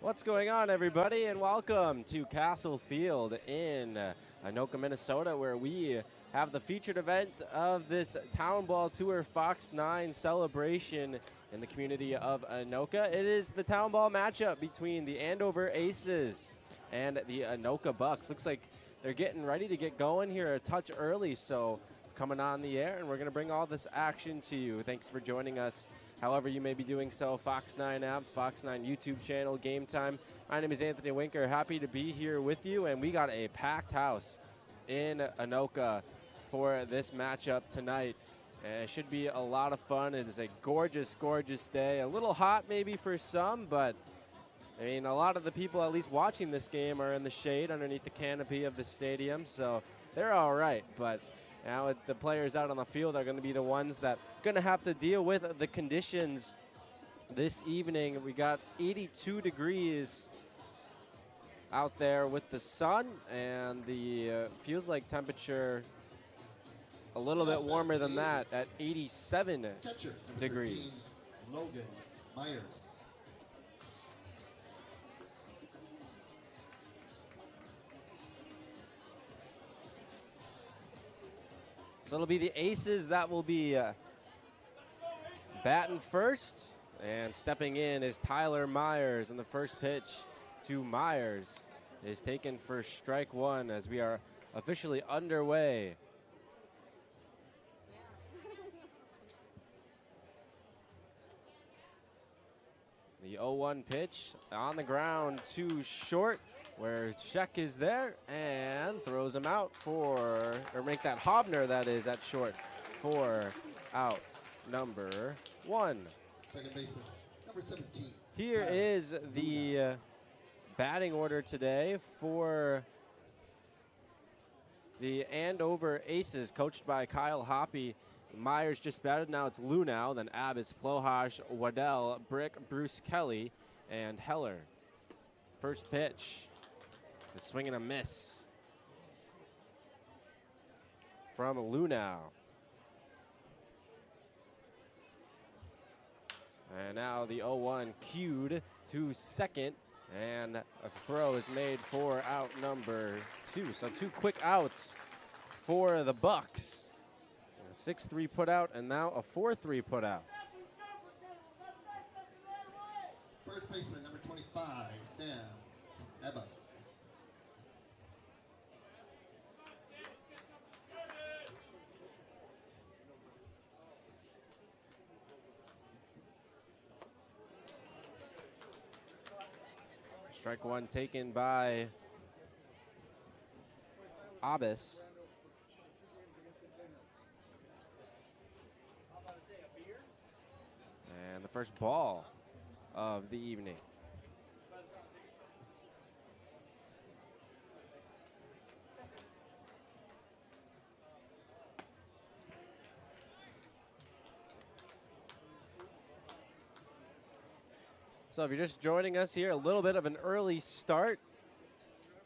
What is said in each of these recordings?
What's going on, everybody, and welcome to Castle Field in Anoka, Minnesota, where we have the featured event of this Town Ball Tour Fox 9 celebration in the community of Anoka. It is the Town Ball matchup between the Andover Aces and the Anoka Bucs. Looks like they're getting ready to get going here a touch early, so coming on the air, and we're going to bring all this action to you. Thanks for joining us. However you may be doing so, Fox 9 app, Fox 9 YouTube channel, Game Time. My name is Anthony Winker. Happy to be here with you, and we got a packed house in Anoka for this matchup tonight. And it should be a lot of fun. It is a gorgeous, gorgeous day. A little hot maybe for some, but I mean, a lot of the people at least watching this game are in the shade underneath the canopy of the stadium, so they're all right. But now the players out on the field are going to be the ones that are going to have to deal with the conditions this evening. We got 82 degrees out there with the sun, and the feels like temperature a little bit warmer than that at 87 degrees. Logan Myers. So it'll be the Aces that will be batting first, and stepping in is Tyler Myers, and the first pitch to Myers is taken for strike one as we are officially underway. The 0-1 pitch on the ground, too short, where Check is there and throws him out for, or make that Hobner, that is, at short for out number one. Second baseman, number 17. Here is the batting order today for the Andover Aces, coached by Kyle Hoppy. Myers just batted. Now it's Lunau, then Abbas, Plohash, Waddell, Brick, Bruce Kelly, and Heller. First pitch, a swing and a miss from Lunau. And now the 0-1 cued to second, and a throw is made for out number two. So two quick outs for the Bucs. A 6-3 put out, and now a 4-3 put out. First baseman, number 25, Sam Abbas. Strike one taken by Abbas. And the first ball of the evening. So if you're just joining us here, a little bit of an early start.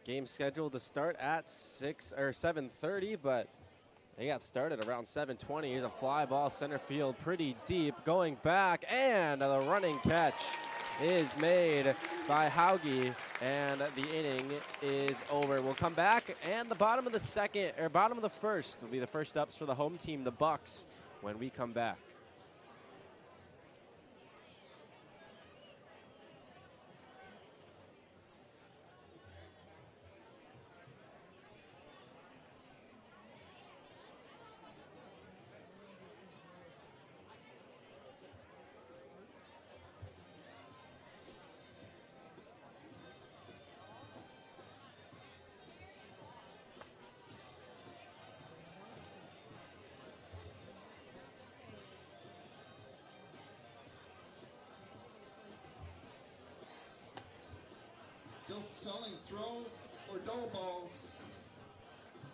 Game scheduled to start at 7:30, but they got started around 7:20. Here's a fly ball center field, pretty deep, going back, and the running catch is made by Hauge, and the inning is over. We'll come back, and the bottom of the first will be the first ups for the home team, the Bucs, when we come back. Still selling throw or double balls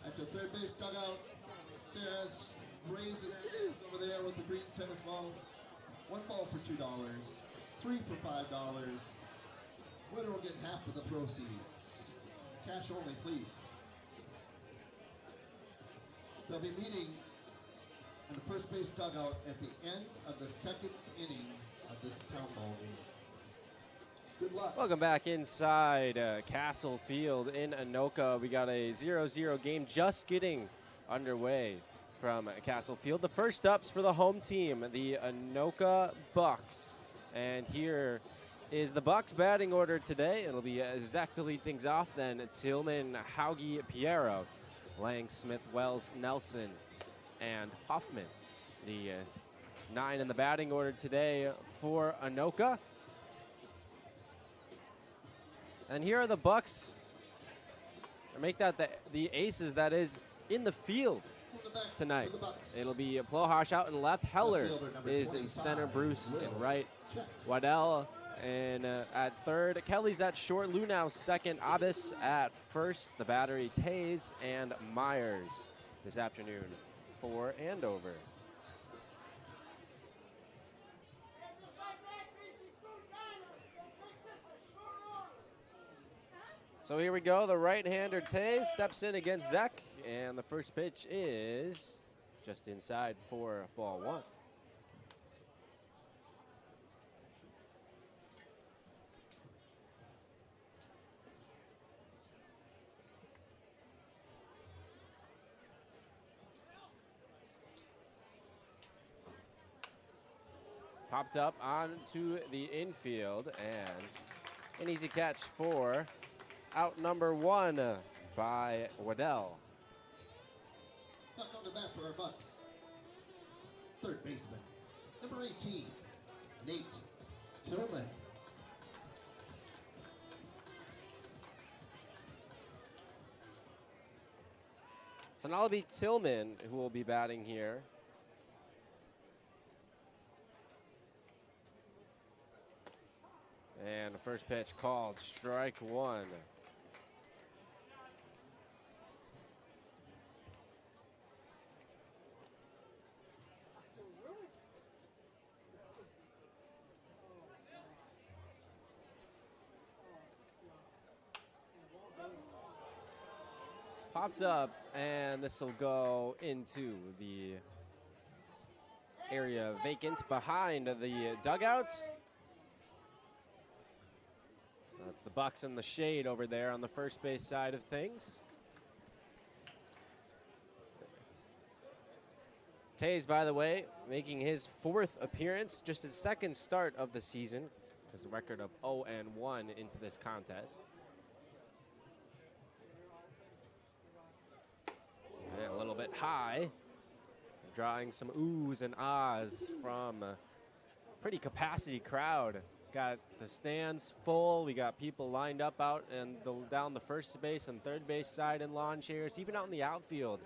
at the third base dugout. Saris raising her hands over there with the green tennis balls. One ball for $2, three for $5. Winner will get half of the proceeds. Cash only, please. They'll be meeting in the first base dugout at the end of the second inning of this town ball game. Good luck. Welcome back inside Castle Field in Anoka. We got a 0-0 game just getting underway from Castle Field. The first ups for the home team, the Anoka Bucs. And here is the Bucs batting order today. It'll be Zach to lead things off, then Tillman, Hauge, Piero, Lang, Smith, Wells, Nelson, and Hoffman. The 9 in the batting order today for Anoka. And here are the Bucs. Make that the Aces that is in the field tonight. It'll be Plohosh out in left. Heller is in center. Bruce in right. Waddell and at third. Kelly's at short. Lunau second. Abbas at first. The battery Tays and Myers this afternoon for Andover. So here we go. The right-hander Tays steps in against Zek, and the first pitch is just inside for ball 1. Popped up onto the infield, and an easy catch for out number 1 by Waddell. Back on the bat for our Bucs. Third baseman, number 18, Nate Tillman. So now it'll be Tillman who will be batting here. And the first pitch called strike 1. Popped up, and this will go into the area vacant behind the dugouts. That's the Bucs in the shade over there on the first base side of things. Tays, by the way, making his 4th appearance, just his 2nd start of the season, because a record of 0-1 into this contest. And a little bit high, drawing some oohs and ahs from a pretty capacity crowd. Got the stands full. We got people lined up out and down the first base and third base side in lawn chairs, even out in the outfield.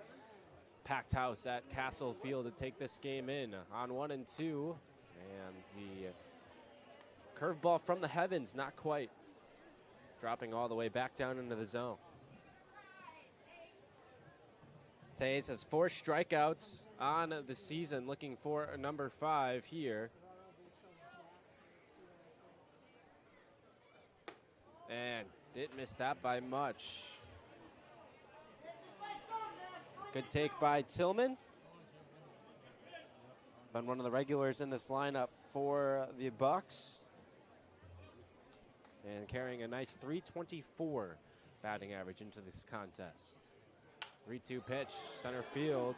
Packed house at Castle Field to take this game in on 1 and 2. And the curveball from the heavens, not quite. Dropping all the way back down into the zone. Tays has 4 strikeouts on the season, looking for a number 5 here. And didn't miss that by much. Good take by Tillman. Been one of the regulars in this lineup for the Bucs. And carrying a nice .324 batting average into this contest. 3-2 pitch, center field.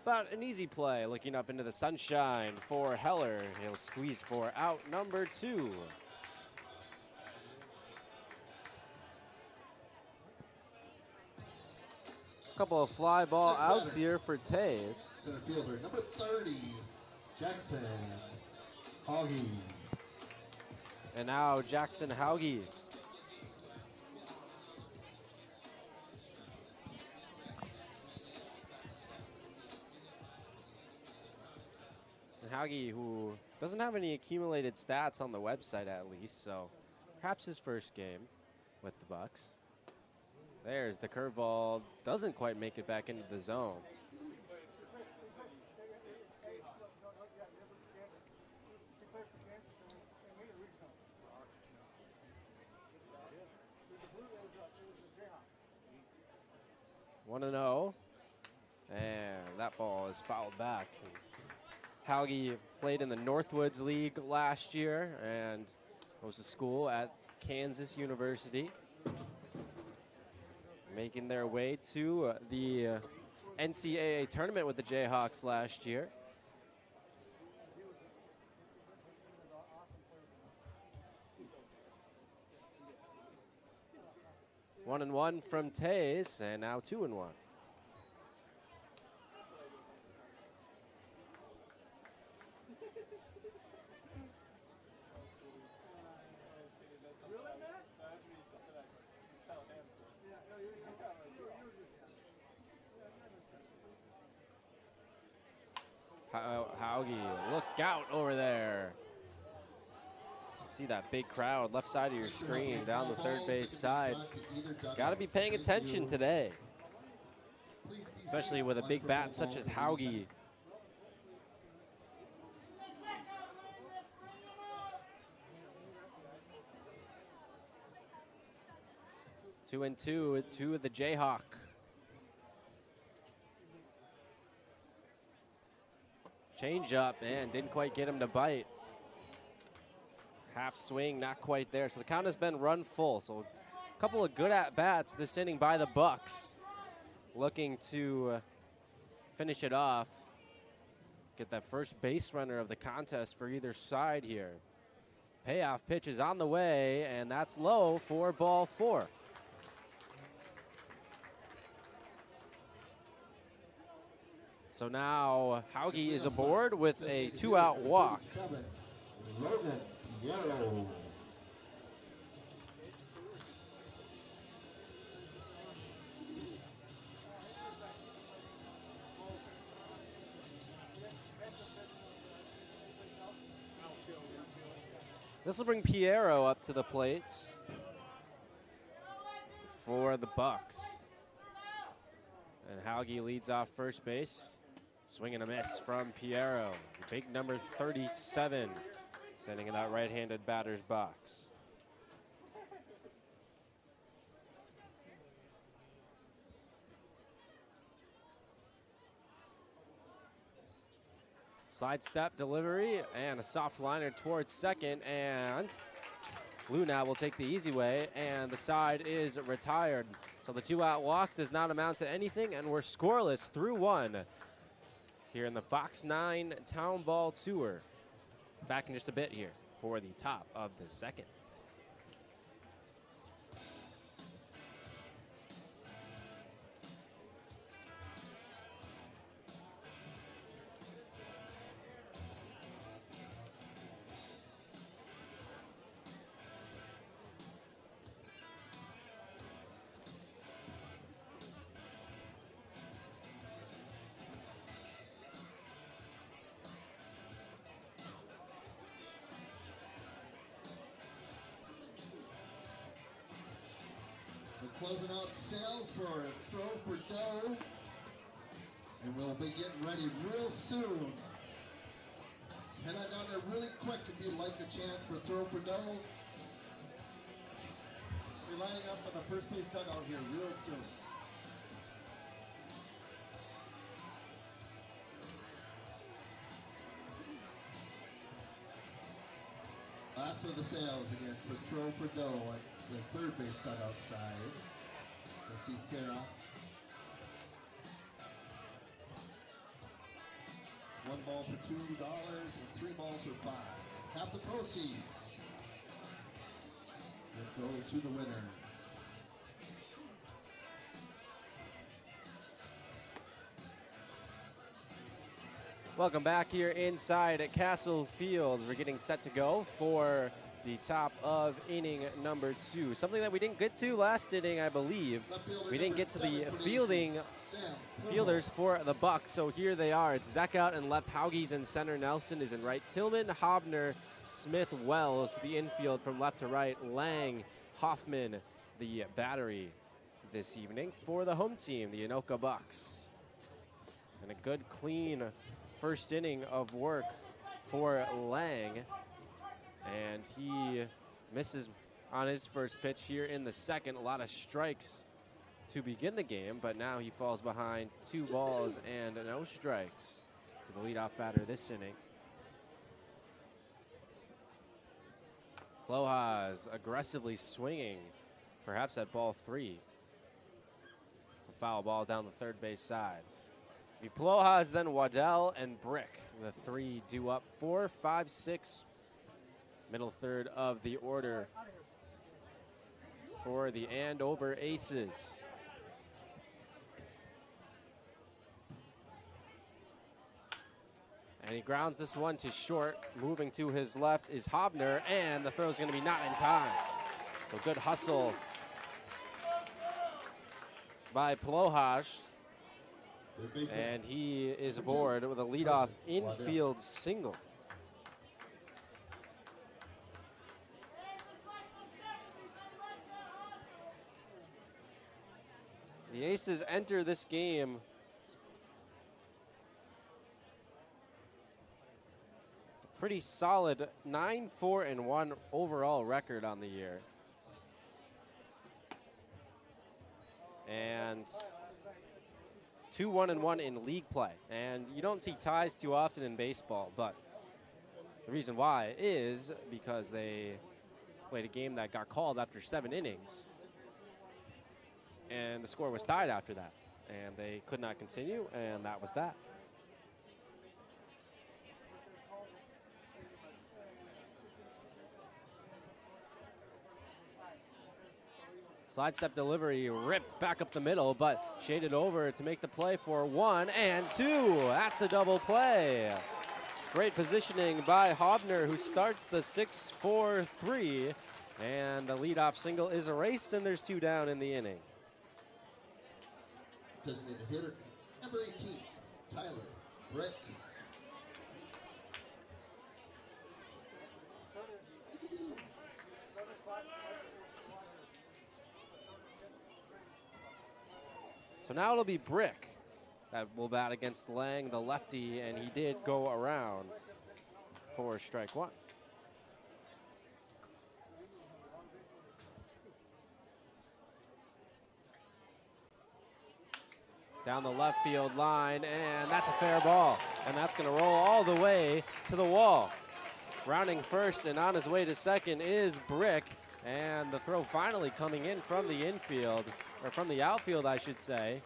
But an easy play, looking up into the sunshine for Heller. He'll squeeze for out number 2. Couple of fly ball outs here for Tays. Center fielder, number 30, Jackson Hauge. And now Jackson Hauge. And Hauge, who doesn't have any accumulated stats on the website at least, so perhaps his first game with the Bucs. There's the curveball, doesn't quite make it back into the zone. One and 0, and that ball is fouled back. Hauge played in the Northwoods League last year and Goes to school at Kansas University. Making their way to the NCAA tournament with the Jayhawks last year. One and one from Tays, and now 2-1. Hauge, look out over there. See that big crowd left side of your screen down the third base side. Got to be paying attention today, especially with a big bat such as Hauge. Two and two to the Jayhawk. Change up and didn't quite get him to bite. Half swing, not quite there. So the count has been run full. So a couple of good at-bats this inning by the Bucs. Looking to finish it off. Get that first base runner of the contest for either side here. Payoff pitch is on the way, and that's low for ball 4. So now Hauge is aboard with a 2-out walk. Logan Piero. This will bring Piero up to the plate for the Bucs. And Hauge leads off first base. Swing and a miss from Piero. Big number 37, standing in that right-handed batter's box. Slide step delivery and a soft liner towards second, and Luna will take the easy way, and the side is retired. So the 2-out walk does not amount to anything, and we're scoreless through 1 here in the Fox 9 Town Ball Tour. Back in just a bit here for the top of the second. Closing out sales for Throw for Dough. And we'll be getting ready real soon. Head on down there really quick if you'd like the chance for Throw for Dough. We're lining up on the first base dugout here real soon. Last of the sales again for Throw for Dough at the third base dugout side. We'll see Sarah. 1 ball for $2 and 3 balls for 5. Half the proceeds will go to the winner. Welcome back here inside at Castle Field. We're getting set to go for the top of inning number 2. Something that we didn't get to last inning, I believe. We didn't get to the fielders for the Bucs, so here they are. It's Zach out in left, Hauge's in center, Nelson is in right, Tillman, Hobner, Smith, Wells, the infield from left to right, Lang, Hoffman, the battery this evening for the home team, the Anoka Bucs. And a good, clean first inning of work for Lang. And he misses on his first pitch here in the second. A lot of strikes to begin the game, but now he falls behind 2 balls and no strikes to the leadoff batter this inning. Plojas aggressively swinging, perhaps at ball 3. It's a foul ball down the third base side. Plojas, then Waddell and Brick. The 3 due up 4, 5, 6. Middle third of the order for the Andover Aces. And he grounds this one to short. Moving to his left is Hobner, and the throw's going to be not in time. So good hustle by Plojas. And he is aboard with a leadoff infield single. The Aces enter this game pretty solid 9-4-1 overall record on the year. And 2-1-1 in league play. And you don't see ties too often in baseball, but the reason why is because they played a game that got called after 7 innings. And the score was tied after that. And they could not continue, and that was that. Slide step delivery ripped back up the middle, but shaded over to make the play for 1 and 2. That's a double play. Great positioning by Hobner, who starts the 6-4-3. And the leadoff single is erased, and there's 2 down in the inning. Designated hitter, number 18, Tyler Brick. So now it'll be Brick that will bat against Lang, the lefty, and he did go around for strike 1. Down the left field line, and that's a fair ball. And that's going to roll all the way to the wall. Rounding first and on his way to second is Brick. And the throw finally coming in from the infield, or from the outfield, I should say.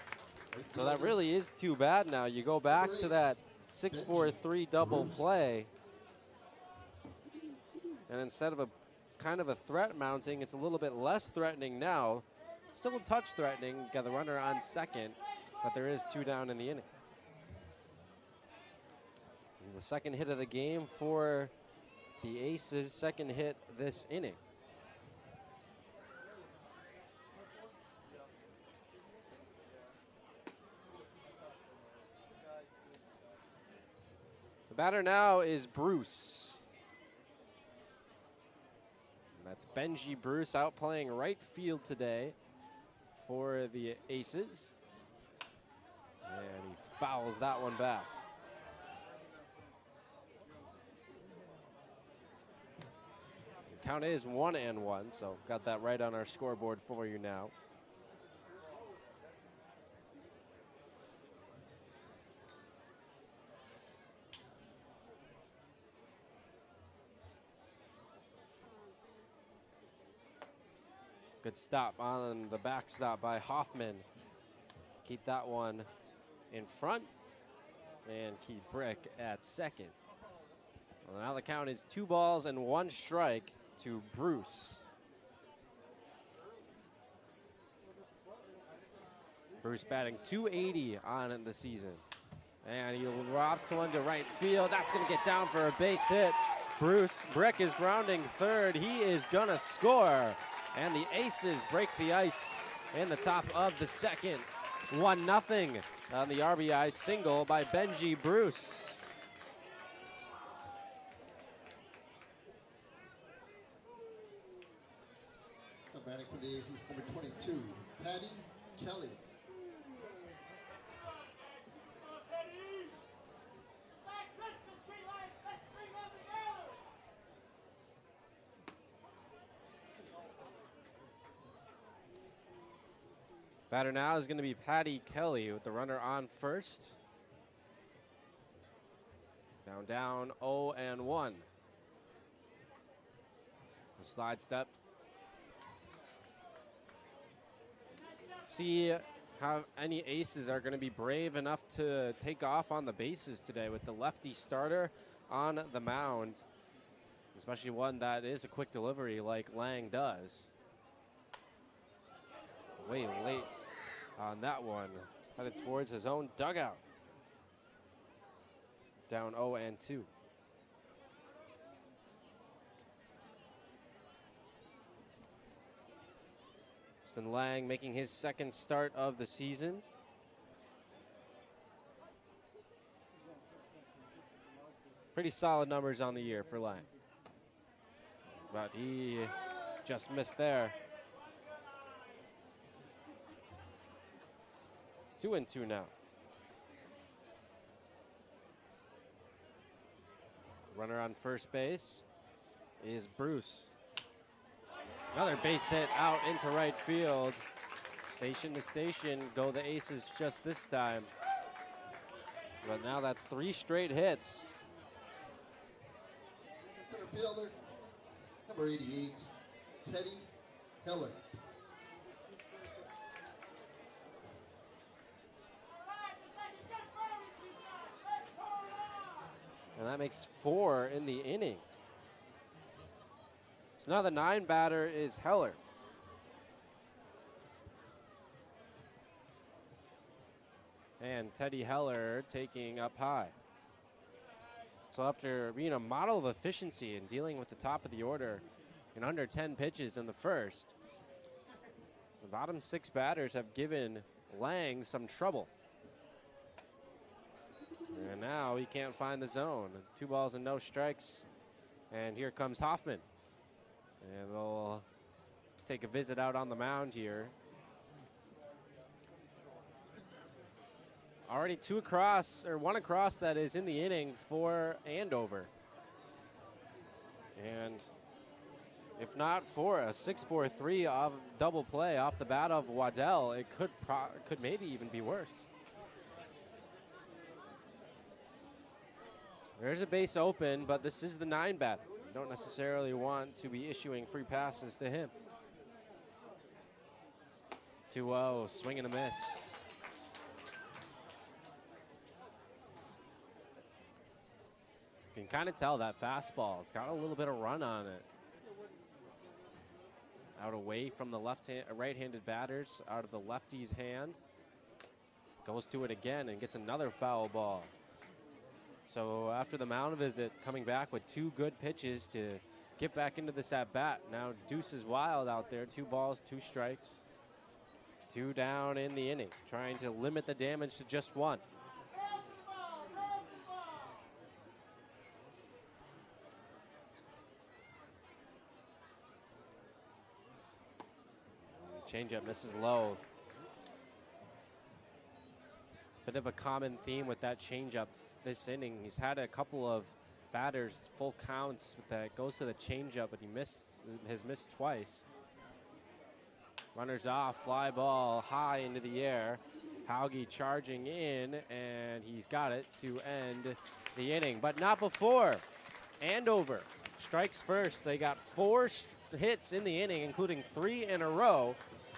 So that really is too bad now. You go back to that 6-4-3 double play. And instead of a kind of a threat mounting, it's a little bit less threatening now. Still a touch threatening. Got the runner on second, but there is 2 down in the inning. And the second hit of the game for the Aces, second hit this inning. The batter now is Bruce. And that's Benji Bruce out playing right field today for the Aces. And he fouls that one back. The count is 1-1, so got that right on our scoreboard for you now. Good stop on the backstop by Hoffman. Keep that one in front and keep Brick at second. Well, now the count is 2 balls and 1 strike to Bruce. Bruce batting .280 on the season. And he robs to one to right field. That's going to get down for a base hit. Brick is grounding third. He is going to score. And the Aces break the ice in the top of the second. 1-0 on the RBI single by Benji Bruce. Batting for the Aces, number 22, Patty Kelly. Batter now is going to be Patty Kelly with the runner on first. Down 0-1. slide step. See how any aces are going to be brave enough to take off on the bases today with the lefty starter on the mound, especially one that is a quick delivery like Lang does. Way late on that one, headed towards his own dugout. Down 0-2. Justin Lang making his second start of the season. Pretty solid numbers on the year for Lang. But he just missed there. 2-2 now. Runner on first base is Bruce. Another base hit out into right field. Station to station go the Aces just this time. But now that's 3 straight hits. Center fielder, number 88, Teddy Heller. And that makes 4 in the inning. So now the 9 batter is Heller. And Teddy Heller taking up high. So after being a model of efficiency and dealing with the top of the order in under 10 pitches in the first, the bottom 6 batters have given Lang some trouble. And now he can't find the zone. 2 balls and no strikes. And here comes Hoffman. And they'll take a visit out on the mound here. Already 2 across, or 1 across that is in the inning for Andover. And if not for a 6-4-3 of double play off the bat of Waddell, it could maybe even be worse. There's a base open, but this is the 9 batter. You don't necessarily want to be issuing free passes to him. 2-0, swing and a miss. You can kind of tell that fastball, it's got a little bit of run on it. Out away from the right-handed batters, out of the lefty's hand. Goes to it again and gets another foul ball. So after the mound visit, coming back with 2 good pitches to get back into this at-bat. Now Deuce is wild out there, 2 balls, 2 strikes. 2 down in the inning, trying to limit the damage to just 1. Changeup misses low. Bit of a common theme with that changeup this inning. He's had a couple of batters, full counts that goes to the changeup, but he has missed twice. Runners off, fly ball high into the air. Hauge charging in, and he's got it to end the inning, but not before. Andover strikes first. They got 4 hits in the inning, including 3 in a row,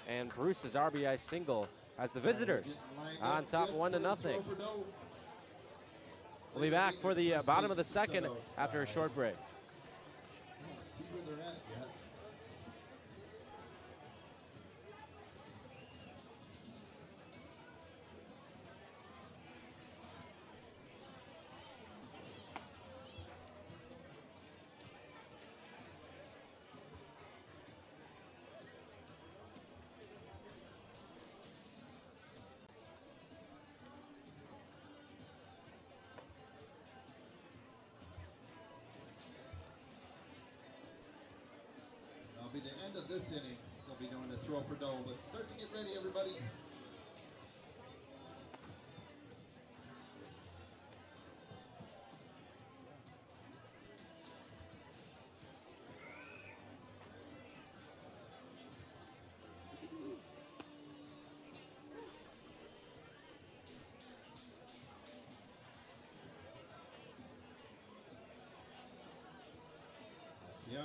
and Bruce's RBI single as the visitors on top 1-0. We'll be back for the bottom of the second after a short break. See where they're at yet. That'll be the end of this inning. They'll be going to throw for double, but start to get ready, everybody.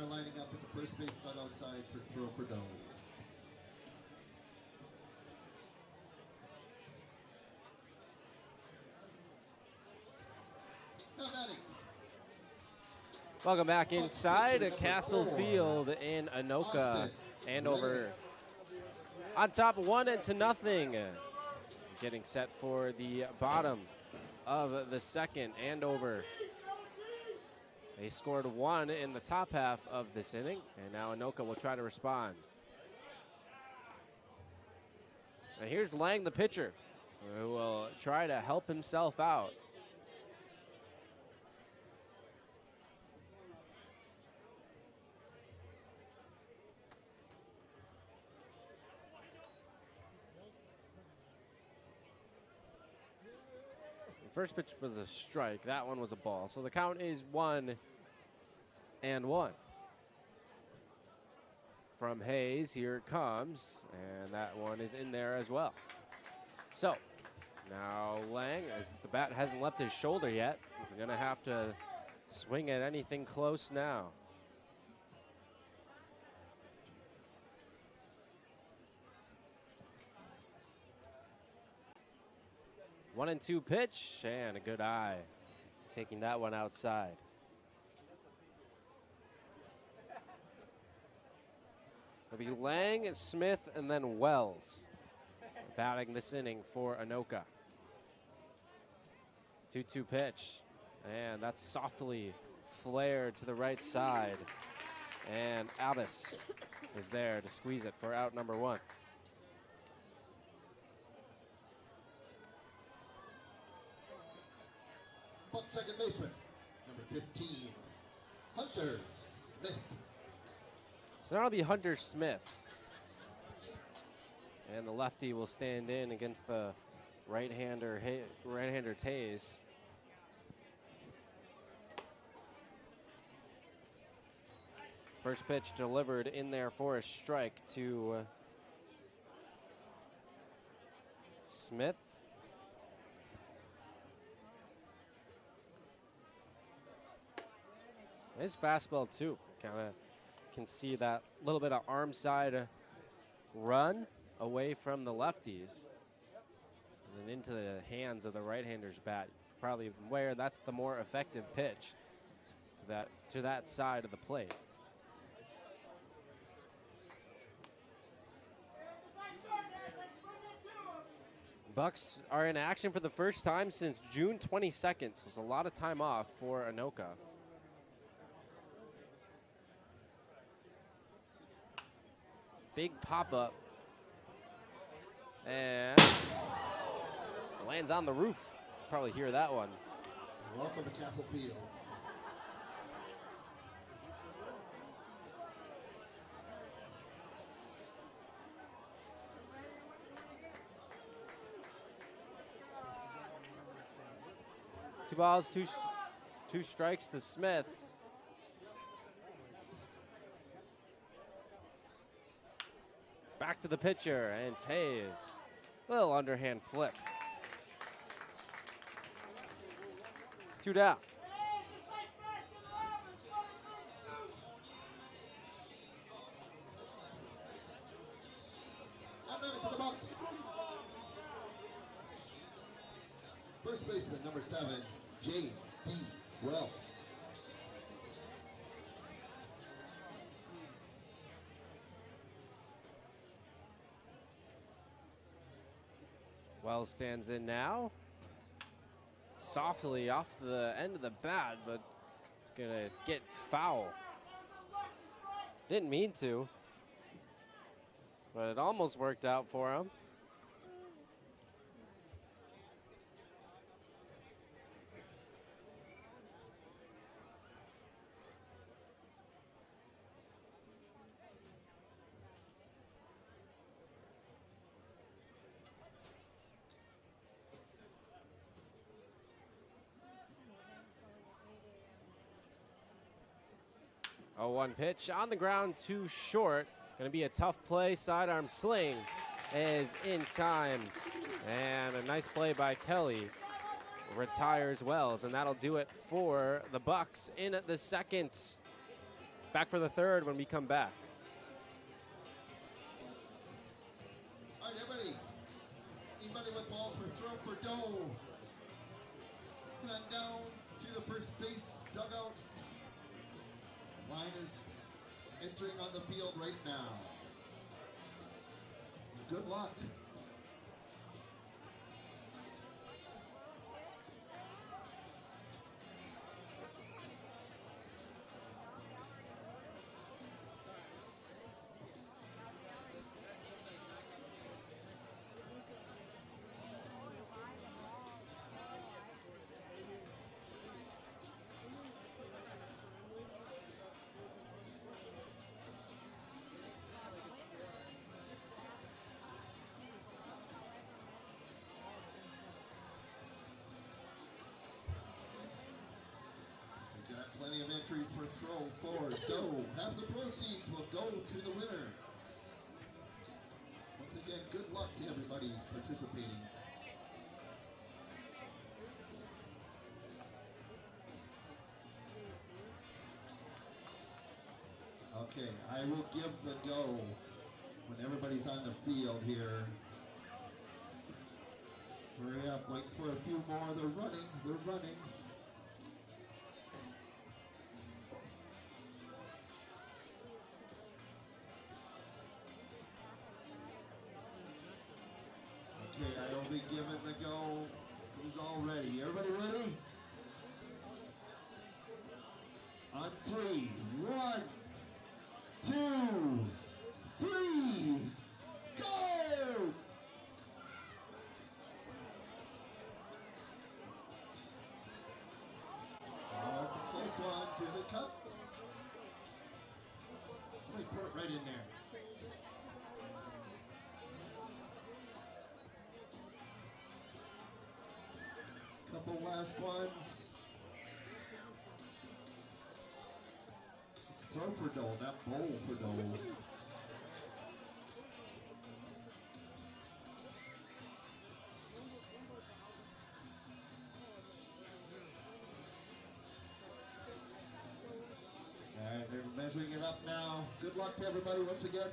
are lining up at the first base dugout side for throw for dough. Now batting. Welcome back inside at Castle Field in Anoka. Andover on top 1-0. Getting set for the bottom of the second. Andover, they scored 1 in the top half of this inning, and now Anoka will try to respond. Now here's Lang, the pitcher, who will try to help himself out. First pitch was a strike. That one was a ball. So the count is 1-1. From Hayes, here it comes. And that one is in there as well. So now Lang, as the bat hasn't left his shoulder yet, is going to have to swing at anything close now. One and two pitch, and a good eye. Taking that one outside. It'll be Lang, Smith, and then Wells batting this inning for Anoka. 2-2 pitch, and that's softly flared to the right side. And Abbas is there to squeeze it for out number 1. Bucs second baseman, number 15, Hunter Smith. So now it'll be Hunter Smith. And the lefty will stand in against the right-hander Tays. First pitch delivered in there for a strike to Smith. His fastball too. Kind of can see that little bit of arm side run away from the lefties and then into the hands of the right-hander's bat. Probably where that's the more effective pitch to that side of the plate. Bucs are in action for the first time since June 22nd. So it's a lot of time off for Anoka. Big pop-up. And lands on the roof. Probably hear that one. Welcome to Castle Field. Two balls, two strikes to Smith. Back to the pitcher, and Tays. Little underhand flip. 2 down. I'm ready for the Bucs. First baseman, number 7, J.D. Wells. Wells stands in now. Softly off the end of the bat, but it's going to get foul. Didn't mean to, but it almost worked out for him. Oh, 1 pitch on the ground, too short. Going to be a tough play. Sidearm sling is in time. And a nice play by Kelly. Retires Wells, and that'll do it for the Bucs in the second. Back for the third when we come back. All right, everybody. Anybody with balls for throw for dough? Head on down to the first base dugout. Line is entering on the field right now. Good luck. Plenty of entries for throw for dough. Half the proceeds will go to the winner. Once again, good luck to everybody participating. Okay, I will give the go when everybody's on the field here. Hurry up, wait for a few more. They're running, they're running. Okay, I will be giving the go. Who's all ready? Everybody ready? On 3, 1, 2, 3, go! Oh, that's a close one. Here they come. Somebody put it right in there. Couple last ones. It's throw for dough, not bowl for dough. And they're measuring it up now. Good luck to everybody once again.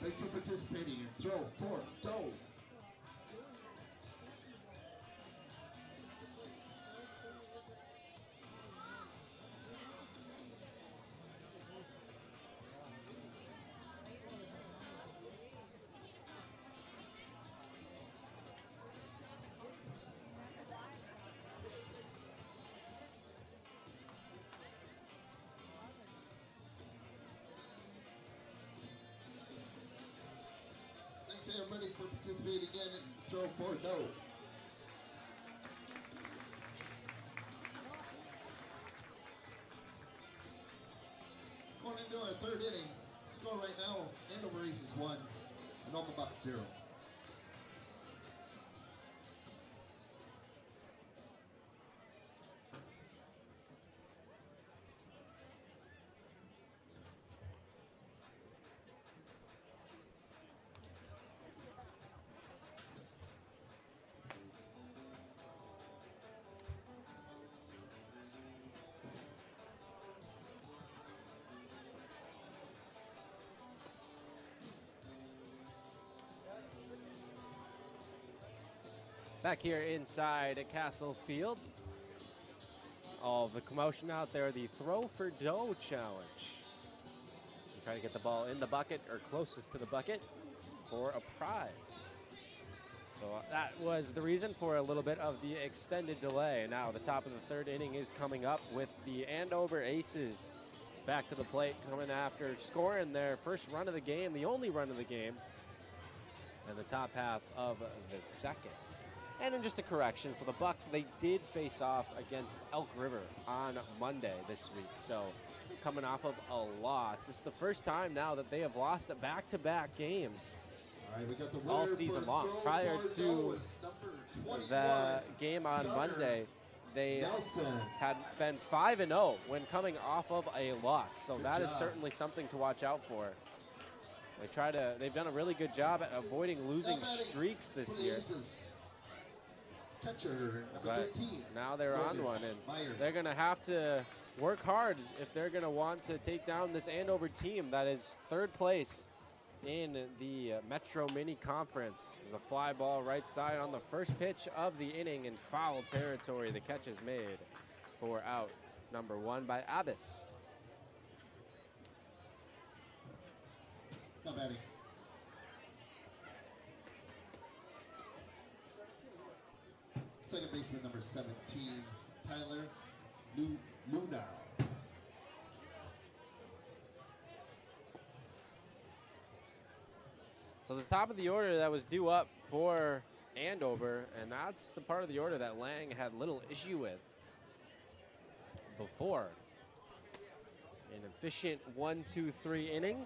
Thanks for participating in throw for dough. Thanks everybody for participating again and throw for dough. Going into our third inning. Score right now, Andover Aces 1, Anoka Bucs 0. Back here inside at Castle Field. All the commotion out there, the Throw for Dough Challenge. Try to get the ball in the bucket or closest to the bucket for a prize. So that was the reason for a little bit of the extended delay. Now the top of the third inning is coming up with the Andover Aces back to the plate, coming after scoring their first run of the game, the only run of the game, and the top half of the second. And in just a correction, so the Bucs, they did face off against Elk River on Monday this week. So coming off of a loss. This is the first time now that they have lost back-to-back games All right, we got the all season long. Prior to the game on Monday, they had been 5-0 when coming off of a loss. So that is certainly something to watch out for. They've done a really good job at avoiding losing streaks this year. Catcher, number 13. Now they're on one, and they're going to have to work hard if they're going to want to take down this Andover team that is third place in the Metro Mini Conference. There's a fly ball right side on the first pitch of the inning in foul territory. The catch is made for out number 1 by Abbas. Not batting. Second baseman number 17, Tyler Luna. So the top of the order that was due up for Andover, and that's the part of the order that Lang had little issue with before. An efficient 1-2-3 inning.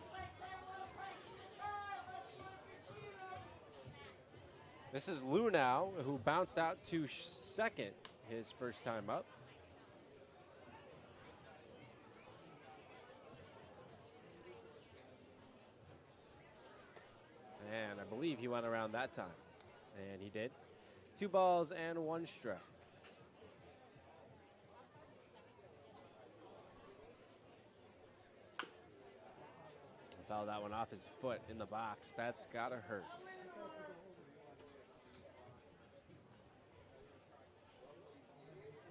This is Lunau, who bounced out to second his first time up. And I believe he went around that time. And he did. 2 balls and 1 strike. Fouled that one off his foot in the box. That's gotta hurt.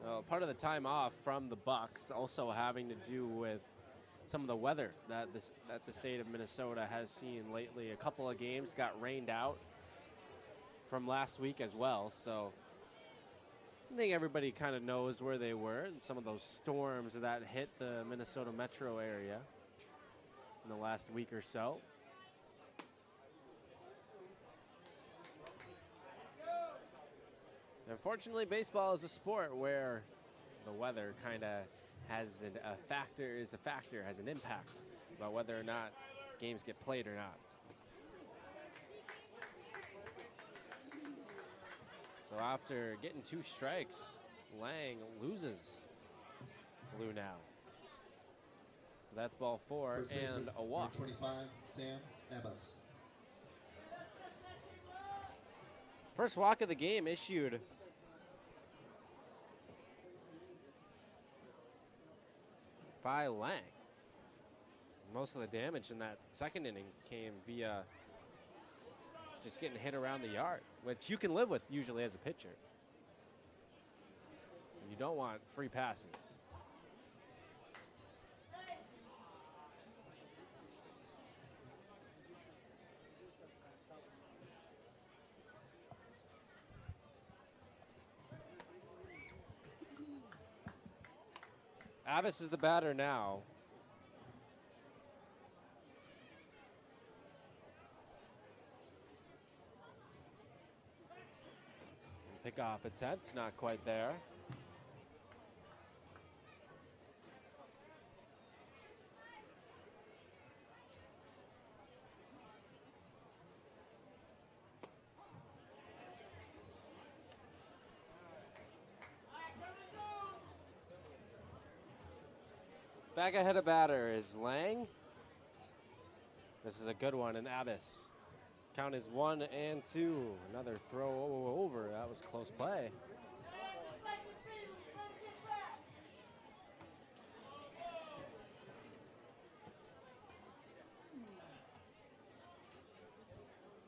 Well, part of the time off from the Bucs also having to do with some of the weather that the state of Minnesota has seen lately. A couple of games got rained out from last week as well, so I think everybody kind of knows where they were and some of those storms that hit the Minnesota metro area in the last week or so. Unfortunately, baseball is a sport where the weather kind of has has an impact about whether or not games get played or not. So after getting 2 strikes, Lang loses Lunau. So that's ball 4 First and baseman, a walk. number 25, Sam Abbas. First walk of the game issued by Lang. Most of the damage in that second inning came via just getting hit around the yard, which you can live with usually as a pitcher. You don't want free passes. Abbas is the batter now. Pickoff attempt, not quite there. Back ahead of batter is Lang. This is a good one, and Abbas. Count is 1 and 2. Another throw over. That was close play.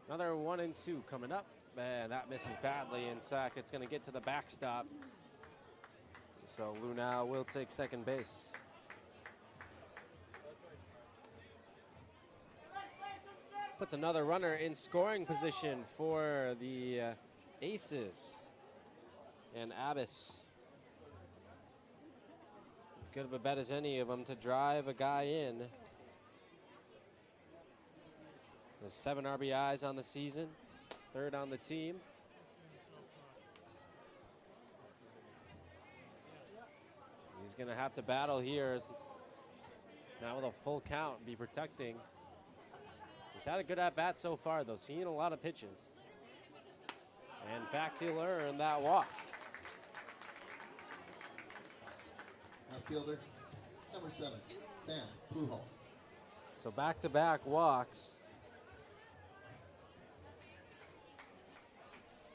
Another 1 and 2 coming up. Man, that misses badly in sack. It's going to get to the backstop. So Lunau will take second base. Puts another runner in scoring position for the Aces. And Abbas, as good of a bet as any of them to drive a guy in. There's 7 RBIs on the season, 3rd on the team. He's going to have to battle here now with a full count, be protecting. He's had a good at-bat so far, though, seeing a lot of pitches. And in fact, he'll earn that walk. Outfielder, number 7, Sam Pujols. So back-to-back walks.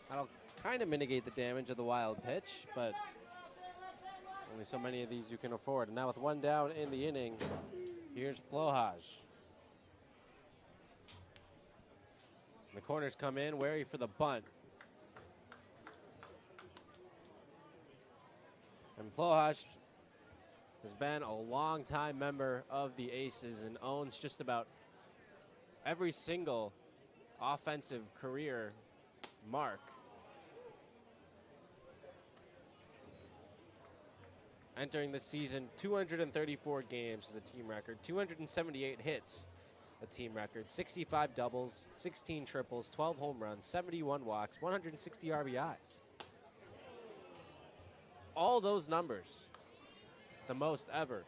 That'll kind of mitigate the damage of the wild pitch, but Only so many of these you can afford. And now with one down in the inning, here's Plohaj. The corners come in, wary for the bunt. And Plohaj has been a long-time member of the Aces and owns just about every single offensive career mark. Entering the season, 234 games is a team record, 278 hits, a team record, 65 doubles, 16 triples, 12 home runs, 71 walks, 160 RBIs. All those numbers, the most ever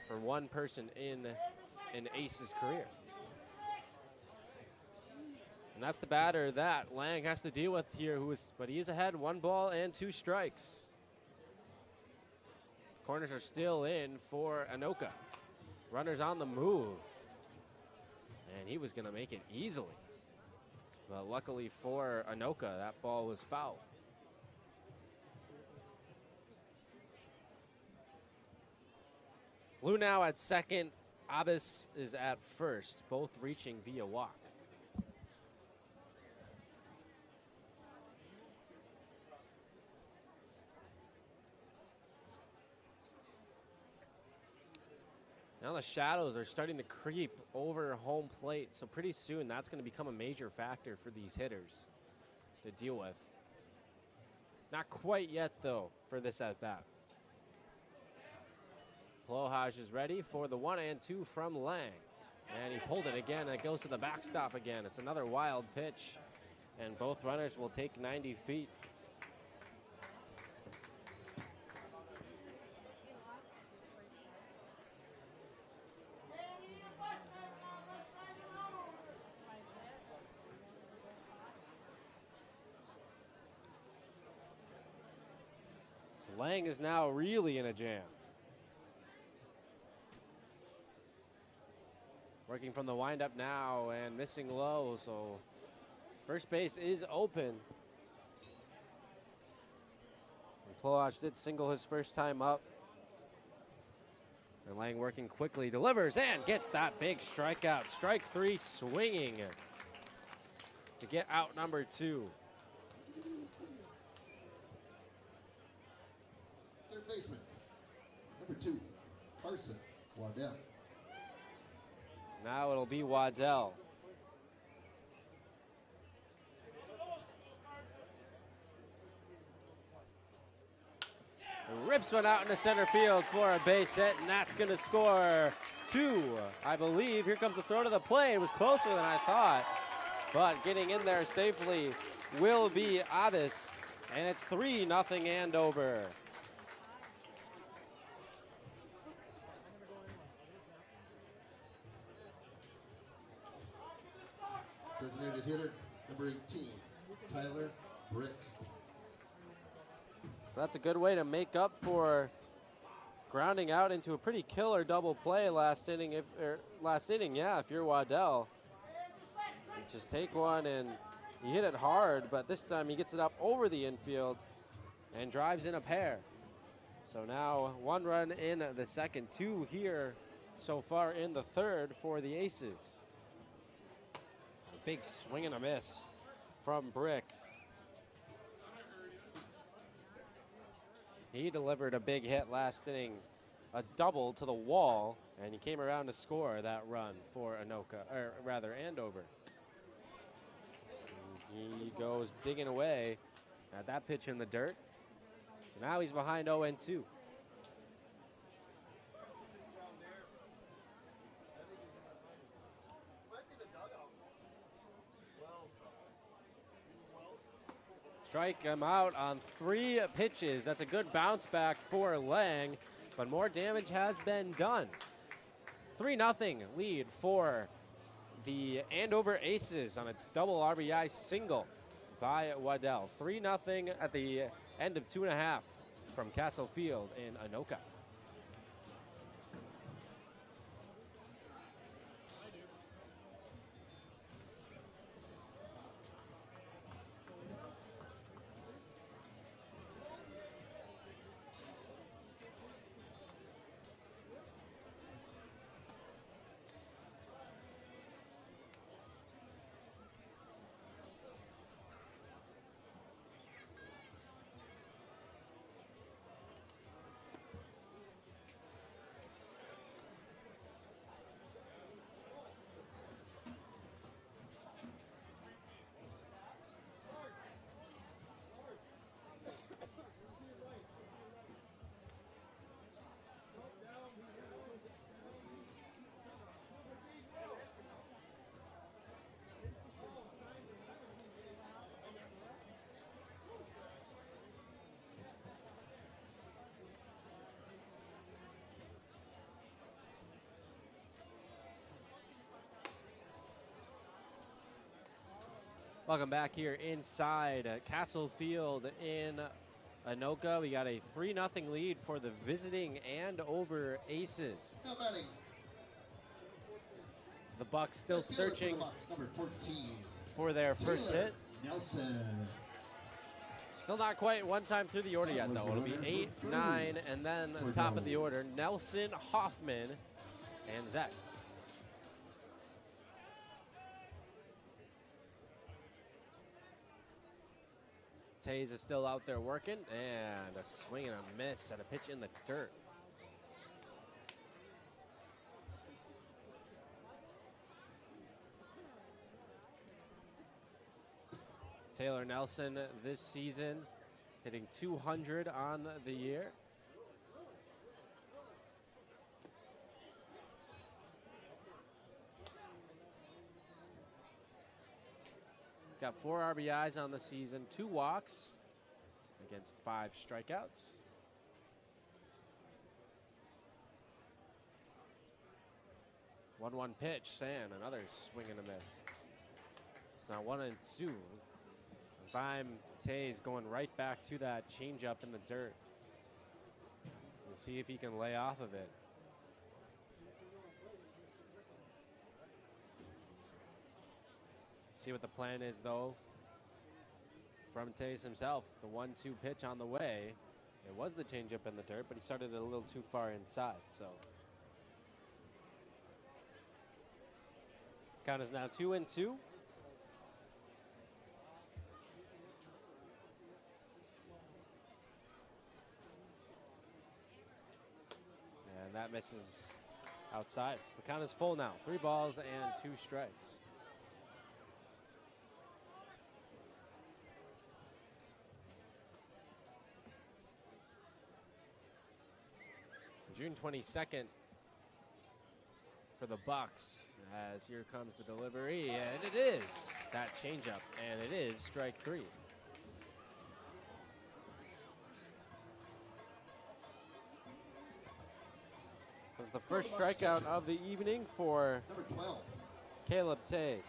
for one person in an Aces career. And that's the batter that Lang has to deal with here, but he is ahead, 1 ball and 2 strikes. Corners are still in for Anoka. Runners on the move. And he was going to make it easily. But luckily for Anoka, that ball was foul. It's Lou now at second. Abbas is at first, both reaching via walk. Now the shadows are starting to creep over home plate, so pretty soon that's going to become a major factor for these hitters to deal with. Not quite yet, though, for this at-bat. Plohaj is ready for the 1-2 from Lang. And he pulled it again, and it goes to the backstop again. It's another wild pitch, and both runners will take 90 feet. Lang is now really in a jam. Working from the windup now and missing low, so first base is open. And Plohaj did single his first time up. And Lang working quickly, delivers and gets that big strikeout. Strike 3 swinging to get out number 2. Baseman, number 2, Carson Waddell. Now it'll be Waddell. Rips one out into center field for a base hit, and that's going to score 2, I believe. Here comes the throw to the plate. It was closer than I thought, but getting in there safely will be Abbas, and it's 3-0 Andover. Designated hitter, number 18, Tyler Brick. So that's a good way to make up for grounding out into a pretty killer double play last inning. If you're Waddell, you just take one and you hit it hard, but this time he gets it up over the infield and drives in a pair. So now 1 run in the second, 2 here so far in the third for the Aces. Big swing and a miss from Brick. He delivered a big hit last inning, a double to the wall, and he came around to score that run for Andover. And he goes digging away at that pitch in the dirt. So now he's behind 0-2. Strike him out on 3 pitches. That's a good bounce back for Lang, but more damage has been done. 3-0 lead for the Andover Aces on a double RBI single by Waddell. 3-0 at the end of 2.5 from Castle Field in Anoka. Welcome back here inside Castle Field in Anoka. We got a 3-0 lead for the visiting Andover Aces. Now batting. The Bucs still searching for the Bucs, number 14. For their first hit. Nelson. Still not quite one time through the order yet, though. It'll be 8, 9, and then top of the order, Nelson, Hoffman, and Zach. Tays is still out there working, and a swing and a miss at a pitch in the dirt. Taylor Nelson this season hitting 200 on the year. He's got 4 RBIs on the season, 2 walks against 5 strikeouts. One pitch, San, another swing and a miss. It's now 1-2. If I'm Tays going right back to that changeup in the dirt. We'll see if he can lay off of it. See what the plan is, though, from Tays himself. The 1-2 pitch on the way. It was the changeup in the dirt, but he started it a little too far inside, so. Count is now 2-2. And that misses outside. So the count is full now. 3 balls and 2 strikes. June 22nd for the Bucs, as here comes the delivery, and it is that changeup, and it is strike 3. This is the first strikeout of the evening for number 12. Caleb Tays.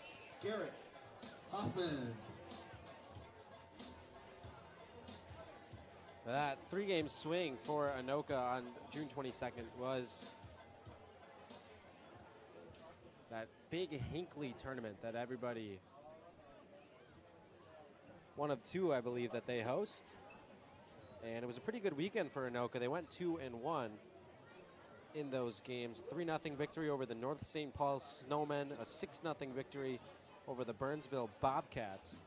Garrett Hoffman. That 3-game swing for Anoka on June 22nd was that big Hinckley tournament that everybody, one of 2, I believe, that they host. And it was a pretty good weekend for Anoka. They went 2-1 in those games. 3-0 victory over the North St. Paul Snowmen, a 6-0 victory over the Burnsville Bobcats.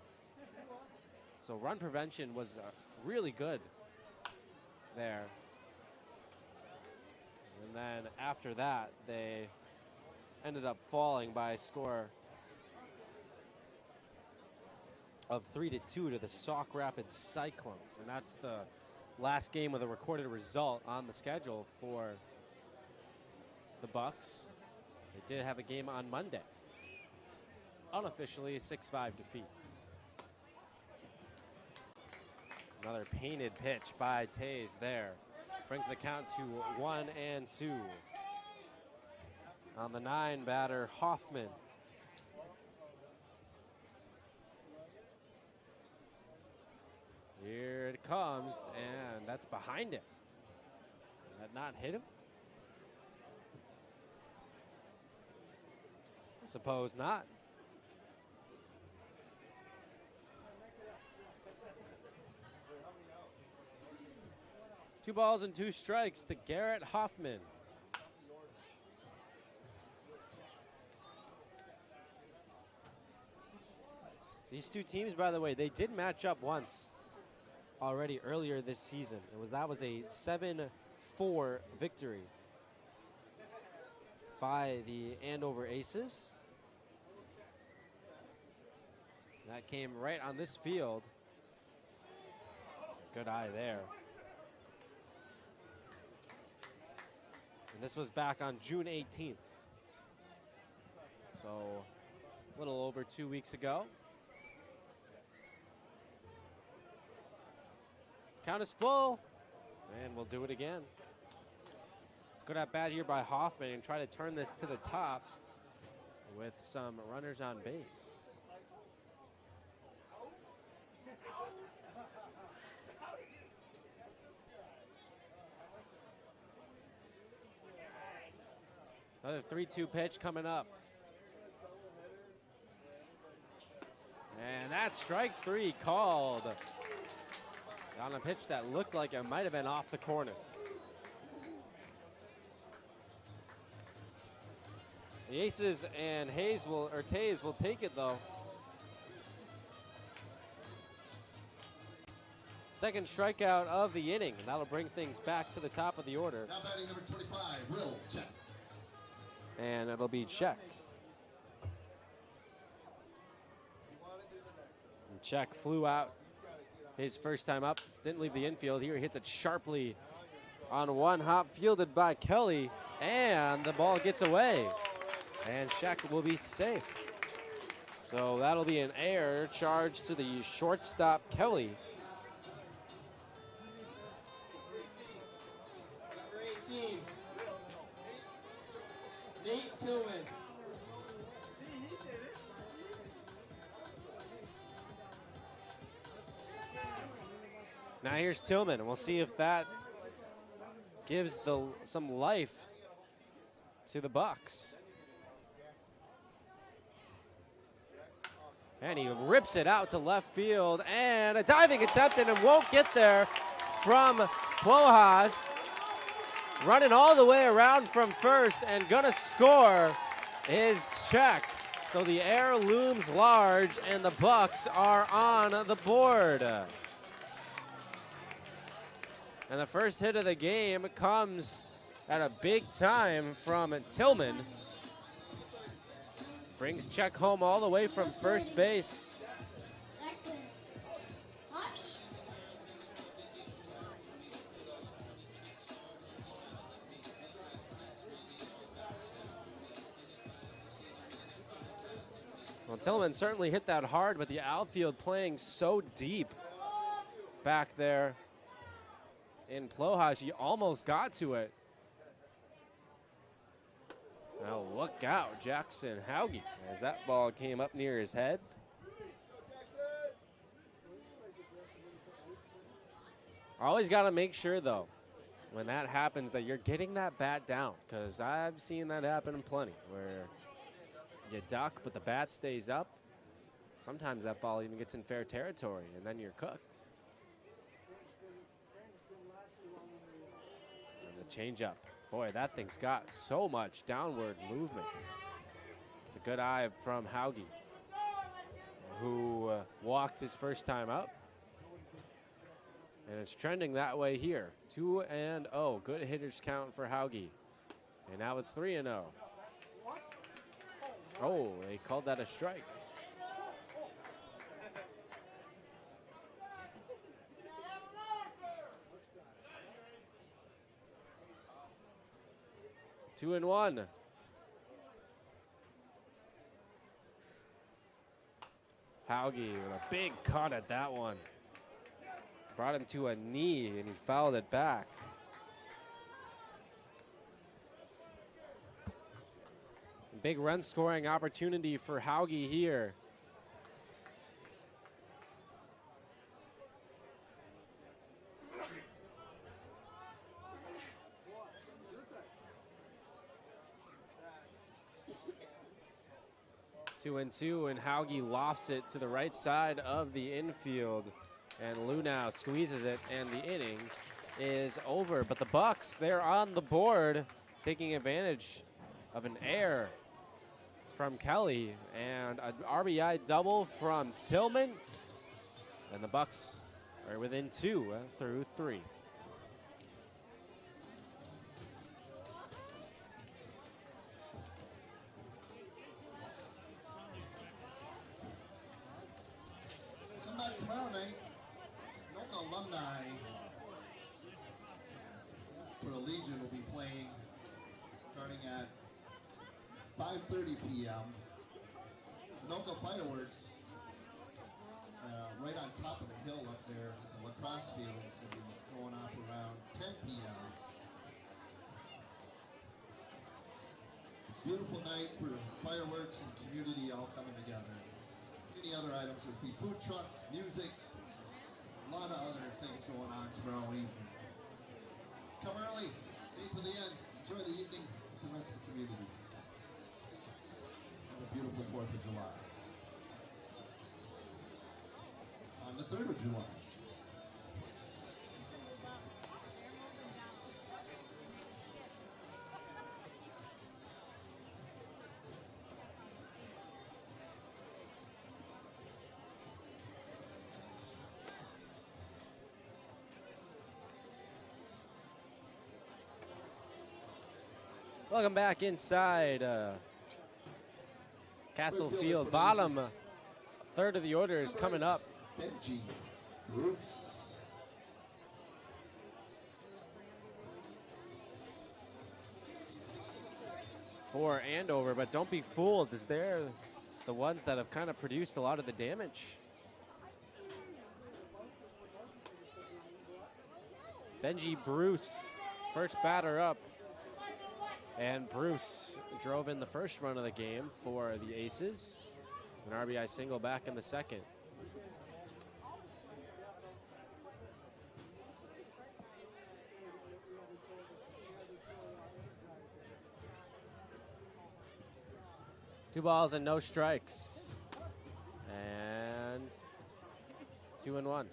So run prevention was really good there. And then after that, they ended up falling by a score of 3-2 to the Sauk Rapids Cyclones. And that's the last game with a recorded result on the schedule for the Bucs. They did have a game on Monday. Unofficially a 6-5 defeat. Another painted pitch by Tays there. Brings the count to 1-2. On the 9 batter, Hoffman. Here it comes, and that's behind him. Did that not hit him? I suppose not. Two balls and 2 strikes to Garrett Hoffman. These 2 teams, by the way, they did match up once already earlier this season. That was a 7-4 victory by the Andover Aces. That came right on this field. Good eye there. And this was back on June 18th. So a little over 2 weeks ago. Count is full, and we'll do it again. Good at bat here by Hoffman and try to turn this to the top with some runners on base. Another 3-2 pitch coming up. And that's strike 3 called on a pitch that looked like it might have been off the corner. The Aces and Tays will take it though. Second strikeout of the inning, and that'll bring things back to the top of the order. Now batting number 25, Will Check. And it'll be Check. And Check flew out his first time up, didn't leave the infield. Here he hits it sharply on one hop, fielded by Kelly, and the ball gets away. And Check will be safe. So that'll be an error charged to the shortstop, Kelly. Nate Tillman. Now here's Tillman, and we'll see if that gives some life to the Bucs. And he rips it out to left field, and a diving attempt, and it won't get there from Plojas. Running all the way around from first and gonna score is Check. So the error looms large and the Bucs are on the board. And the first hit of the game comes at a big time from Tillman. Brings Check home all the way from first base. Well, Tillman certainly hit that hard, but the outfield playing so deep back there in Plojas, he almost got to it. Now look out, Jackson Hauge, as that ball came up near his head. Always got to make sure, though, when that happens, that you're getting that bat down, because I've seen that happen plenty, where you duck, but the bat stays up. Sometimes that ball even gets in fair territory, and then you're cooked. And the changeup. Boy, that thing's got so much downward movement. It's a good eye from Hauge, who walked his first time up. And it's trending that way here. 2-0. Good hitters count for Hauge. And now it's 3-0. Oh, they called that a strike. Two and one. Hauge with a big cut at that one. Brought him to a knee and he fouled it back. Big run scoring opportunity for Hauge here. Two and two, and Hauge lofts it to the right side of the infield. And Lunau squeezes it, and the inning is over. But the Bucs, they're on the board, taking advantage of an error from Kelly and an RBI double from Tillman. And the Bucs are within 2 through 3. Come back tomorrow night. Anoka alumni for the Legion will be playing starting at 5:30 p.m. Anoka fireworks right on top of the hill up there, the lacrosse fields, will be going off around 10 p.m. It's a beautiful night for fireworks and community all coming together. Any other items, there'll be food trucks, music, a lot of other things going on tomorrow evening. Come early, stay to the end, enjoy the evening. the rest of the community. On a beautiful 4th of July. On the 3rd of July. Welcome back inside Castle Field. Bottom third of the order is coming up. Benji Bruce. For Andover, but don't be fooled, as they're the ones that have kind of produced a lot of the damage. Benji Bruce, first batter up. And Bruce drove in the first run of the game for the Aces. An RBI single back in the second. Two balls and no strikes. And 2-1.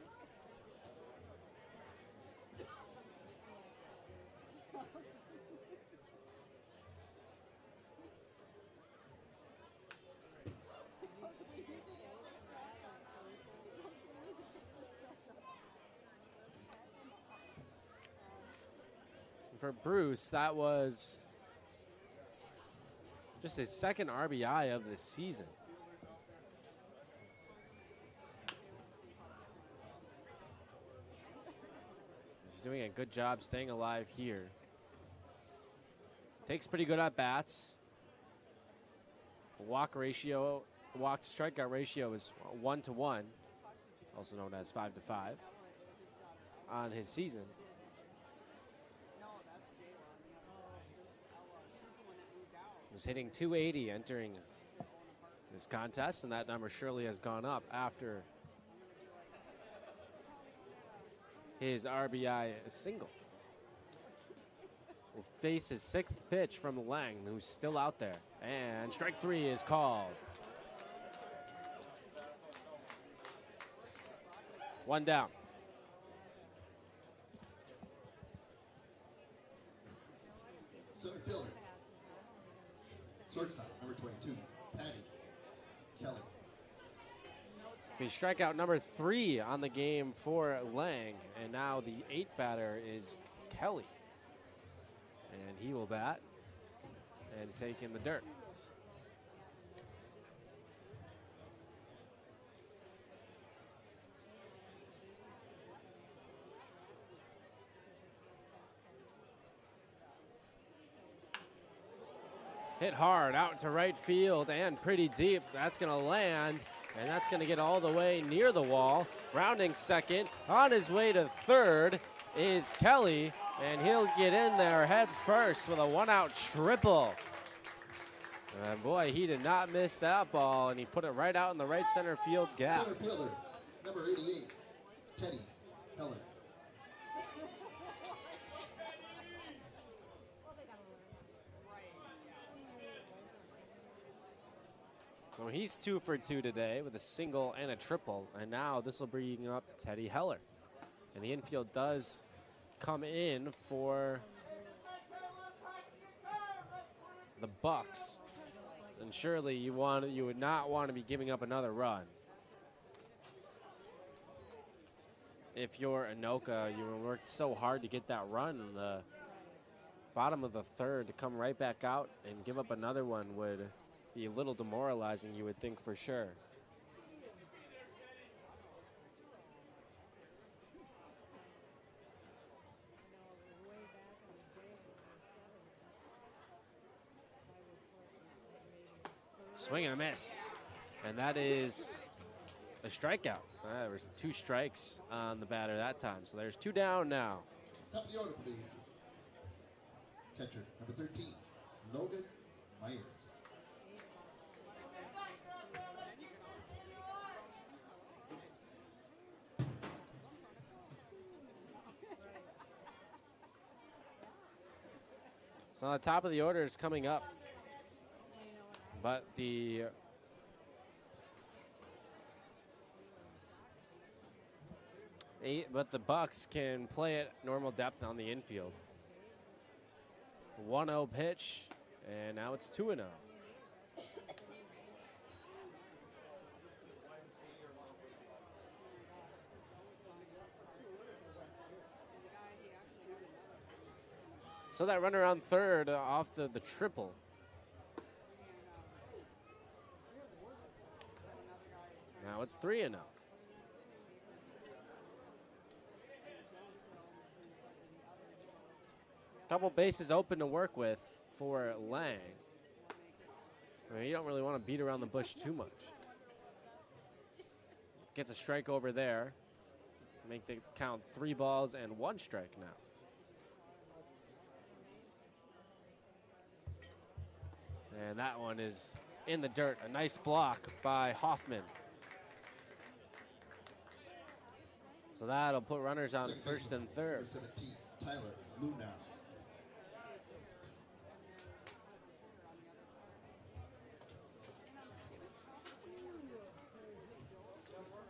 For Bruce, that was just his second RBI of the season. He's doing a good job staying alive here. Takes pretty good at bats. Walk to strikeout ratio is 1-to-1, also known as 5-5 on his season. Was hitting .280 entering this contest, and that number surely has gone up after his RBI single. Will face his 6th pitch from Lang, who's still out there, and strike 3 is called. 1 down. Center fielder. Shortstop, number 22, Patty Kelly. Be strikeout number 3 on the game for Lang, and now the 8th batter is Kelly. And he will bat and take in the dirt. Hit hard out to right field and pretty deep. That's going to land, and that's going to get all the way near the wall. Rounding second, on his way to third is Kelly, and he'll get in there head first with a 1-out triple. And boy, he did not miss that ball, and he put it right out in the right center field gap. Center fielder, number 88, Teddy Heller. So he's 2 for 2 today with a single and a triple, and now this will bring up Teddy Heller. And the infield does come in for the Bucs. And surely you would not want to be giving up another run. If you're Anoka, you worked so hard to get that run in the bottom of the third, to come right back out and give up another one would be a little demoralizing, you would think, for sure. Swing and a miss. And that is a strikeout. There was 2 strikes on the batter that time. So there's 2 down now. Top of the order for the Aces. Catcher, number 13, Logan Myers. So the top of the order is coming up. But the Bucs can play at normal depth on the infield. 1-0 pitch, and now it's 2-0. So that runner on third off the triple. Now it's 3-0. Couple bases open to work with for Lang. I mean, you don't really want to beat around the bush too much. Gets a strike over there. Make the count 3 balls and 1 strike now. And that one is in the dirt. A nice block by Hoffman. So that'll put runners on first and third. 17, Tyler Luna.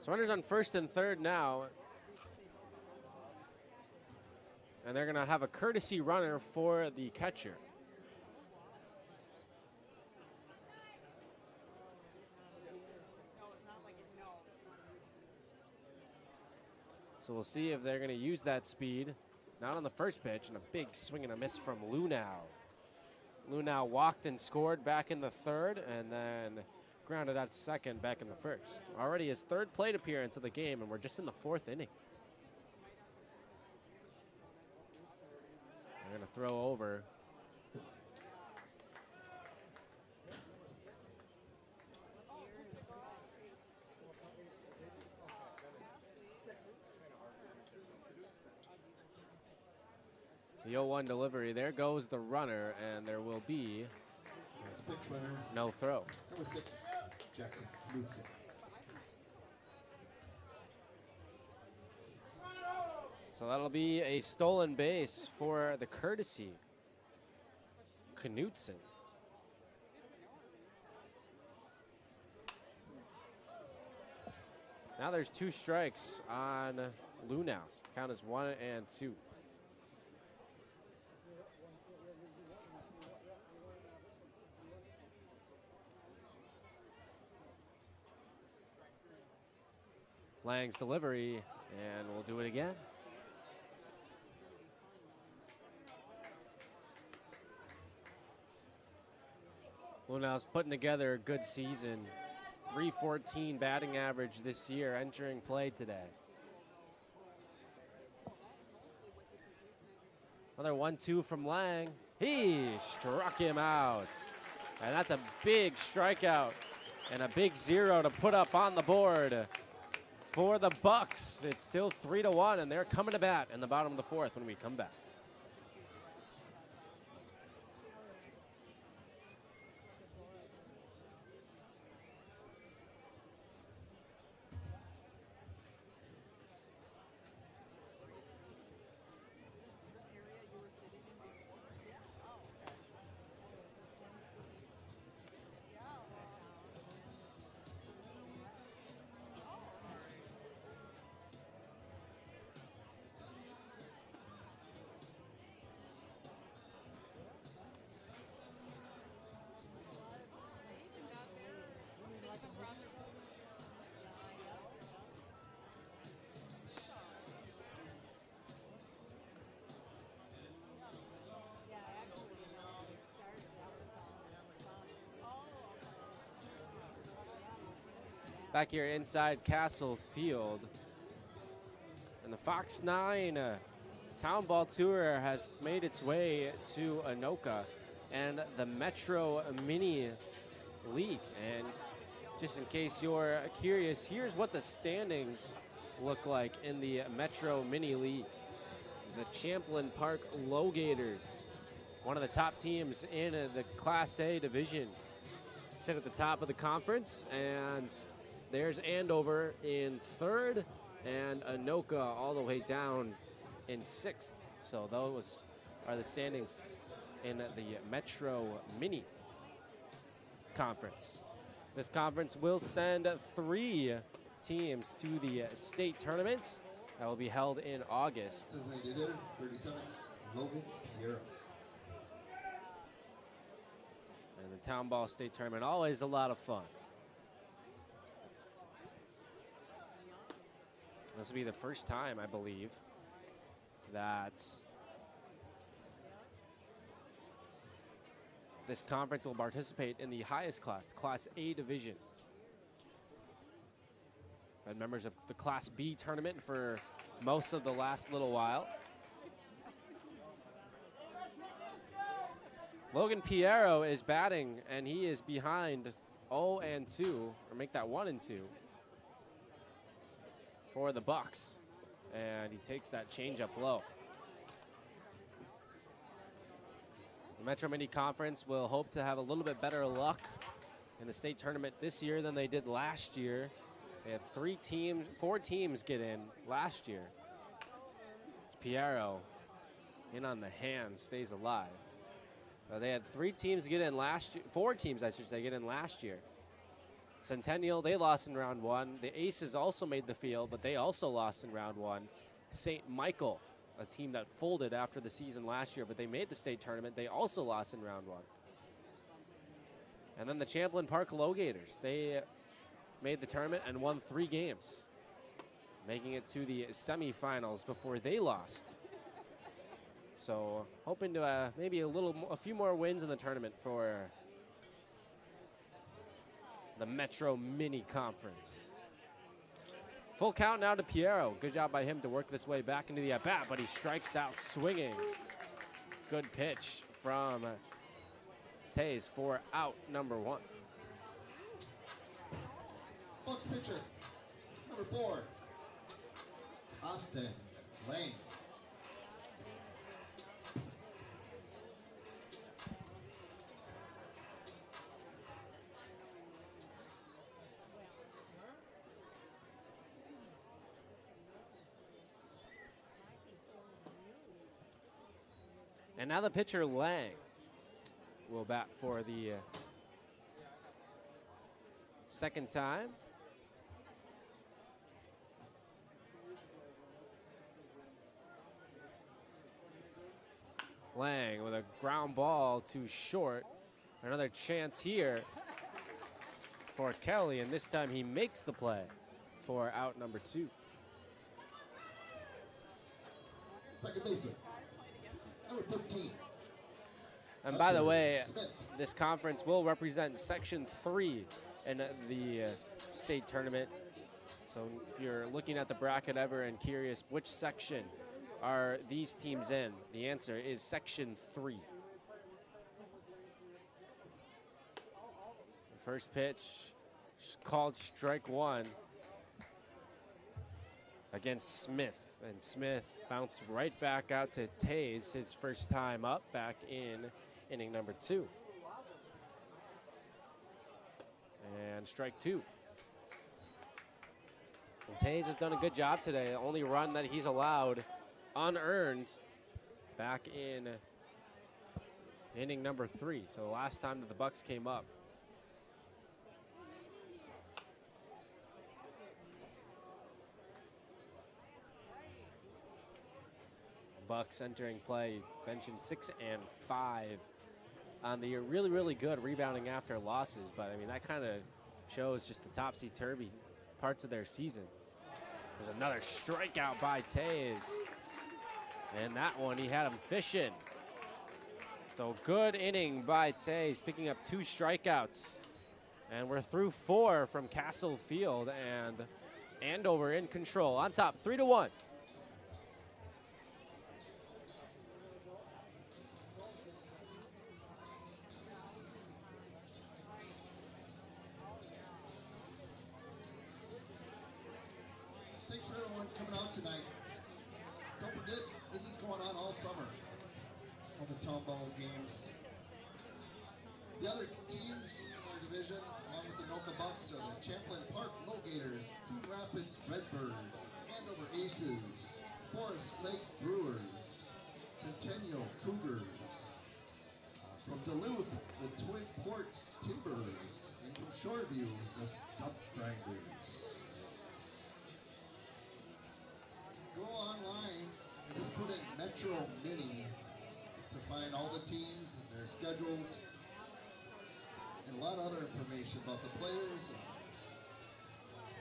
So runners on first and third now. And they're going to have a courtesy runner for the catcher. So we'll see if they're going to use that speed. Not on the first pitch, and a big swing and a miss from Lunau. Lunau walked and scored back in the third, and then grounded out second back in the first. Already his third plate appearance of the game, and we're just in the 4th inning. They're going to throw over. The 0-1 delivery. There goes the runner, and there will be no throw. Number 6, Jackson Knudsen. So that'll be a stolen base for the courtesy. Knudsen. Now there's 2 strikes on Lunau. Count is 1 and 2. Lang's delivery, and we'll do it again. Lunau's putting together a good season. .314 batting average this year, entering play today. Another 1-2 from Lang. He struck him out. And that's a big strikeout and a big 0 to put up on the board for the Bucs. It's still 3-1, and they're coming to bat in the bottom of the 4th when we come back. Back here inside Castle Field. And the Fox 9 Town Ball Tour has made its way to Anoka and the Metro Mini League. And just in case you're curious, here's what the standings look like in the Metro Mini League. The Champlain Park Lowgators, one of the top teams in the Class A division, sit at the top of the conference, and there's Andover in 3rd and Anoka all the way down in 6th. So those are the standings in the Metro Mini Conference. This conference will send 3 teams to the state tournament that will be held in August. Designated hitter, 37, Logan Piero. And the Town Ball State Tournament, always a lot of fun. This will be the first time, I believe, that this conference will participate in the highest class, the Class A division. Been members of the Class B tournament for most of the last little while. Logan Piero is batting, and he is behind 0-2, or make that 1-2 for the Bucs. And he takes that changeup low. The Metro Mini Conference will hope to have a little bit better luck in the state tournament this year than they did last year. They had 4 teams get in last year. It's Piero in on the hand, stays alive. They had 3 teams get in last year, 4 teams, I should say, get in last year. Centennial, they lost in round 1. The Aces also made the field, but they also lost in round 1. St. Michael, a team that folded after the season last year, but they made the state tournament. They also lost in round 1. And then the Champlain Park Low-Gators, they made the tournament and won 3 games, making it to the semifinals before they lost. So hoping to maybe a few more wins in the tournament for the Metro Mini Conference. Full count now to Piero. Good job by him to work this way back into the at-bat, but he strikes out swinging. Good pitch from Tays for out number 1. Bucs pitcher, number 4, Austin Lane. And now the pitcher, Lang, will bat for the second time. Lang with a ground ball to short. Another chance here for Kelly, and this time he makes the play for out number 2. Second baseman, number 15. And by the way, this conference will represent Section 3 in the state tournament. So if you're looking at the bracket ever and curious which section are these teams in, the answer is Section 3. The first pitch called strike 1 against Smith. And Smith bounced right back out to Tays, his first time up back in inning number 2. And strike 2. And Tays has done a good job today. The only run that he's allowed unearned back in inning number 3. So the last time that the Bucs came up. Bucs entering play, benching 6 and 5 on the really, really good rebounding after losses. But I mean, that kind of shows just the topsy-turvy parts of their season. There's another strikeout by Tays. And that one, he had him fishing. So good inning by Tays, picking up 2 strikeouts. And we're through 4 from Castle Field, and Andover in control. On top, 3-1. Thanks for everyone coming out tonight. Don't forget, this is going on all summer, all the town ball games. The other teams in our division, along with the Anoka Bucs, are the Champlain Park Low-Gators, Coon Rapids Redbirds, Andover Aces, Forest Lake Brewers, Centennial Cougars, From Duluth, the Twin Ports Timbers. And from Shoreview, the Stump Grinders. Go online and just put in Metro Mini to find all the teams and their schedules and a lot of other information about the players,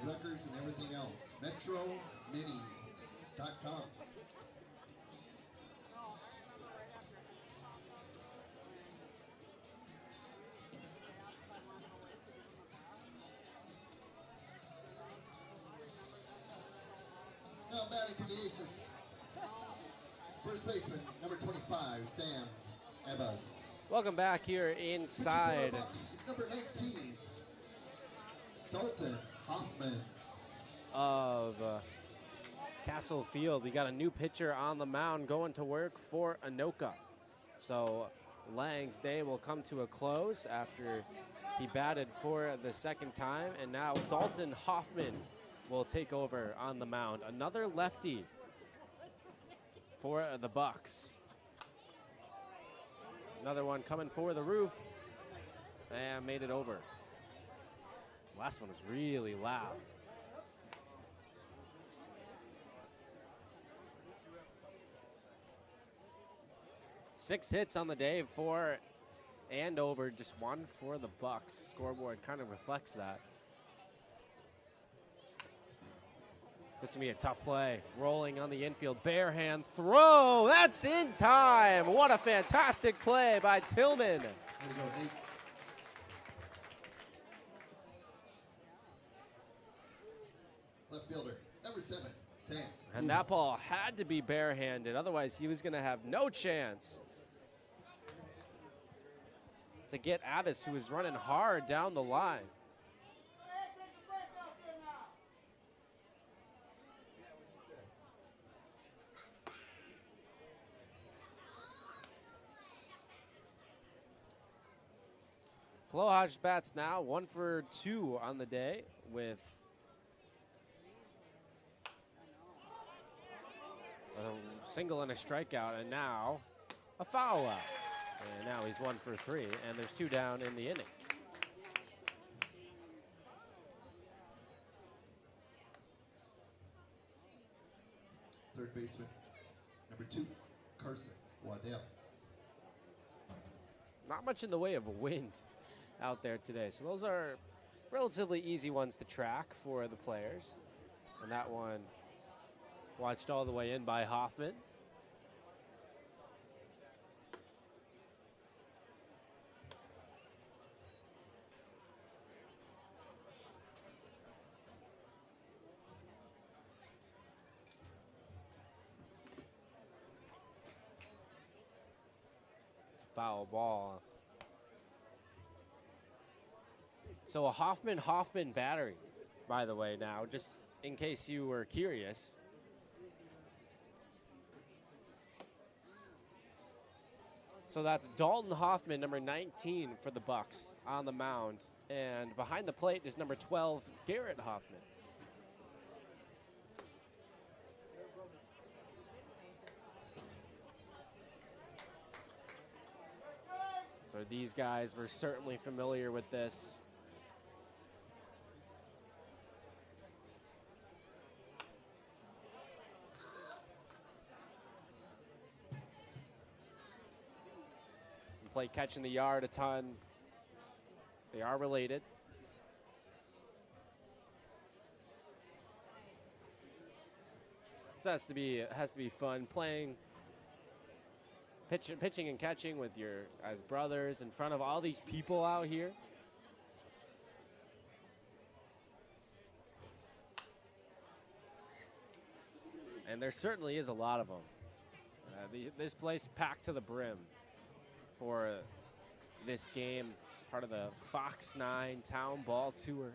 and records, and everything else. MetroMini.com. Now batting for the Aces. First baseman, number 25, Sam Abbas. Welcome back here inside. Bucs is number 19, Dalton Hoffman. Of Castle Field. We got a new pitcher on the mound going to work for Anoka. So Lang's day will come to a close after he batted for the second time. And now Dalton Hoffman will take over on the mound. Another lefty for the Bucs. Another one coming for the roof and made it over. Last one was really loud. Six hits on the day for Andover, just one for the Bucs. Scoreboard kind of reflects that. This will be a tough play. Rolling on the infield, bare hand throw. That's in time. What a fantastic play by Tillman. There you go, Nate. Left fielder, number 7, Sam. And that ball had to be barehanded. Otherwise, he was going to have no chance to get Abbas, who was running hard down the line. Plohaj bats now, 1 for 2 on the day with a single and a strikeout, and now a foul out. And now he's 1 for 3, and there's 2 down in the inning. Third baseman, number 2, Carson Waddell. Not much in the way of wind out there today, so those are relatively easy ones to track for the players. And that one watched all the way in by Hoffman. Foul ball. So a Hoffman battery, by the way, now, just in case you were curious. So that's Dalton Hoffman, number 19 for the Bucs on the mound. And behind the plate is number 12, Garrett Hoffman. So these guys were certainly familiar with this. And play catch in the yard a ton. They are related. So has to be fun playing. Pitching and catching with your as brothers in front of all these people out here. And there certainly is a lot of them. This place packed to the brim for this game, part of the Fox 9 Town Ball Tour.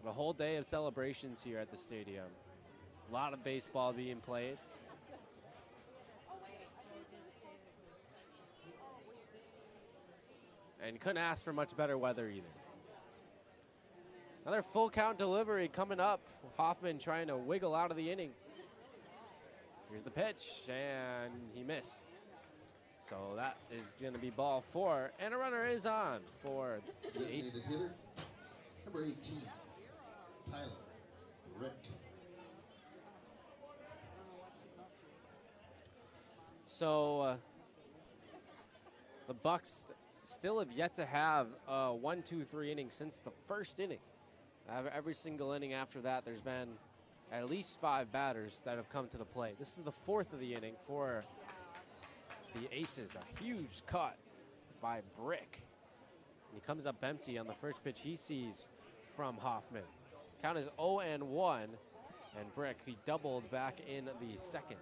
A whole day of celebrations here at the stadium. A lot of baseball being played. And couldn't ask for much better weather either. Another full count delivery coming up. Hoffman trying to wiggle out of the inning. Here's the pitch, and he missed. So that is going to be ball 4, and a runner is on for the Aces. Designated hitter, number 18, Tyler Rick. So the Bucs still have yet to have a 1-2-3 inning since the first inning. Every single inning after that, there's been at least 5 batters that have come to the plate. This is the 4th of the inning for the Aces. A huge cut by Brick. He comes up empty on the first pitch he sees from Hoffman. Count is 0-1, and Brick, he doubled back in the second.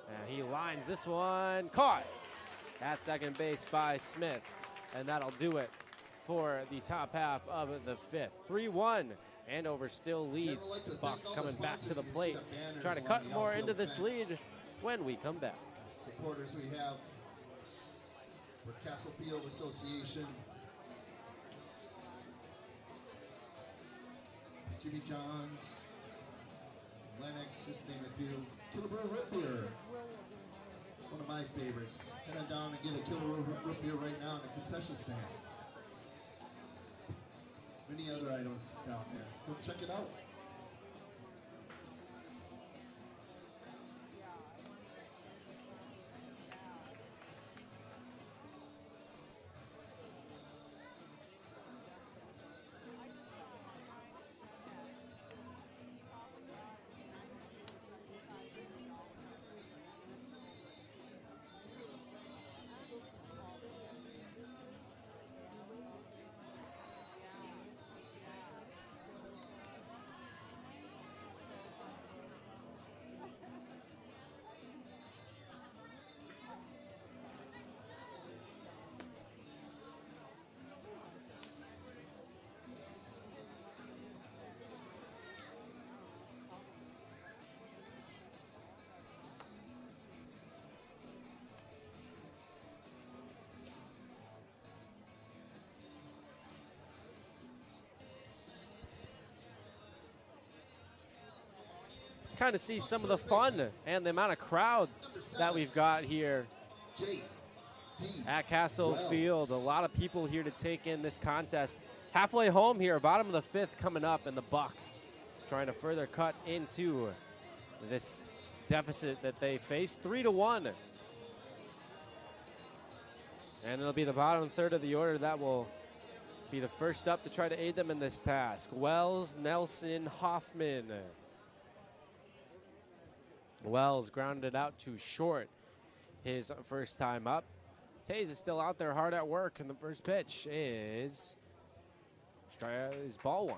And he lines this one, caught at second base by Smith. And that'll do it for the top half of the 5th. 3-1, Andover still leads. Bucs coming back to the plate, trying to cut more into this lead when we come back. Supporters we have for Castlefield Association. Jimmy Johns, Lennox, just to name a few. Killebrew Root Beer, one of my favorites. Head on down and get a Killebrew Root Beer right now in the concession stand. Many other items down there. Go check it out. Kind of see some of the fun and the amount of crowd that we've got here at Castle Field. A lot of people here to take in this contest. Halfway home here, bottom of the 5th coming up, and the Bucs trying to further cut into this deficit that they face, 3-1. And it'll be the bottom third of the order that will be the first up to try to aid them in this task. Wells, Nelson, Hoffman. Wells grounded out to short his first time up. Taze is still out there hard at work, and the first pitch is ball 1.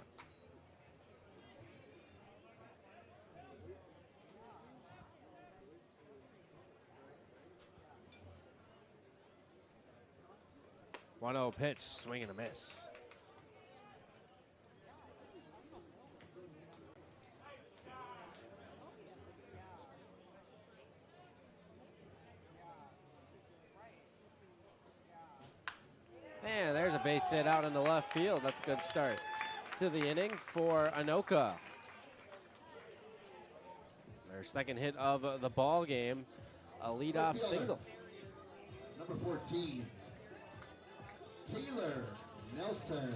One-0 pitch, swing and a miss. And there's a base hit out in the left field. That's a good start to the inning for Anoka. Their second hit of the ball game, a leadoff single. Number 14, Taylor Nelson.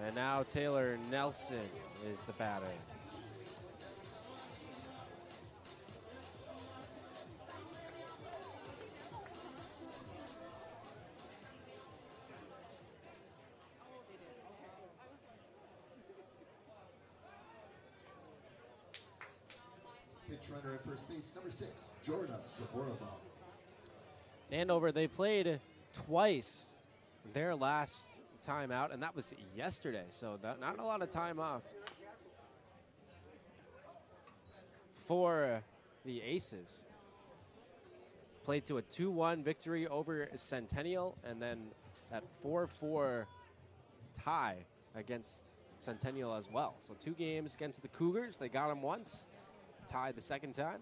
And now Taylor Nelson is the batter. Runner at first base, number 6, Jordan Saborova. Andover, they played twice their last time out, and that was yesterday, so not a lot of time off for the Aces. Played to a 2-1 victory over Centennial, and then that 4-4 tie against Centennial as well. So 2 games against the Cougars. They got them once. Tied the second time.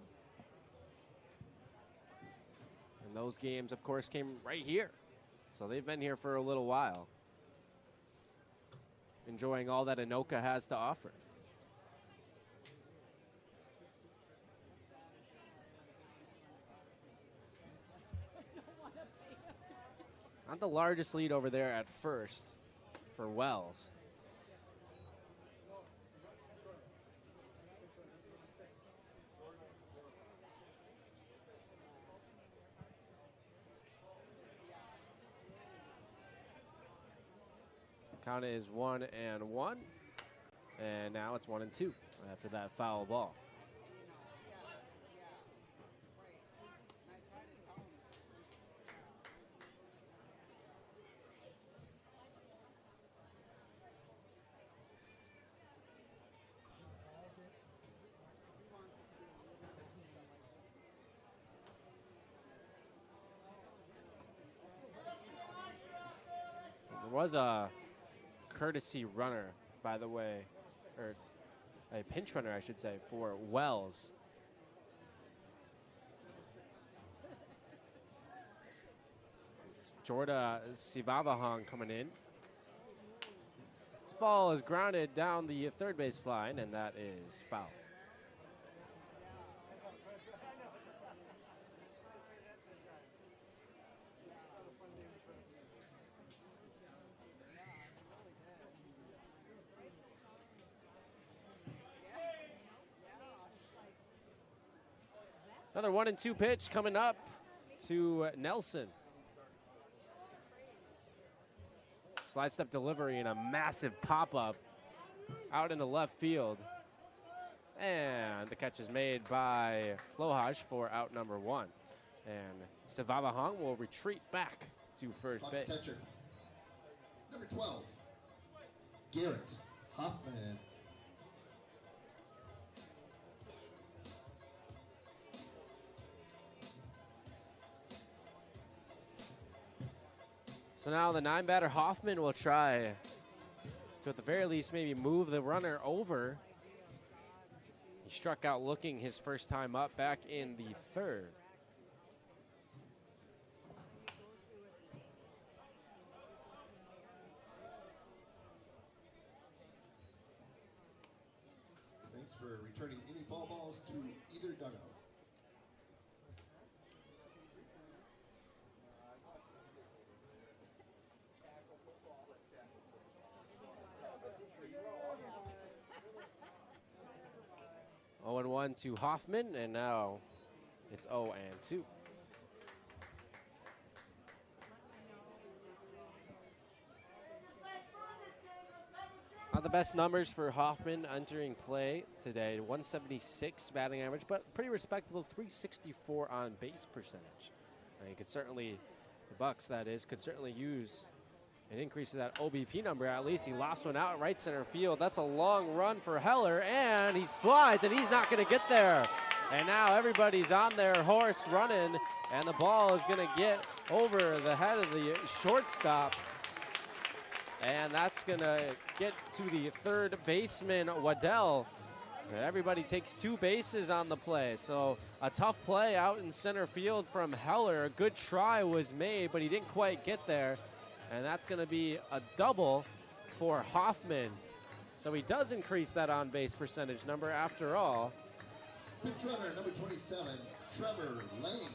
And those games, of course, came right here. So they've been here for a little while, enjoying all that Anoka has to offer. Not the largest lead over there at first for Wells. Count is 1-1, and now it's 1-2 after that foul ball. There was a courtesy runner, by the way, or a pinch runner, I should say, for Wells. It's Jorda Sivavahong coming in. This ball is grounded down the third base line, and that is foul. Another 1-2 pitch coming up to Nelson. Slide step delivery and a massive pop-up out into left field. And the catch is made by Lohaj for out number 1. And Sivavahong will retreat back to first base. Catcher. Number 12, Garrett Hoffman. So now the 9-batter Hoffman will try to, at the very least, maybe move the runner over. He struck out looking his first time up back in the third. Thanks for returning any foul balls to either dugout. Oh, 0-1 to Hoffman, and now it's 0-2. Not the best numbers for Hoffman entering play today. 176 batting average, but pretty respectable 364 on base percentage. You could certainly, the Bucs that is, could certainly use an increase to that OBP number. At least he lost one out at right center field. That's a long run for Heller, and he slides, and he's not going to get there. And now everybody's on their horse running, and the ball is going to get over the head of the shortstop. And that's going to get to the third baseman, Waddell. And everybody takes 2 bases on the play. So a tough play out in center field from Heller. A good try was made, but he didn't quite get there. And that's going to be a double for Hoffman. So he does increase that on-base percentage number after all. Pinch runner, number 27, Trevor Lane.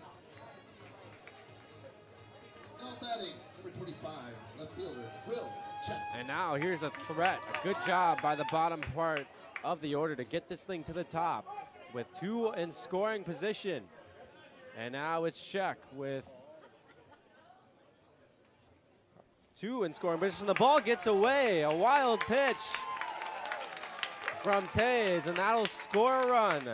Now batting, number 25, left fielder, Will Check. And now here's the threat. A good job by the bottom part of the order to get this thing to the top with 2 in scoring position. And now it's Check with 2 in scoring position. The ball gets away. A wild pitch from Tays, and that'll score a run.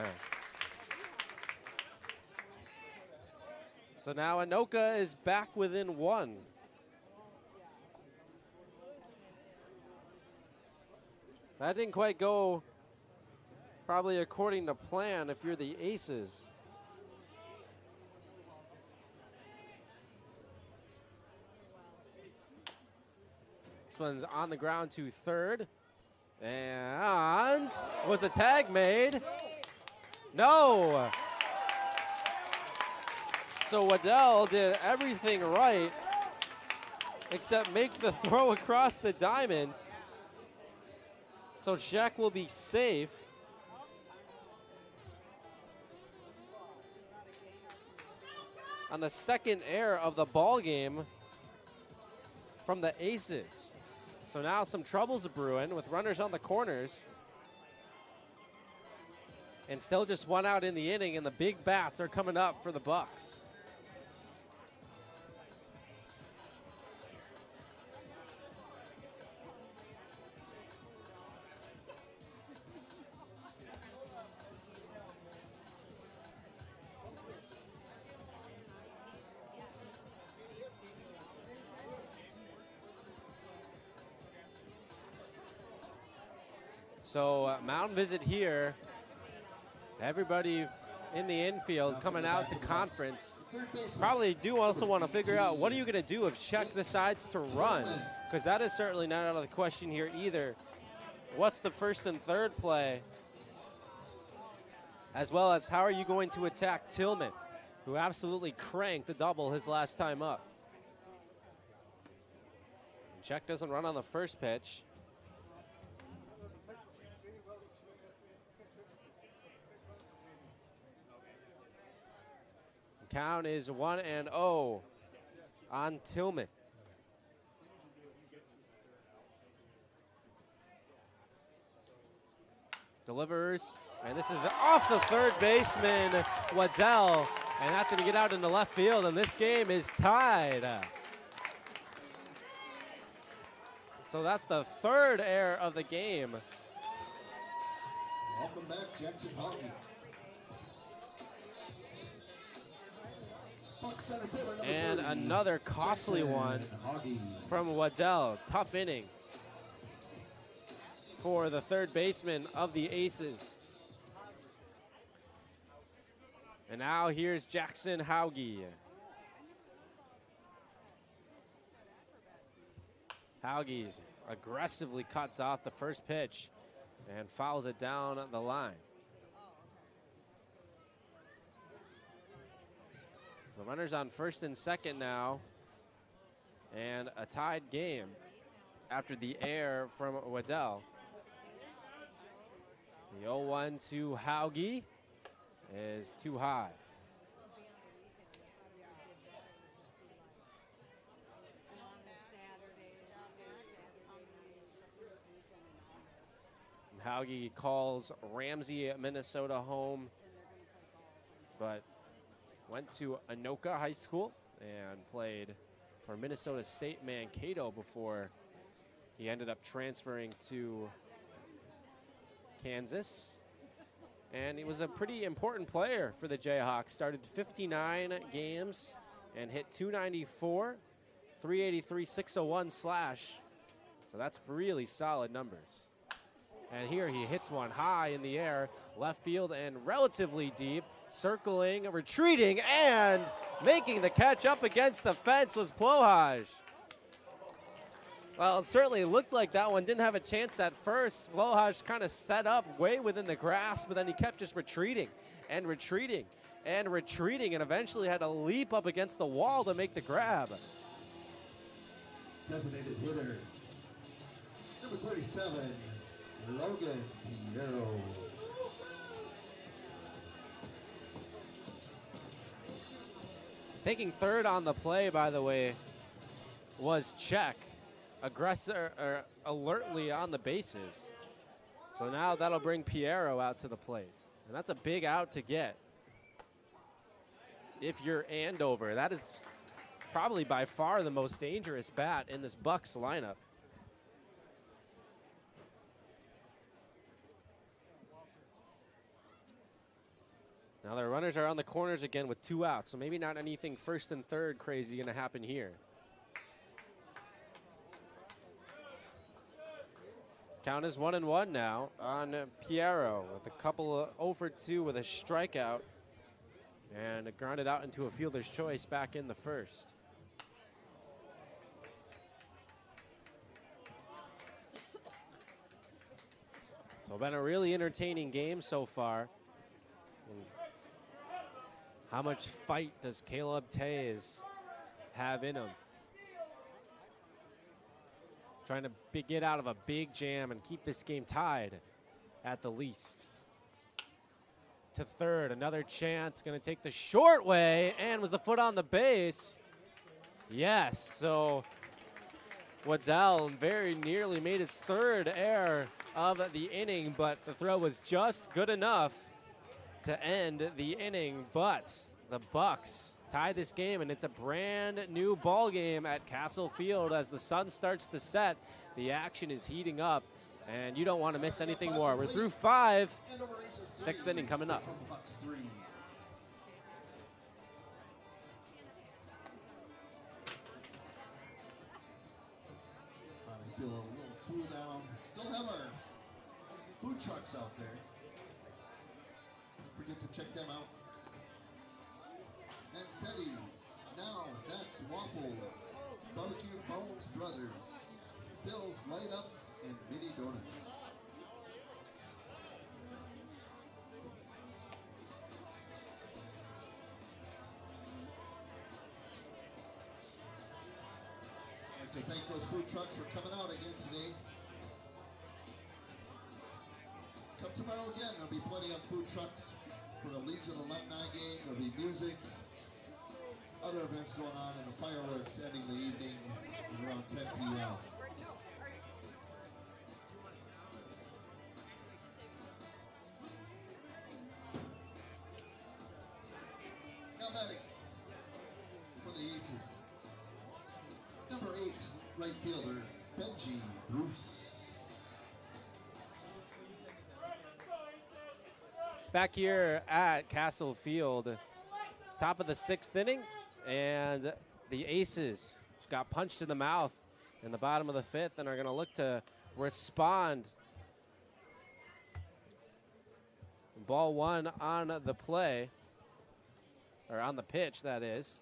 So now Anoka is back within 1. That didn't quite go probably according to plan if you're the Aces. This one's on the ground to third. And was the tag made? No. So Waddell did everything right except make the throw across the diamond. So Jack will be safe. On the second error of the ball game from the Aces. So now some troubles brewing with runners on the corners. And still just one out in the inning, and the big bats are coming up for the Bucs. So mound visit here. Everybody in the infield coming out to conference. Probably do also want to figure out what are you going to do if Czech decides to run, because that is certainly not out of the question here either. What's the first and third play? As well as how are you going to attack Tillman, who absolutely cranked the double his last time up. Czech doesn't run on the first pitch. Count is 1-0 on Tillman. Delivers, and this is off the third baseman, Waddell, and that's going to get out into left field, and this game is tied. So that's the third error of the game. Welcome back, Jackson Hoffman. And another costly one from Waddell. Tough inning for the third baseman of the Aces. And now here's Jackson Hauge. Hauge aggressively cuts off the first pitch and fouls it down the line. The runners on first and second now, and a tied game after the error from Waddell. The 0-1 to Hauge is too high. Hauge calls Ramsey, Minnesota home, but went to Anoka High School and played for Minnesota-St. Mankato before he ended up transferring to Kansas. And he was a pretty important player for the Jayhawks. Started 59 games and hit .294, .383, .601 slash. So that's really solid numbers. And here he hits one high in the air, left field and relatively deep. Circling, retreating, and making the catch up against the fence was Plohaj. Well, it certainly looked like that one didn't have a chance at first. Plohaj kind of set up way within the grass, but then he kept just retreating and retreating and retreating, and eventually had to leap up against the wall to make the grab. Designated hitter, number 37, Logan Piero. Taking third on the play, by the way, was Czech, alertly on the bases. So now that'll bring Piero out to the plate. And that's a big out to get if you're Andover. That is probably by far the most dangerous bat in this Bucs lineup. Now the runners are on the corners again with 2 outs, so maybe not anything first and third crazy going to happen here. Count is 1-1 now on Piero with a couple of 0 for 2 with a strikeout and grounded out into a fielder's choice back in the first. So been a really entertaining game so far. How much fight does Caleb Tays have in him? Trying to get out of a big jam and keep this game tied at the least. To third, another chance, going to take the short way, and was the foot on the base? Yes, so Waddell very nearly made his third error of the inning, but the throw was just good enough to end the inning. But the Bucs tie this game, and it's a brand new ball game at Castle Field as the sun starts to set. The action is heating up, and you don't want to miss anything more. We're through 5. Andover Aces 3, Sixth inning coming up. Anoka Bucs 3. Feel a little cool down. Still have our food trucks out there. Don't forget to check them out. Mancetti's. Now that's Waffles. Barbecue Bones Brothers. Phil's Light Ups and Mini Donuts. I'd like to thank those food trucks for coming out again today. Come tomorrow again. There'll be plenty of food trucks for the Legion alumni game. There'll be music, other events going on, and the fireworks ending the evening around 10 p.m. Now batting for the Aces. Number 8, right fielder, Benji Bruce. Back here at Castle Field, top of the 6th inning, and the Aces just got punched in the mouth in the bottom of the 5th and are going to look to respond. Ball 1 on the play, or on the pitch, that is.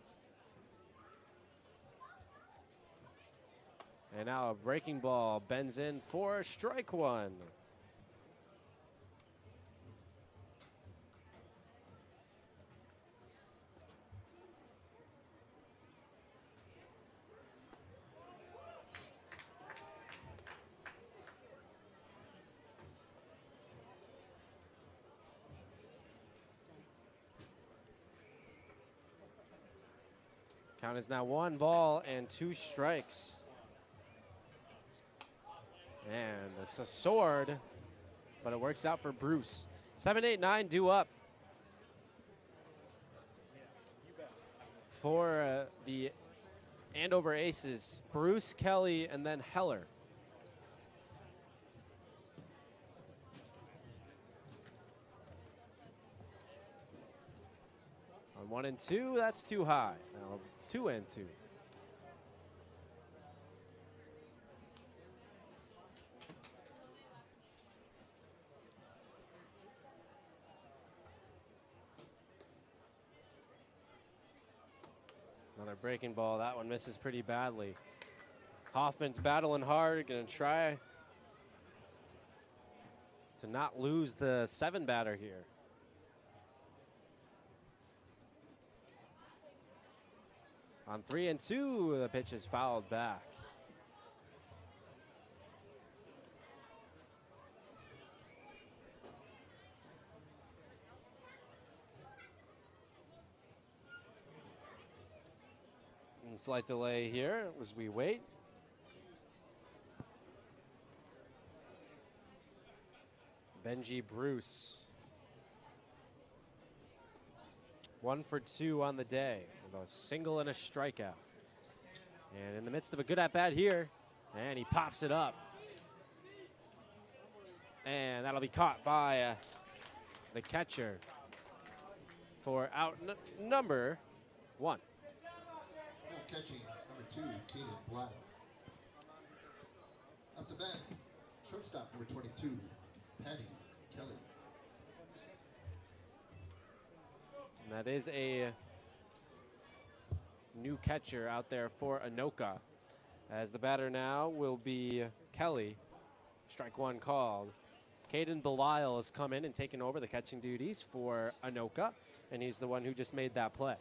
And now a breaking ball bends in for strike 1. Count is now 1 ball and 2 strikes. And it's a sword, but it works out for Bruce. 7, 8, 9 due up for the Andover Aces. Bruce, Kelly, and then Heller. On 1 and 2, that's too high. Now 2 and 2. Another breaking ball. That one misses pretty badly. Hoffman's battling hard, going to try to not lose the 7 batter here. On 3 and 2, the pitch is fouled back. And slight delay here as we wait. Benji Bruce. 1 for 2 on the day with a single and a strikeout. And in the midst of a good at-bat here, and he pops it up. And that'll be caught by the catcher for out number 1. Now catching is number 2, Caden Black. Up to bat, shortstop number 22, Patty Kelly. And that is a new catcher out there for Anoka. As the batter now will be Kelly. Strike 1 called. Caden Belisle has come in and taken over the catching duties for Anoka, and he's the one who just made that play.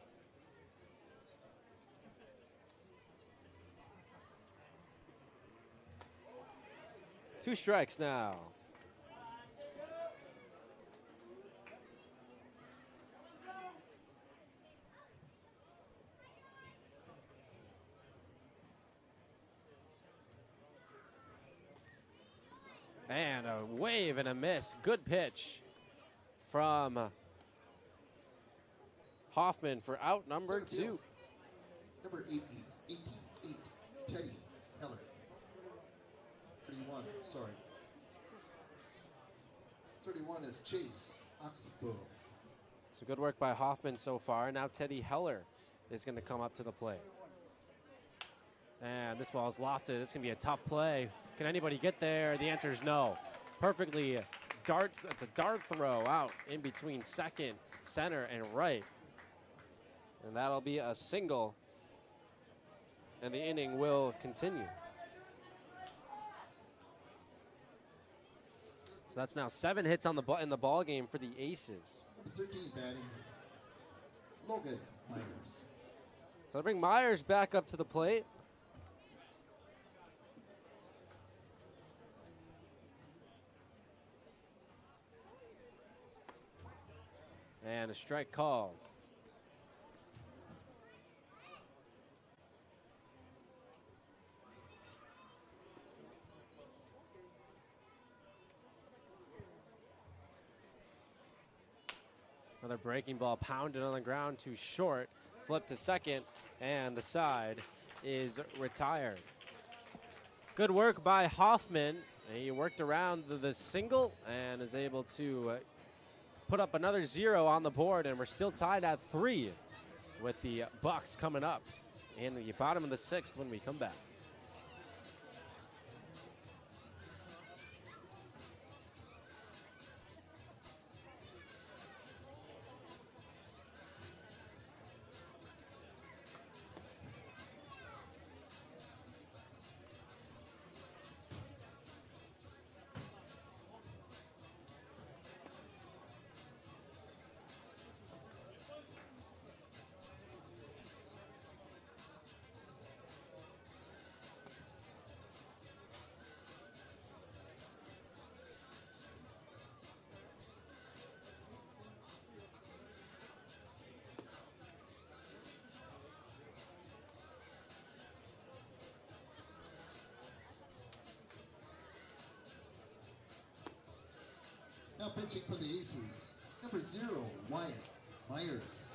Two strikes now. And a wave and a miss. Good pitch from Hoffman for out number 2. Number 88, Teddy Heller. 31, sorry. 31 is Chase Oxbow. So good work by Hoffman so far. Now Teddy Heller is going to come up to the plate. And this ball is lofted. It's going to be a tough play. Can anybody get there? The answer is no. Perfectly dart. It's a dart throw out in between second, center, and right. And that'll be a single. And the inning will continue. So that's now 7 hits on in the ball game for the Aces. 13 batting, Logan Myers. So I bring Myers back up to the plate. And a strike called. Another breaking ball pounded on the ground too short. Flip to second, and the side is retired. Good work by Hoffman. He worked around the single and is able to put up another 0 on the board, and we're still tied at 3 with the Bucs coming up in the bottom of the 6th when we come back. Now pitching for the Aces, number 0, Wyatt Myers.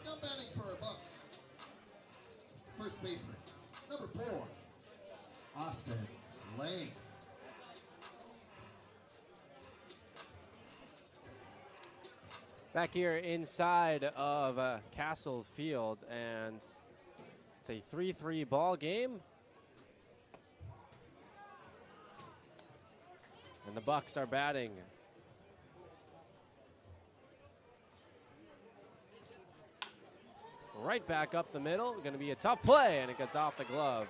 Now batting for our Bucs, first baseman, number 4, Austin Lang. Back here inside of Castle Field, and it's a 3-3 ball game. And the Bucs are batting. Right back up the middle. Going to be a tough play, and it gets off the glove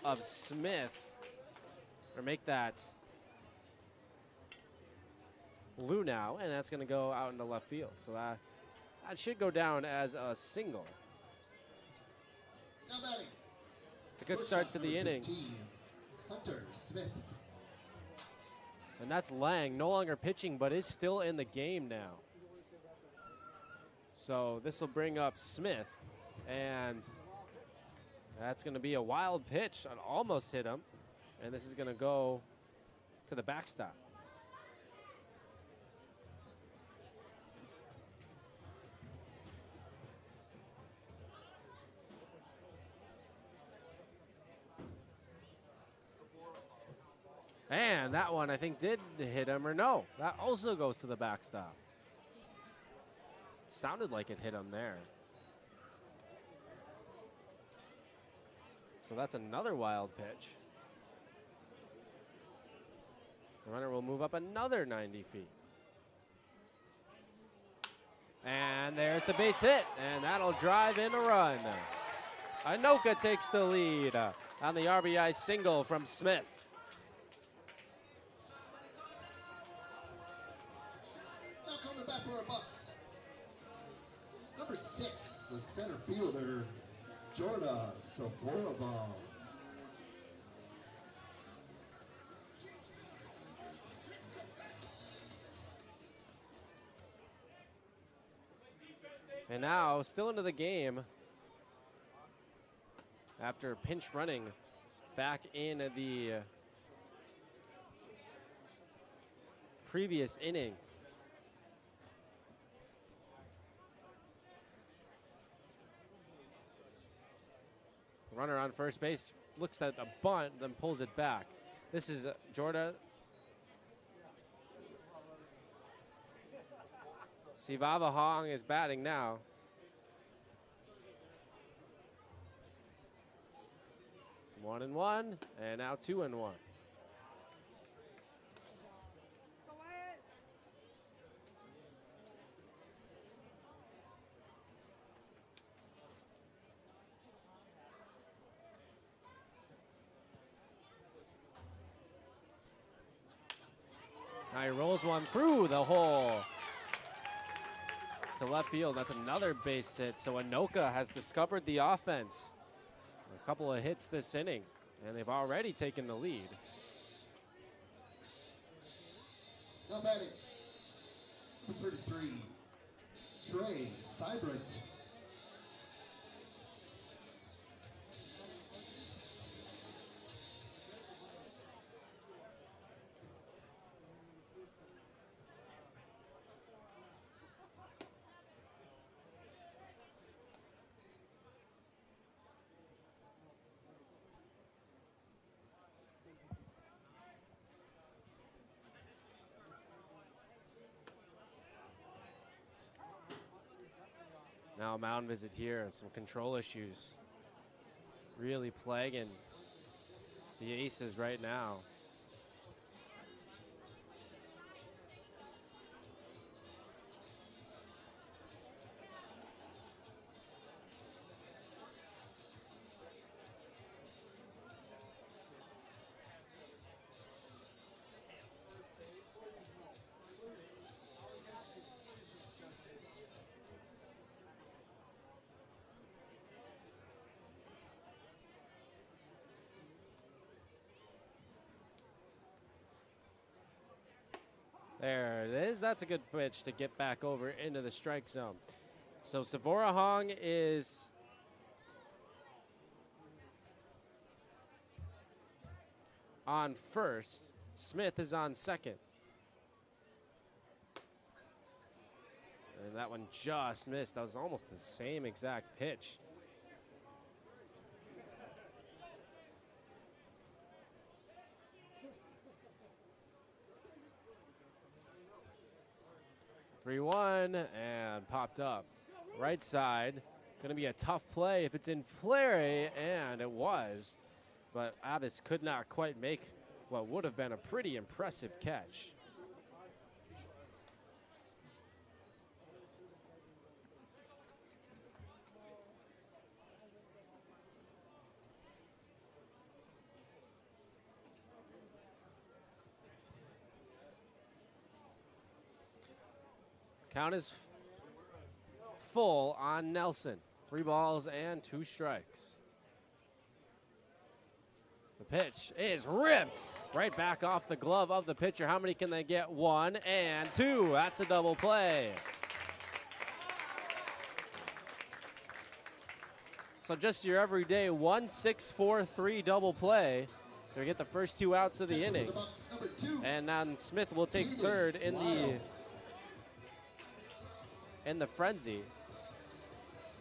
of Smith. Or make that Lunau, and that's going to go out into left field. So that should go down as a single. Now batting. It's a good start to the inning. 15, Hunter Smith. And that's Lang, no longer pitching, but is still in the game now. So this will bring up Smith, and that's going to be a wild pitch. It almost hit him, and this is going to go to the backstop. And that one, I think, did hit him, or no. That also goes to the backstop. Sounded like it hit him there. So that's another wild pitch. The runner will move up another 90 feet. And there's the base hit, and that'll drive in a run. Anoka takes the lead on the RBI single from Smith. Now coming back for our Bucs. Number 6, the center fielder, Jordan Saborabal. And now, still into the game, after pinch running back in the previous inning. Runner on first base looks at a bunt, then pulls it back. This is Jordan Sivava Hong is batting now. One and one, and now 2-1. Now he rolls one through the hole to left field. That's another base hit. So Anoka has discovered the offense. A couple of hits this inning, and they've already taken the lead. Now batting, number 33, Trey Seibert. Now a mound visit here, some control issues really plaguing the Aces right now. There it is. That's a good pitch to get back over into the strike zone. So Savora Hong is on first. Smith is on second. And that one just missed. That was almost the same exact pitch. Three-one and popped up. Right side, going to be a tough play if it's in play, and it was. But Abbas could not quite make what would have been a pretty impressive catch. Count is full on Nelson. 3 balls and 2 strikes. The pitch is ripped right back off the glove of the pitcher. How many can they get? 1 and 2. That's a double play. So just your everyday 1-6-4-3 double play to get the first 2 outs of the inning. And now Smith will take third in the frenzy.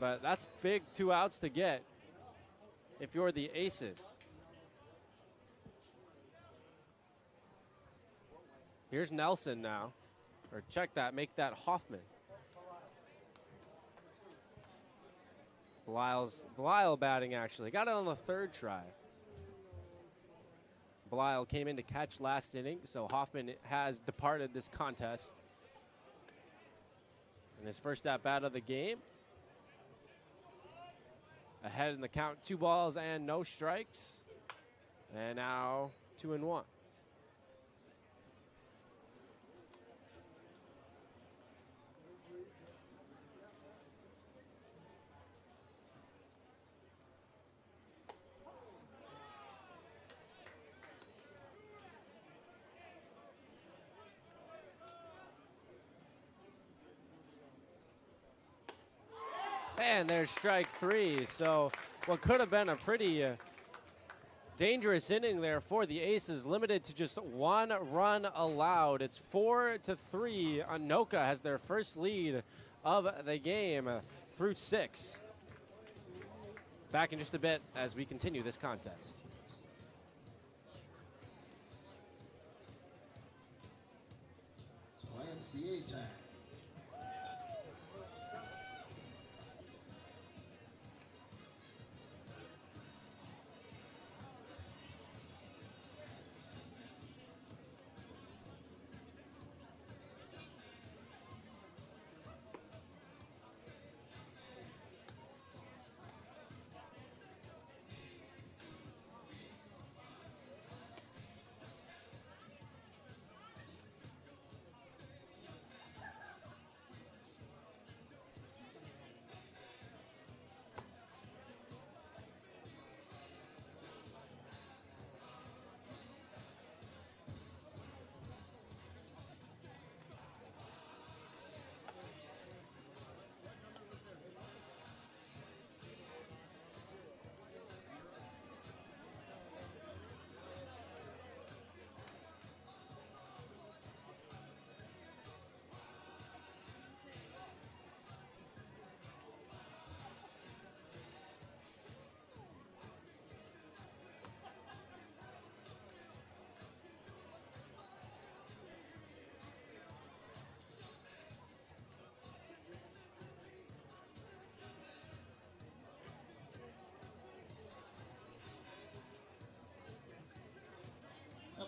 But that's big 2 outs to get if you're the Aces. Here's Nelson now. Or check that, make that Hoffman. Belial batting, actually. Got it on the third try. Belial came in to catch last inning, so Hoffman has departed this contest. In his first at-bat of the game. Ahead in the count, 2 balls and no strikes. And now 2-1. And there's strike 3. So what could have been a pretty dangerous inning there for the Aces, limited to just 1 run allowed. It's 4-3. Anoka has their first lead of the game through 6. Back in just a bit as we continue this contest. YMCA time.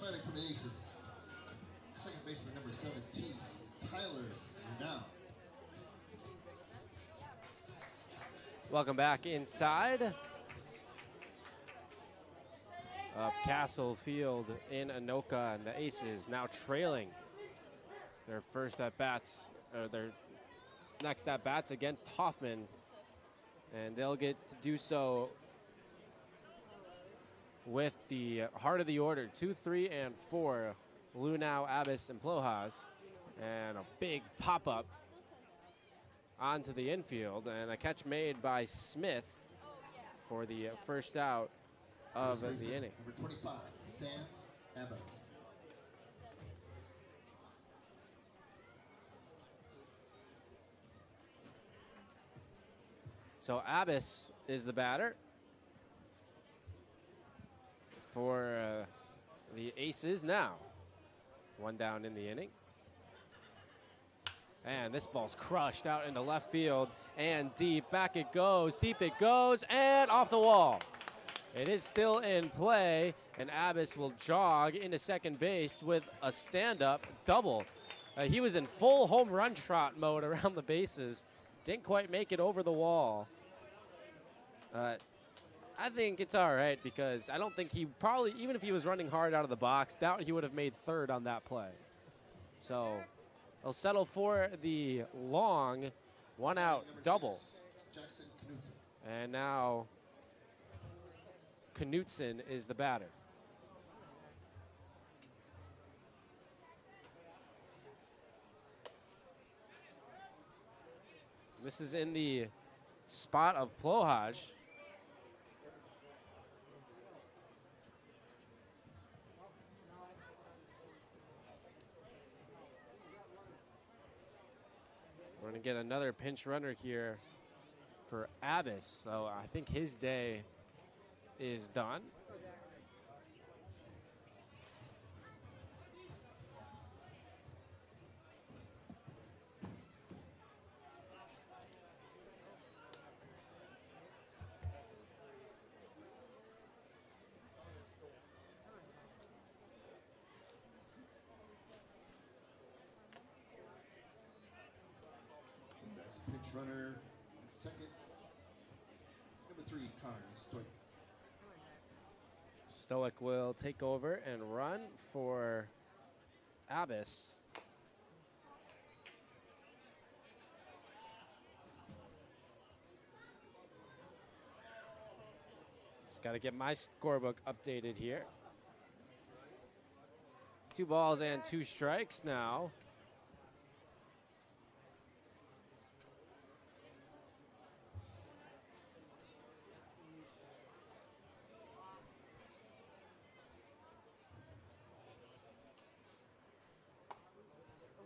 Batting for the Aces, second baseman number 17, Tyler, you're down. Welcome back inside of Castle Field in Anoka, and the Aces now trailing their first at-bats, or their next at-bats against Hoffman, and they'll get to do so with the heart of the order, 2, 3, and 4, Lunau, Abbas, and Plojas, and a big pop-up onto the infield, and a catch made by Smith for the first out of the inning. Number 25, Sam Abbas. So Abbas is the batter for the Aces now. 1 down in the inning. And this ball's crushed out into left field and deep. Back it goes, deep it goes, and off the wall. It is still in play, and Abbas will jog into second base with a stand-up double. He was in full home run trot mode around the bases. Didn't quite make it over the wall. I think it's all right, because I don't think he probably, even if he was running hard out of the box, doubt he would have made third on that play. So he'll settle for the long 1-out double. 6, Jackson Knudsen. And now Knudsen is the batter. This is in the spot of Plohaj. We're going to get another pinch runner here for Abbas. So I think his day is done. Pinch runner at second. Number 3, Connor Stoic. Stoic will take over and run for Abbas. Just got to get my scorebook updated here. 2 balls and 2 strikes now.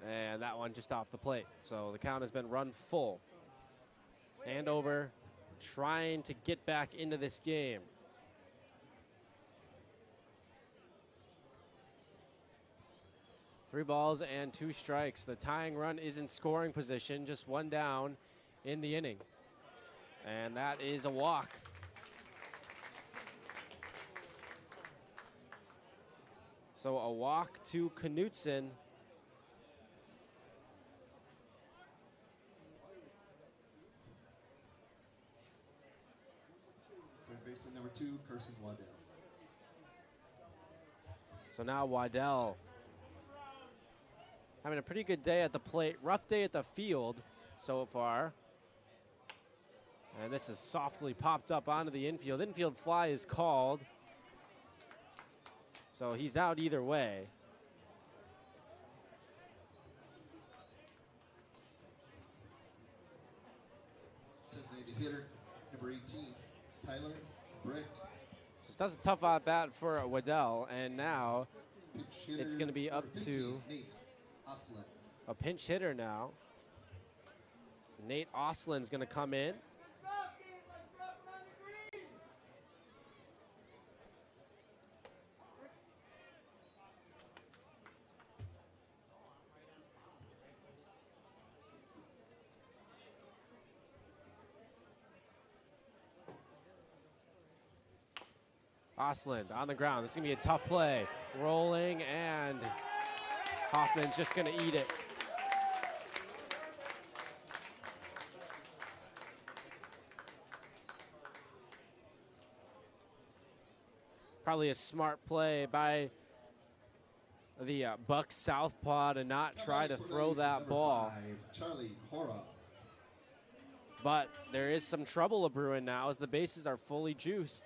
And that one just off the plate. So the count has been run full. Andover trying to get back into this game. Three balls and 2 strikes. The tying run is in scoring position, just 1 down in the inning. And that is a walk. So a walk to Knutson. Third baseman number 2, Carson Waddell. So now Waddell having a pretty good day at the plate. Rough day at the field so far. And this is softly popped up onto the infield. Infield fly is called. So he's out either way. Designated hitter number 18, Tyler Brick. So that's a tough at bat for Waddell. And now it's going to be up to Nate Oslin. a pinch hitter now. Nate Oslin's going to come in. Oslin on the ground. This is going to be a tough play. Rolling, and Hoffman's just going to eat it. Probably a smart play by the Bucs southpaw to not try to throw that ball. 5, Charlie Hora. But there is some trouble a brewing now as the bases are fully juiced.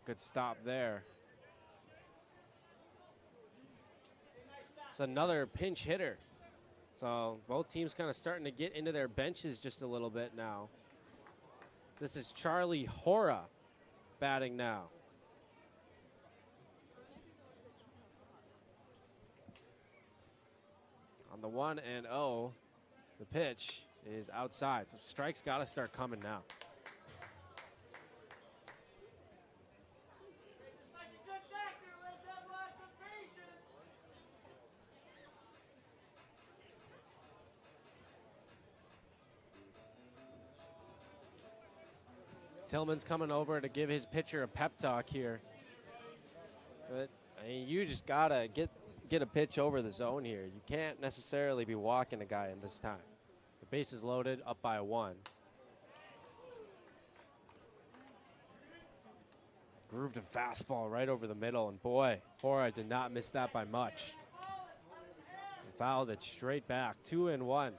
Good stop there. It's another pinch hitter. So both teams kind of starting to get into their benches just a little bit now. This is Charlie Hora batting now. On the 1-0, the pitch is outside. So strikes got to start coming now. Tillman's coming over to give his pitcher a pep talk here. But I mean, you just gotta get a pitch over the zone here. You can't necessarily be walking a guy in this time. The base is loaded, up by 1. Grooved a fastball right over the middle, and boy, Hora did not miss that by much. Fouled it straight back, 2-1.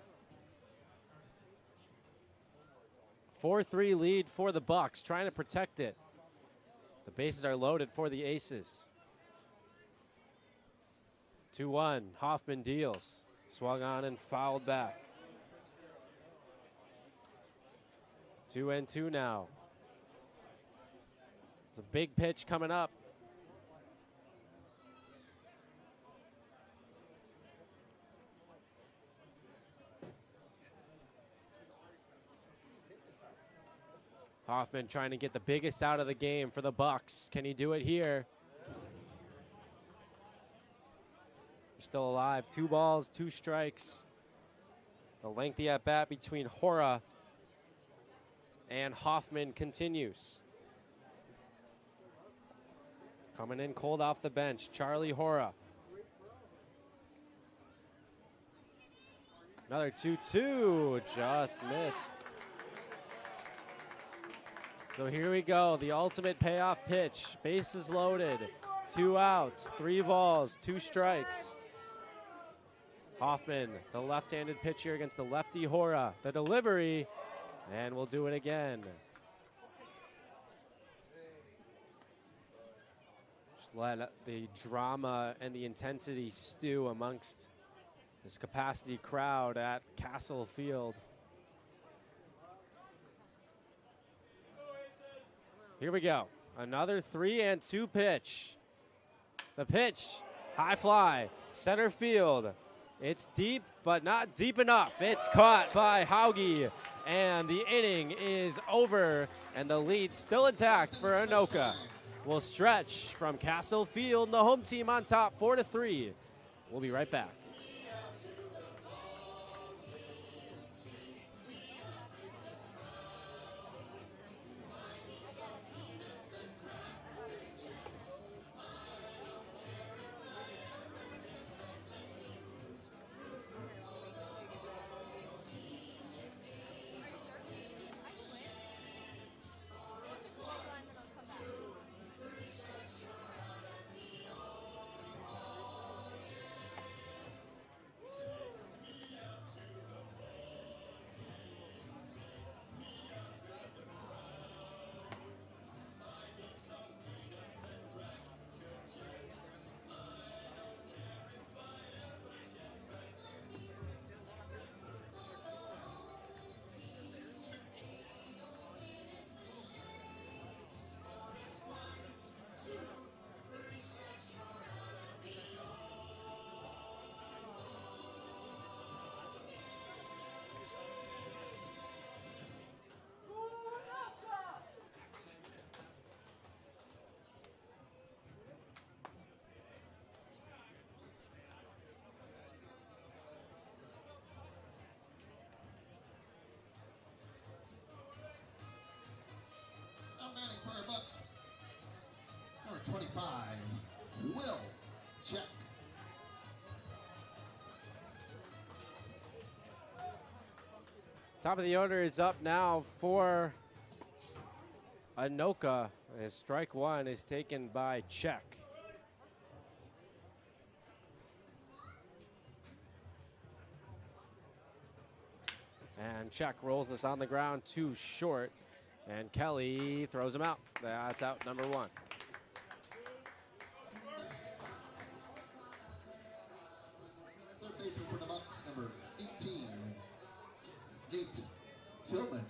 4-3 lead for the Bucs, trying to protect it. The bases are loaded for the Aces. 2-1, Hoffman deals. Swung on and fouled back. 2-2 now. It's a big pitch coming up. Hoffman trying to get the biggest out of the game for the Bucs. Can he do it here? They're still alive. 2 balls, 2 strikes. The lengthy at bat between Hora and Hoffman continues. Coming in cold off the bench, Charlie Hora. Another 2-2, just missed. So here we go, the ultimate payoff pitch. Bases loaded, 2 outs, 3 balls, 2 strikes. Hoffman, the left-handed pitcher against the lefty Hora. The delivery, and we'll do it again. Just let the drama and the intensity stew amongst this capacity crowd at Castle Field. Here we go. Another 3-2 pitch. The pitch, high fly, center field. It's deep, but not deep enough. It's caught by Hauge, and the inning is over, and the lead still intact for Anoka. Will stretch from Castle Field, the home team on top, 4-3. We'll be right back. Bucs. Number 25, Will Check. Top of the order is up now for Anoka. As strike one is taken by Check. And Check rolls this on the ground too short. And Kelly throws him out. That's out number 1. Third baseman for the Bucs, number 18, Nate Tillman.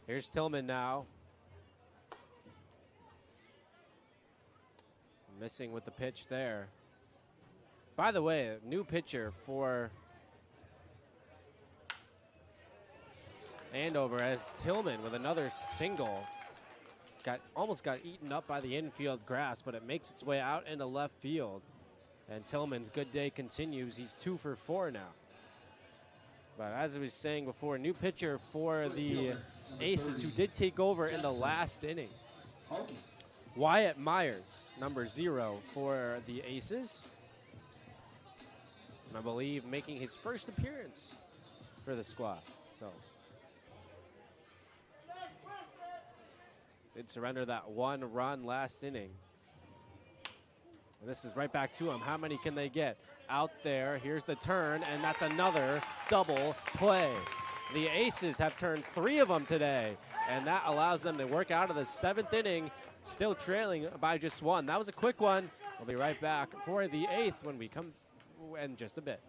Here's Tillman now. Missing with the pitch there. By the way, a new pitcher for Andover as Tillman with another single. Almost got eaten up by the infield grass, but it makes its way out into left field. And Tillman's good day continues. He's 2 for 4 now. But as I was saying before, new pitcher for the Aces who did take over in the last inning. Wyatt Myers, number 0 for the Aces. And I believe making his first appearance for the squad. So did surrender that 1 run last inning. And this is right back to him. How many can they get? Out there, here's the turn, and that's another double play. The Aces have turned 3 of them today, and that allows them to work out of the 7th inning, still trailing by just 1. That was a quick one. We'll be right back for the 8th when we come in just a bit.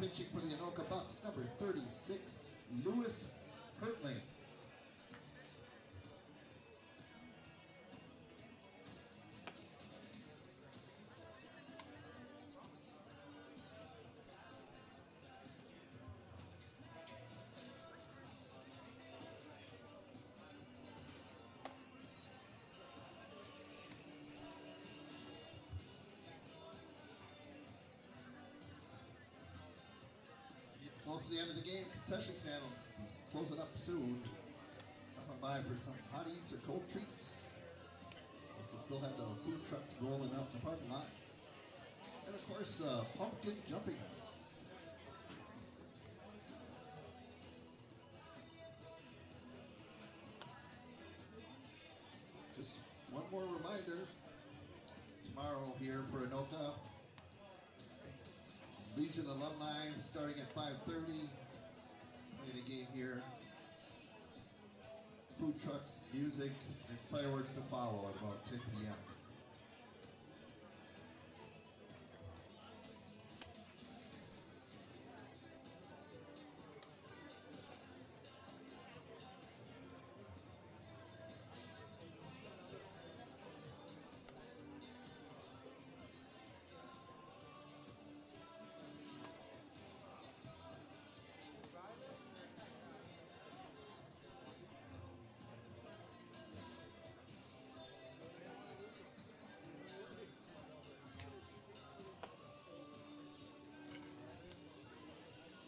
pitching for the Anoka Bucs, number 36, Lewis Hertling. Close to the end of the game, concession stand will close it up soon. Stopping by for some hot eats or cold treats. Also still have the food trucks rolling out in the parking lot. And of course, pumpkin jumping house. Just one more reminder, tomorrow here for Anoka, Legion alumni starting at 5:30. Playing a game here. Food trucks, music, and fireworks to follow at about 10 p.m.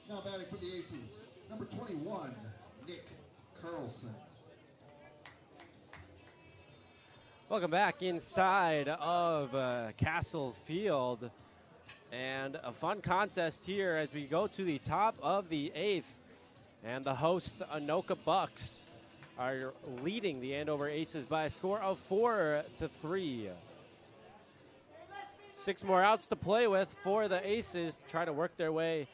Now batting for the Aces, number 21, Nick Carlson. Welcome back inside of Castle Field. And a fun contest here as we go to the top of the 8th. And the hosts, Anoka Bucs, are leading the Andover Aces by a score of 4-3. 6 more outs to play with for the Aces to try to work their way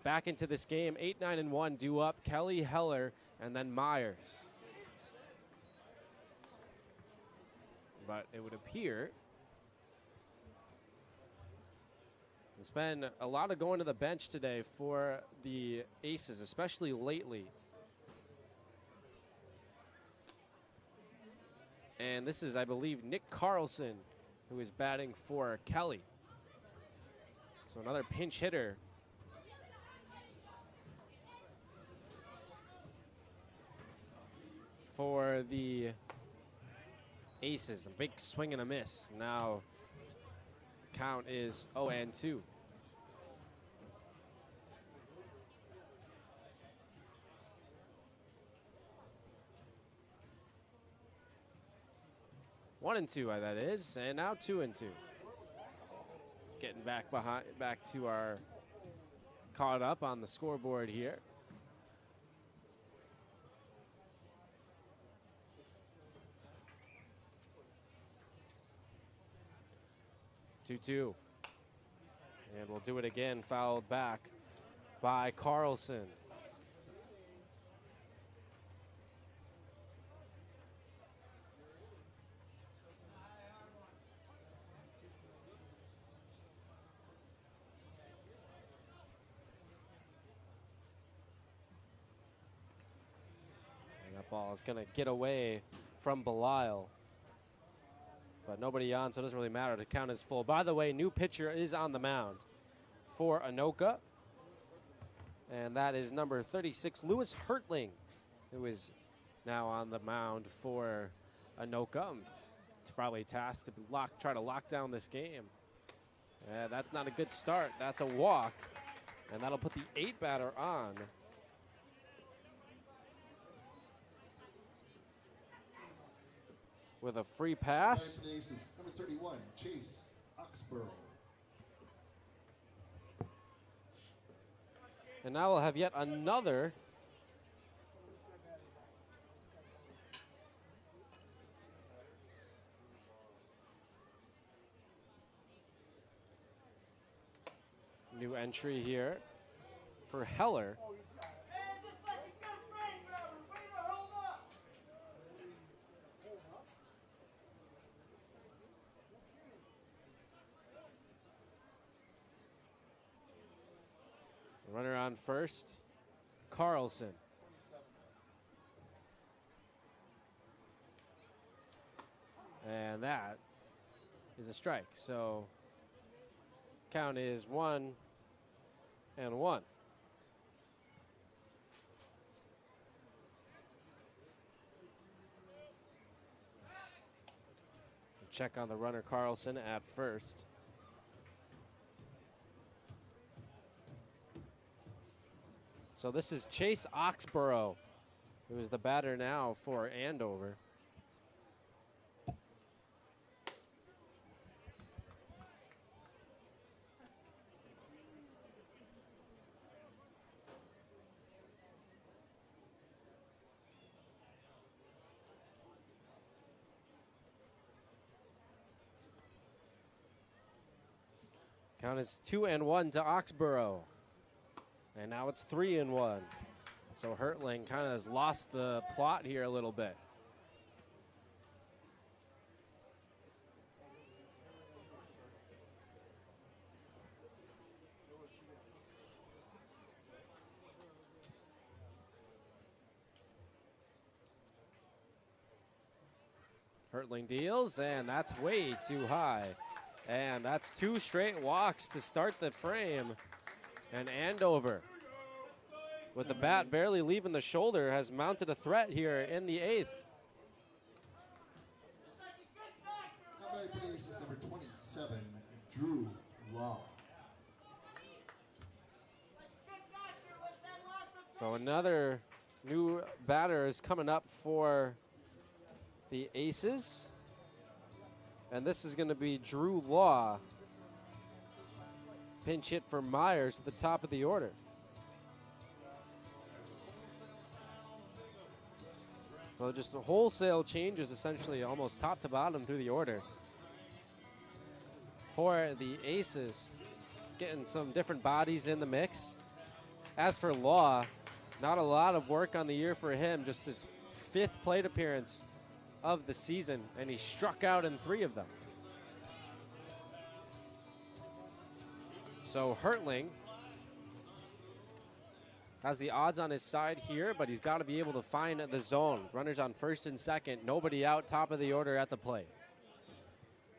back into this game. 8, 9, and 1 due up. Kelly, Heller, and then Myers. But it would appear there's been a lot of going to the bench today for the Aces, especially lately. And this is, I believe, Nick Carlson, who is batting for Kelly. So another pinch hitter for the Aces. A big swing and a miss. Now count is 0-2. One and two, that is, and now 2-2. Getting back to our caught up on the scoreboard here. Two, and we'll do it again. Fouled back by Carlson. And that ball is going to get away from Belial. But nobody on, so it doesn't really matter. The count is full. By the way, new pitcher is on the mound for Anoka. And that is number 36, Lewis Hertling, who is now on the mound for Anoka. It's probably tasked to try to lock down this game. That's not a good start. That's a walk. And that'll put the 8 batter on. With a free pass. Number 31, Chase Oxborough. And now we'll have yet another new entry here for Heller. Runner on first, Carlson. And that is a strike. So count is 1-1. Check on the runner Carlson at first. So this is Chase Oxborough, who is the batter now for Andover. Count is 2-1 to Oxborough. And now it's 3-1. So Hertling kind of has lost the plot here a little bit. Hertling deals, and that's way too high. And that's 2 straight walks to start the frame. And Andover, with the bat barely leaving the shoulder, has mounted a threat here in the 8th. Now batting for the Aces, number 27, Drew Law. So another new batter is coming up for the Aces. And this is going to be Drew Law. Pinch hit for Myers at the top of the order. So just a wholesale changes essentially almost top to bottom through the order. For the Aces, getting some different bodies in the mix. As for Law, not a lot of work on the year for him, just his 5th plate appearance of the season, and he struck out in 3 of them. So Hertling has the odds on his side here, but he's got to be able to find the zone. Runners on first and second, nobody out, top of the order at the plate.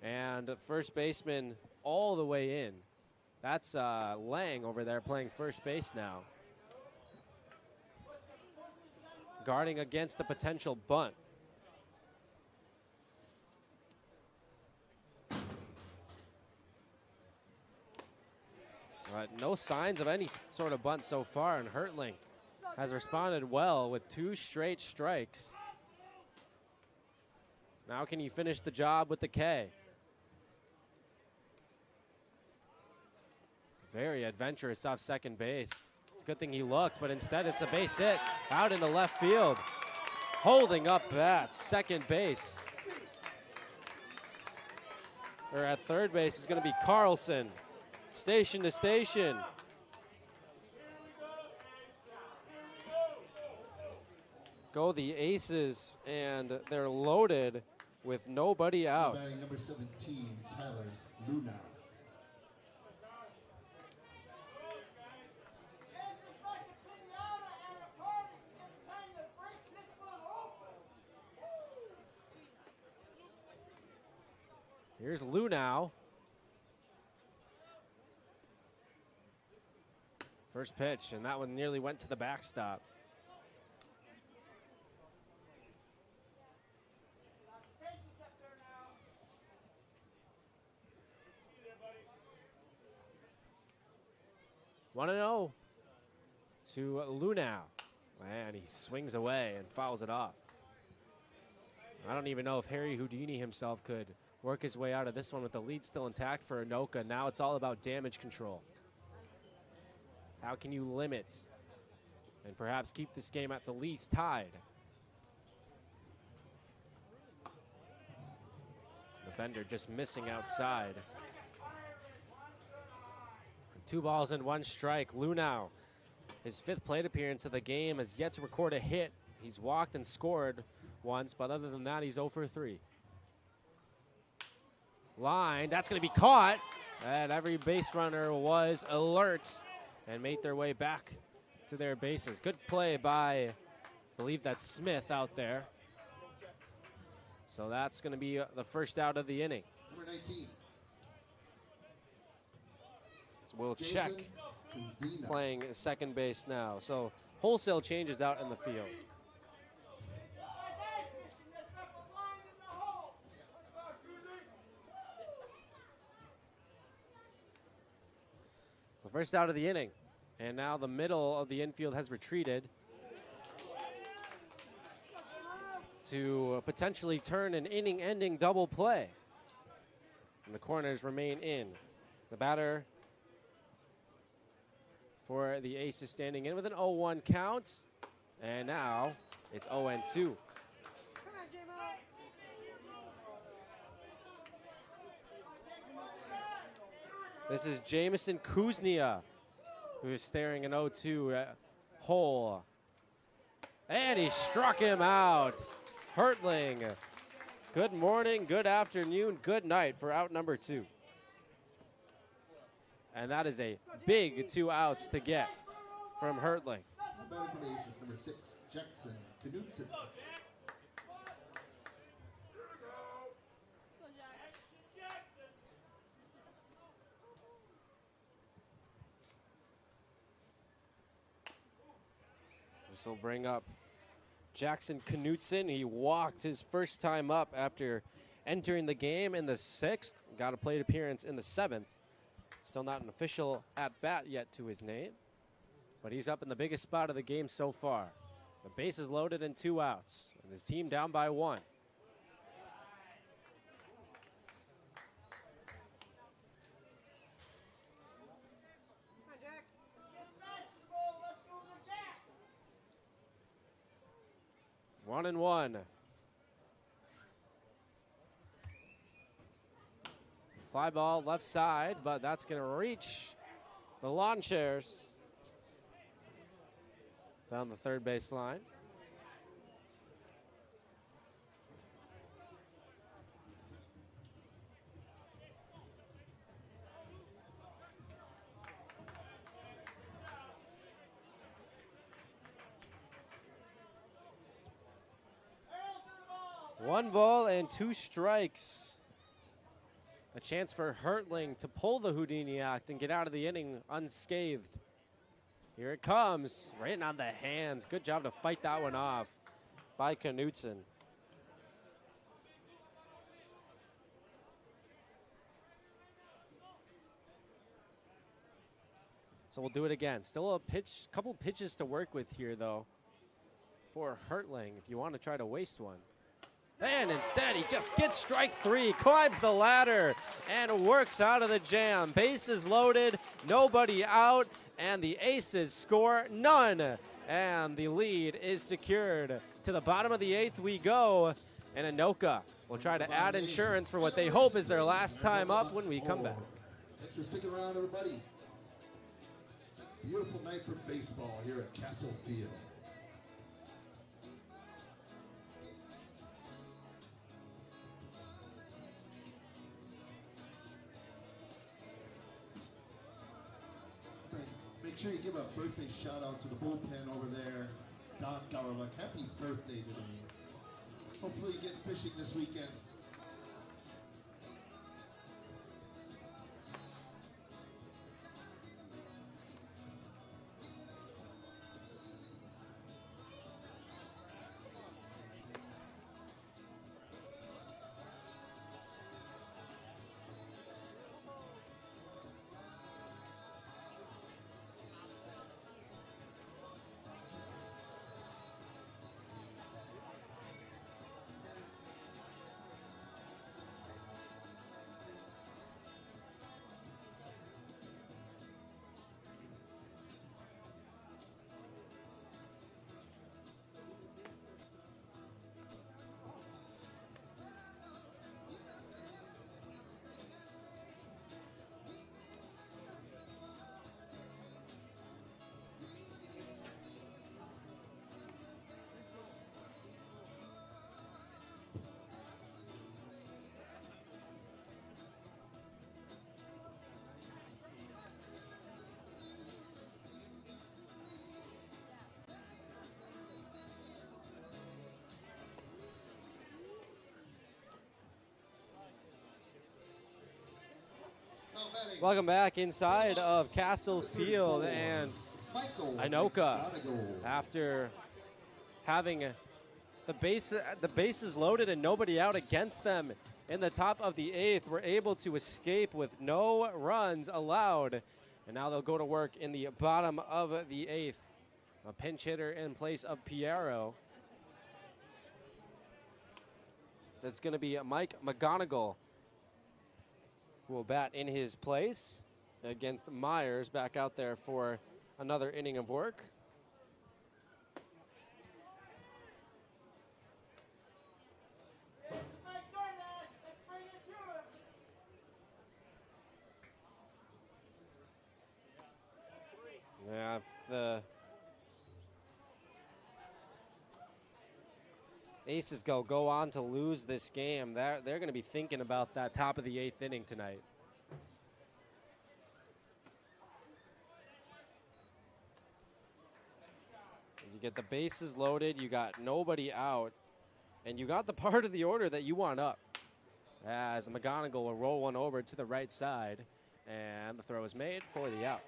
And first baseman all the way in. That's Lang over there playing first base now. Guarding against the potential bunt. No signs of any sort of bunt so far, and Hertling has responded well with 2 straight strikes. Now can he finish the job with the K? Very adventurous off second base. It's a good thing he looked, but instead it's a base hit out into left field. Holding up at second base. Or at third base is going to be Carlson. Station to station. Go the Aces, and they're loaded with nobody out. Batting number 17, Tyler Luna. Here's Lunau. First pitch, and that one nearly went to the backstop. One and 0 to Lunau, and he swings away and fouls it off. I don't even know if Harry Houdini himself could work his way out of this one with the lead still intact for Anoka. Now it's all about damage control. How can you limit and perhaps keep this game at the least tied? The Bender just missing outside. 2 balls and 1 strike. Lunau, his 5th plate appearance of the game, has yet to record a hit. He's walked and scored once, but other than that, he's 0 for 3. Line, that's going to be caught. And every base runner was alert. and make their way back to their bases. Good play by, I believe that's Smith out there. So that's going to be the first out of the inning. Number 19. So we'll Jason check Kanzina. playing second base now. So wholesale changes out in the field. So first out of the inning. And now the middle of the infield has retreated to potentially turn an inning-ending double play. And the corners remain in. The batter for the Aces standing in with an 0-1 count. And now it's 0-2. This is Jamison Kuznia, who is staring an 0-2 hole. And he struck him out. Hertling. Good morning, good afternoon, good night for out number 2. And that is a big 2 outs to get from Hertling. Batting for the Aces, number 6, Jackson Knudsen. This will bring up Jackson Knudsen. He walked his first time up after entering the game in the 6th. Got a plate appearance in the 7th. Still not an official at-bat yet to his name. But he's up in the biggest spot of the game so far. The base is loaded and 2 outs. And his team down by 1. One and 1. Fly ball left side, but that's going to reach the lawn chairs down the third base line. One ball and 2 strikes. A chance for Hertling to pull the Houdini act and get out of the inning unscathed. Here it comes, right on the hands. Good job to fight that one off by Knudsen. So we'll do it again. Still a couple pitches to work with here, though, for Hertling if you want to try to waste one. And instead, he just gets strike 3, climbs the ladder, and works out of the jam. Bases loaded, nobody out, and the Aces score none. And the lead is secured. To the bottom of the 8th we go, and Anoka will try to add insurance for what they hope is their last time up when we come back. Thanks for sticking around, everybody. Beautiful night for baseball here at Castle Field. Make sure you give a birthday shout out to the bullpen over there, Don Gowerluck. Happy birthday today. Hopefully you get fishing this weekend. batting. Welcome back inside of Castle Field, and Anoka, after having the bases loaded and nobody out against them in the top of the 8th, were able to escape with no runs allowed. And now they'll go to work in the bottom of the 8th. A pinch hitter in place of Piero. That's going to be Mike McGonigal, who will bat in his place against Myers, back out there for another inning of work. Yeah, if the Aces go on to lose this game, they're going to be thinking about that top of the 8th inning tonight. As you get the bases loaded, you got nobody out, and you got the part of the order that you want up. As McGonigal will roll one over to the right side, and the throw is made for the out.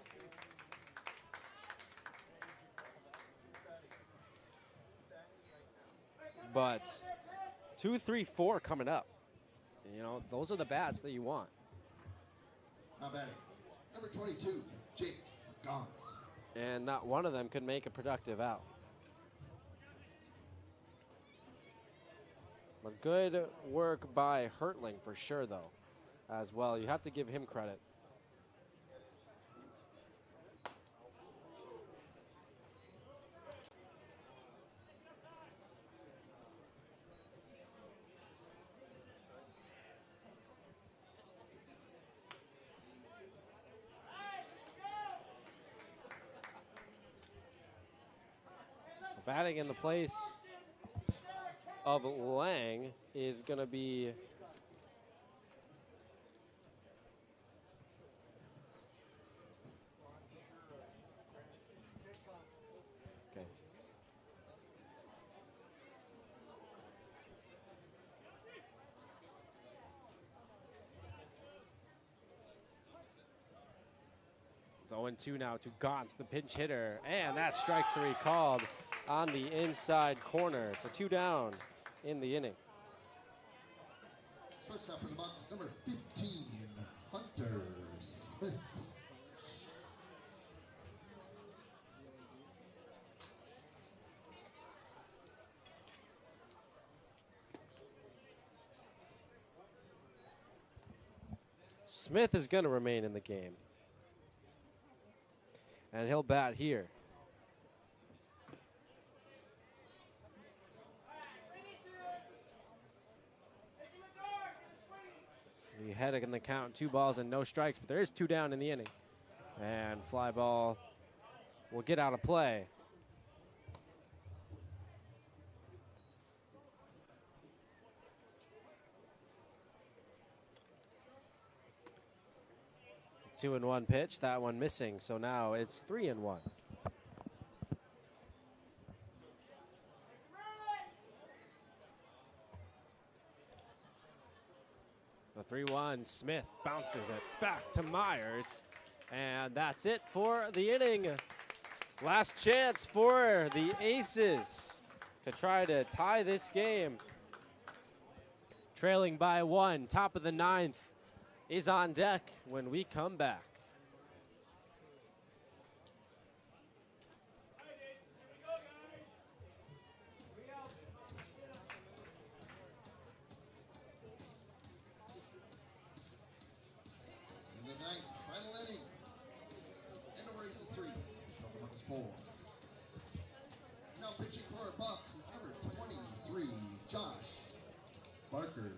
But 2, 3, 4 coming up. You know, those are the bats that you want. Now batting, number 22, Jake Gons. And not one of them could make a productive out. But good work by Hertling for sure, though, as well. You have to give him credit. Batting in the place of Lang is going to be okay. It's 0-2 now to Gauntz, the pinch hitter, and that's strike 3 called on the inside corner. So 2 down in the inning. Shortstop for the Bucs, number 15, Hunter Smith. Smith is going to remain in the game, and he'll bat here. We head in the count, 2 balls and no strikes, but there is 2 down in the inning. And fly ball will get out of play. Two and 1 pitch, that one missing, so now it's 3-1. The 3-1, Smith bounces it back to Myers, and that's it for the inning. Last chance for the Aces to try to tie this game. Trailing by 1, top of the 9th is on deck when we come back. In the 9th, final inning, Andover Aces 3, Dalton Hoffman 4. Now pitching for our Bucs is number 23, Josh Barker.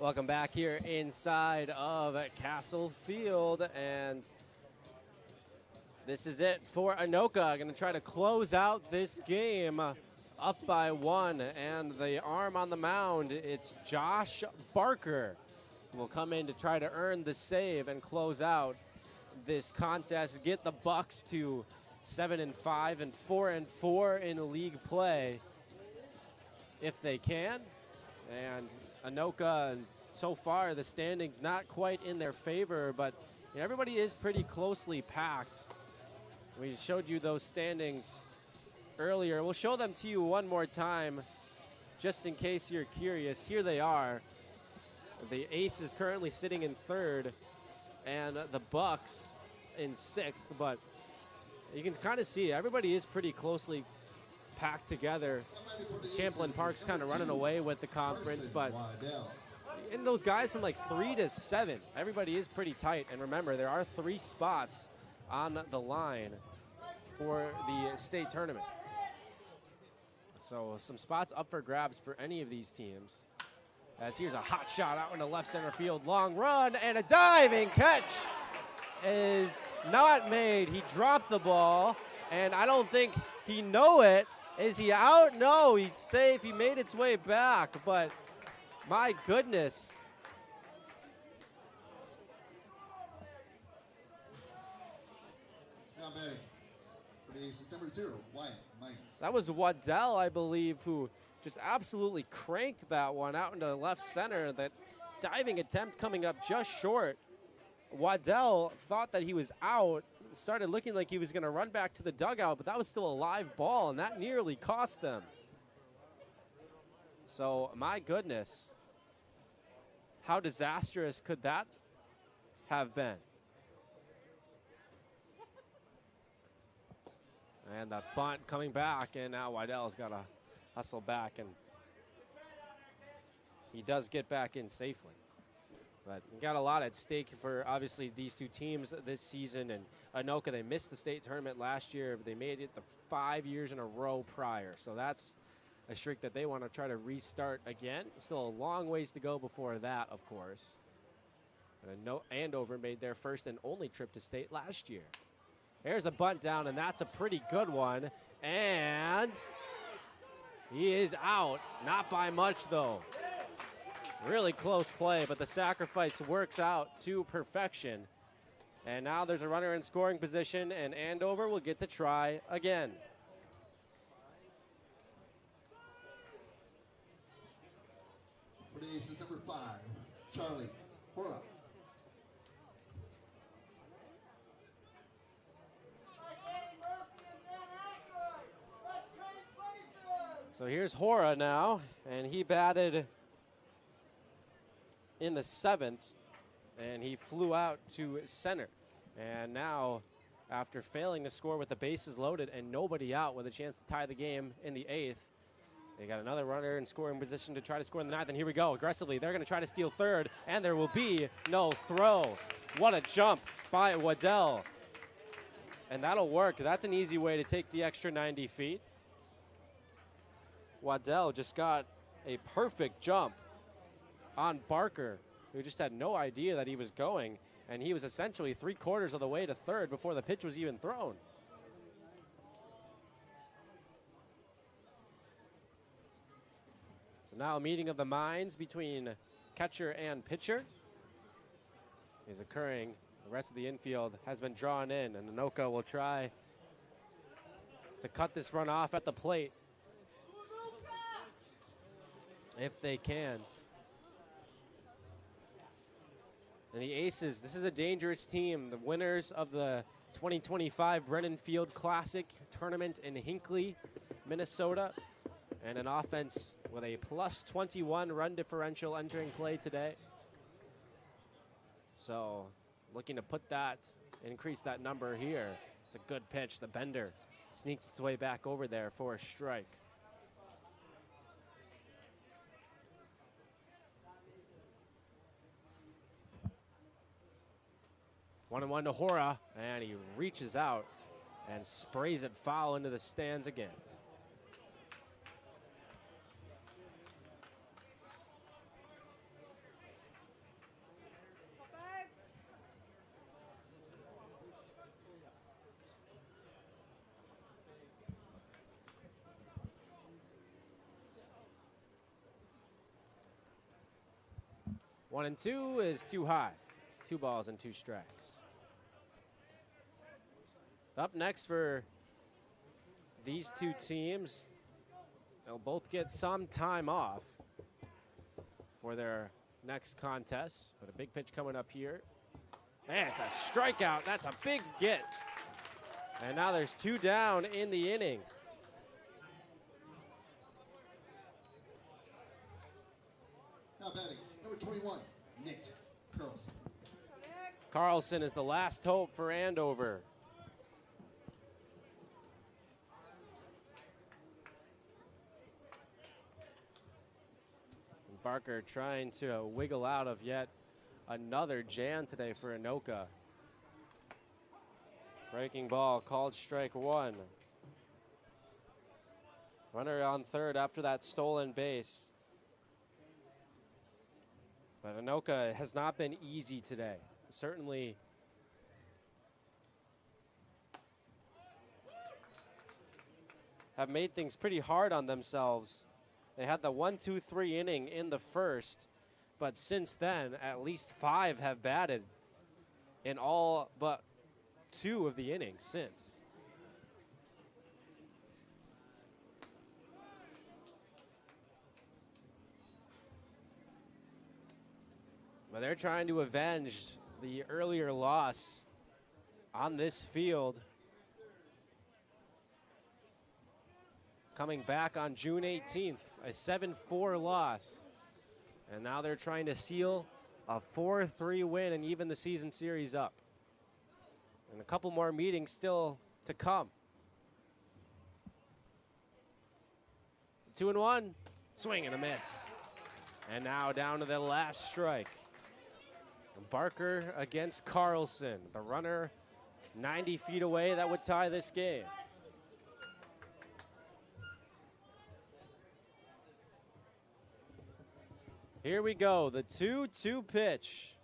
Welcome back here inside of Castle Field, and this is it for Anoka. Going to try to close out this game up by 1, and the arm on the mound, it's Josh Barker, will come in to try to earn the save and close out this contest, get the Bucs to 7-5 and 4-4 in league play if they can. And Anoka, so far the standings not quite in their favor, but everybody is pretty closely packed. We showed you those standings earlier. We'll show them to you one more time just in case you're curious. Here they are. The Aces currently sitting in 3rd and the Bucs in 6th, but you can kind of see everybody is pretty closely packed together. Champlain Park's kind of running away with the conference, but in those guys from like 3 to 7, everybody is pretty tight. And remember, there are 3 spots on the line for the state tournament. So some spots up for grabs for any of these teams. As here's a hot shot out into left center field, long run, and a diving catch is not made. He dropped the ball, and I don't think he know it. Is he out? No, he's safe. He made its way back, but my goodness. Now batting for the Aces, number 0, Wyatt Minus. That was Waddell, I believe, who just absolutely cranked that one out into left center. That diving attempt coming up just short. Waddell thought that he was out, started looking like he was going to run back to the dugout, but that was still a live ball, and that nearly cost them. So, my goodness, how disastrous could that have been? And that bunt coming back, and now Waddell's got to hustle back, and he does get back in safely. But we got a lot at stake for, obviously, these 2 teams this season. And Anoka, they missed the state tournament last year, but they made it the 5 years in a row prior. So that's a streak that they want to try to restart again. Still a long ways to go before that, of course. And Andover made their first and only trip to state last year. Here's the bunt down, and that's a pretty good one. And he is out. Not by much, though. Really close play, but the sacrifice works out to perfection. And now there's a runner in scoring position, and Andover will get to try again. For the Aces, number 5, Charlie Hora. So here's Hora now, and he batted in the 7th, and he flew out to center. And now, after failing to score with the bases loaded and nobody out with a chance to tie the game in the 8th, they got another runner in scoring position to try to score in the 9th, and here we go, aggressively. They're going to try to steal 3rd, and there will be no throw. What a jump by Waddell. And that'll work. That's an easy way to take the extra 90 feet. Waddell just got a perfect jump on Barker, who just had no idea that he was going, and he was essentially 3/4 of the way to 3rd before the pitch was even thrown. So now a meeting of the minds between catcher and pitcher is occurring. The rest of the infield has been drawn in, and Anoka will try to cut this run off at the plate if they can. And the Aces, this is a dangerous team. The winners of the 2025 Brennan Field Classic tournament in Hinckley, Minnesota. And an offense with a +21 run differential entering play today. So looking to put that, increase that number here. It's a good pitch. The bender sneaks its way back over there for a strike. 1-1 to Hora, and he reaches out and sprays it foul into the stands again. 1-2 is too high. 2 balls and 2 strikes. Up next for these two teams, they'll both get some time off for their next contest. But a big pitch coming up here. Man, it's a strikeout. That's a big get. And now there's 2 down in the inning. Now batting, number 21, Nick Carlson. Carlson is the last hope for Andover. Barker trying to wiggle out of yet another jam today for Anoka. Breaking ball called strike 1. Runner on third after that stolen base. But Anoka has not been easy today. Certainly have made things pretty hard on themselves. They had the 1-2-3 inning in the first, but since then, at least 5 have batted in all but 2 of the innings since. But they're trying to avenge the earlier loss on this field. Coming back on June 18th, a 7-4 loss. And now they're trying to seal a 4-3 win and even the season series up. And a couple more meetings still to come. 2-1, swing and a miss. And now down to the last strike. Barker against Carlson. The runner 90 feet away, that would tie this game. Here we go, the 2-2 pitch.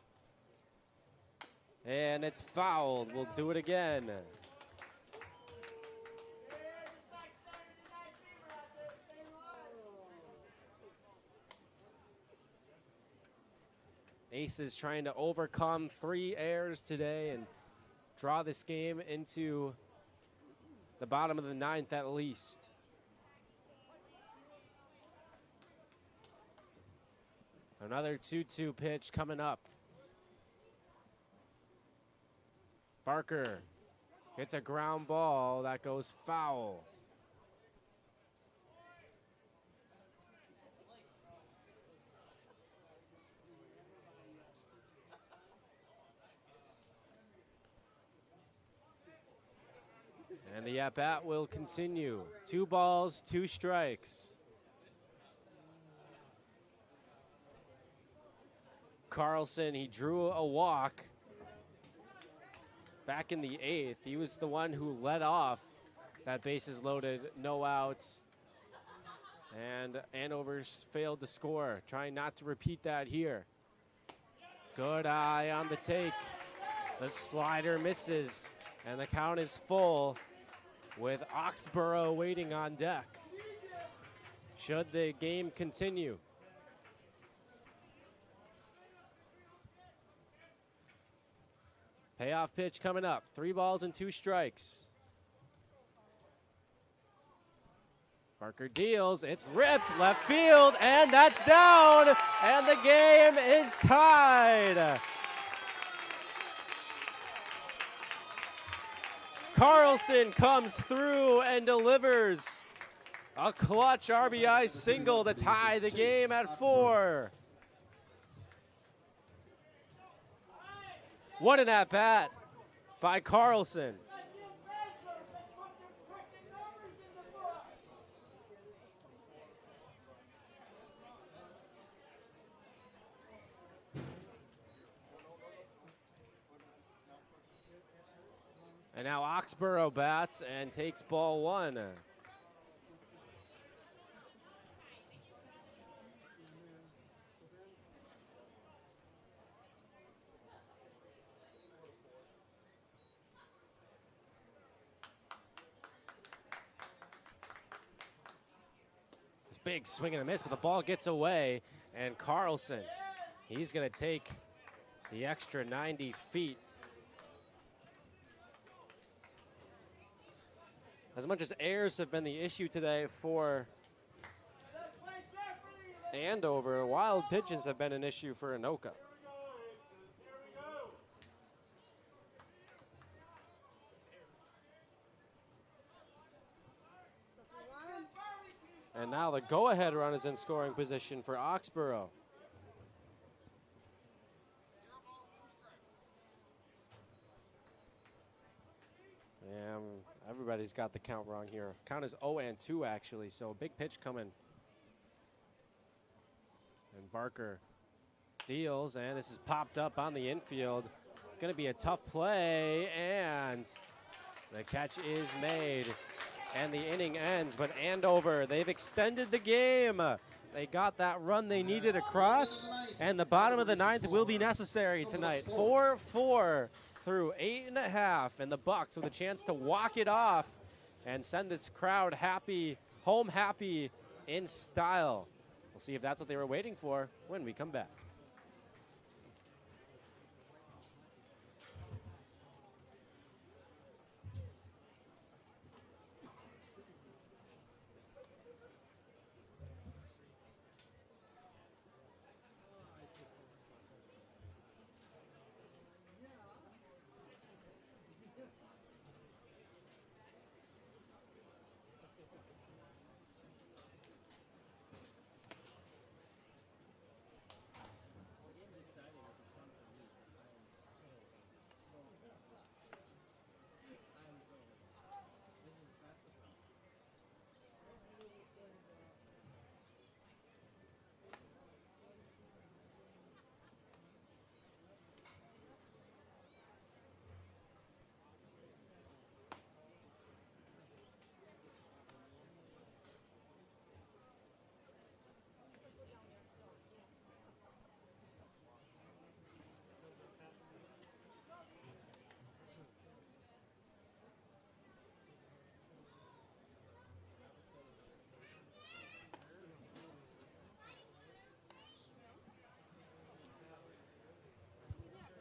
And it's fouled. We'll do it again. Aces trying to overcome 3 errors today and draw this game into the bottom of the 9th at least. Another 2-2 pitch coming up. Barker hits a ground ball that goes foul. And the at-bat will continue. 2 balls, 2 strikes. Carlson, he drew a walk back in the 8th. He was the one who led off that bases loaded, no outs. And Andover's failed to score. Trying not to repeat that here. Good eye on the take. The slider misses, and the count is full with Oxborough waiting on deck. Should the game continue? Payoff pitch coming up. 3 balls and 2 strikes. Barker deals. It's ripped left field, and that's down, and the game is tied. Carlson comes through and delivers a clutch RBI single to tie the game at 4. What an at-bat by Carlson. And now Oxborough bats and takes ball 1. Big swing and a miss, but the ball gets away, and Carlson He's going to take the extra 90 feet. As much as errors have been the issue today for Andover, wild pitches have been an issue for Anoka. And now the go-ahead run is in scoring position for Oxborough. And everybody's got the count wrong here. Count is 0-2 actually, so big pitch coming. And Barker deals, and this is popped up on the infield. Going to be a tough play, and the catch is made. And the inning ends, but Andover, they've extended the game. They got that run they needed across, and the bottom of the ninth will be necessary tonight. 4-4 through 8.5, and the Bucs with a chance to walk it off and send this crowd happy, home happy in style. We'll see if that's what they were waiting for when we come back.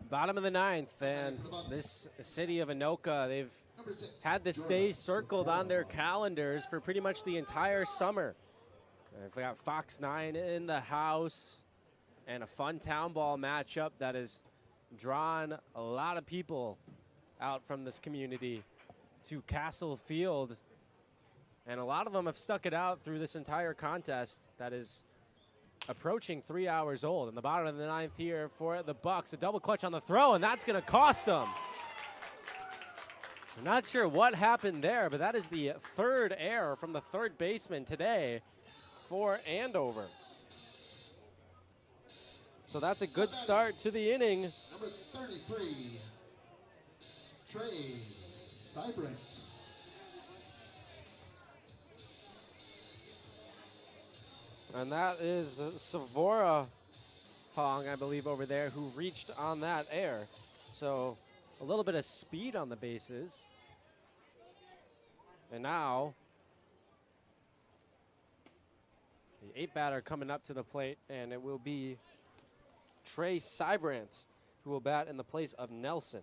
Bottom of the ninth, and this city of Anoka, they've had this day circled on their calendars for pretty much the entire summer. We've got Fox 9 in the house and a fun town ball matchup that has drawn a lot of people out from this community to Castle Field. And a lot of them have stuck it out through this entire contest that is approaching 3 hours old. In the bottom of the ninth here for the Bucs, a double clutch on the throw, and that's going to cost them. I'm not sure what happened there, but that is the third error from the third baseman today for Andover. So that's a good start to the inning. Number 33, Trey Seibrecht. And that is Savora Hong, I believe, over there, who reached on that error. So a little bit of speed on the bases. And now the 8-batter coming up to the plate, and it will be Trey Seibrecht, who will bat in the place of Nelson.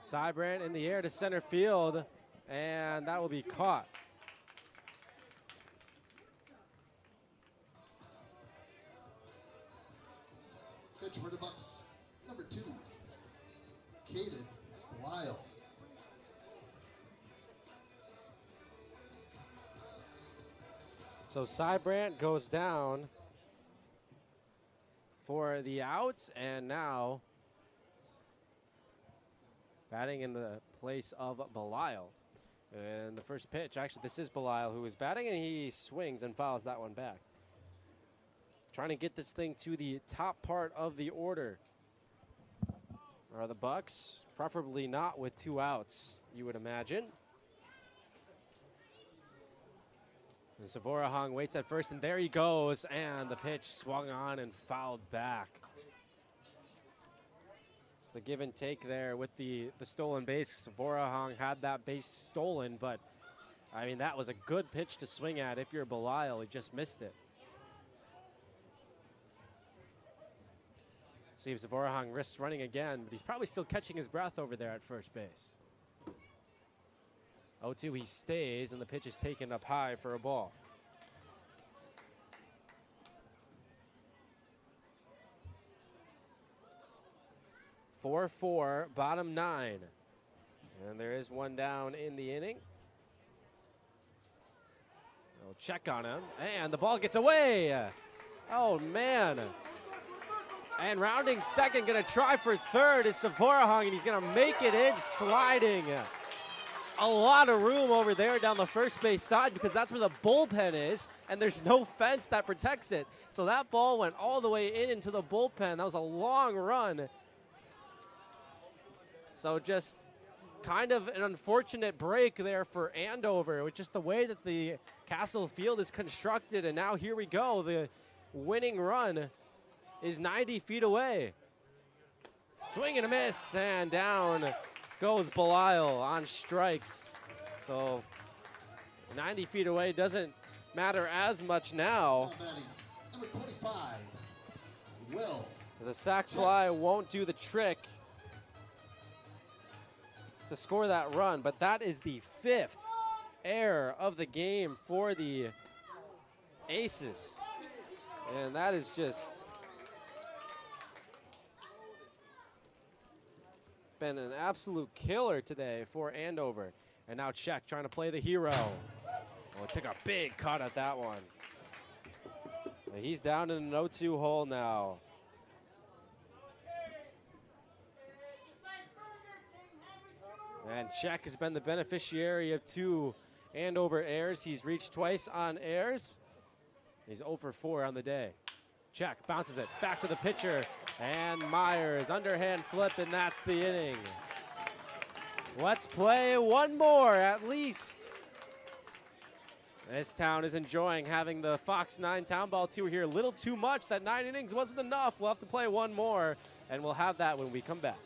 Seibrecht in the air to center field, and that will be caught. Pitch for the Bucs. Number 2, Caden Lyle. So Seibrecht goes down for the outs, and now batting in the place of Belisle. And the first pitch, actually, this is Belisle who is batting, and he swings and fouls that one back. Trying to get this thing to the top part of the order are the Bucs, preferably not with 2 outs, you would imagine. Zavorahong waits at first, and there he goes, and the pitch swung on and fouled back. It's the give and take there with the stolen base. Zavorahong had that base stolen, but I mean, that was a good pitch to swing at if you're Belial. He just missed it. See if Zavorahong risks running again, but he's probably still catching his breath over there at first base. 0-2, he stays, and the pitch is taken up high for a ball. Four, bottom 9. And there is one down in the inning. We'll check on him, and the ball gets away. Oh, man. And rounding second, going to try for third is Zavorahong, and he's going to make it in sliding. A lot of room over there down the first base side because that's where the bullpen is, and there's no fence that protects it. So that ball went all the way in into the bullpen. That was a long run. So just kind of an unfortunate break there for Andover with just the way that the Castle Field is constructed. And now here we go. The winning run is 90 feet away. Swing and a miss, and down goes Belial on strikes. So 90 feet away doesn't matter as much now. Number 25, Will. The sac fly won't do the trick to score that run, but that is the 5th error of the game for the Aces. And that is just been an absolute killer today for Andover. And now Czech trying to play the hero. Oh, took a big cut at that one. And he's down in an 0-2 hole now. And Czech has been the beneficiary of 2 Andover errors. He's reached twice on errors. He's 0 for 4 on the day. Czech bounces it back to the pitcher, and Myers underhand flip, and that's the inning. Let's play one more at least. This town is enjoying having the Fox 9 Town Ball Tour here. A little too much. That 9 innings wasn't enough. We'll have to play one more, and we'll have that when we come back.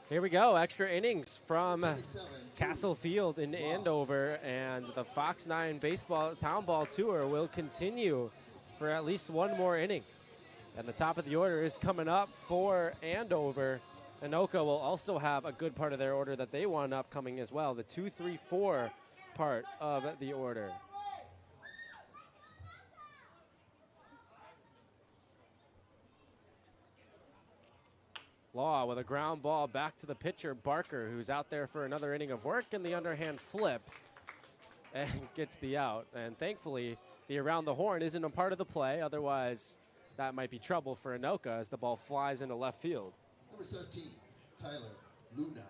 Here we go, extra innings from Castle Field in Andover, and the Fox 9 Baseball Town Ball Tour will continue for at least one more inning. And the top of the order is coming up for Andover. Anoka will also have a good part of their order that they want upcoming as well, the 2-3-4 part of the order. Law with a ground ball back to the pitcher, Barker, who's out there for another inning of work, and the underhand flip and gets the out. And thankfully, the around the horn isn't a part of the play. Otherwise, that might be trouble for Anoka as the ball flies into left field. Number 17, Tyler Luna.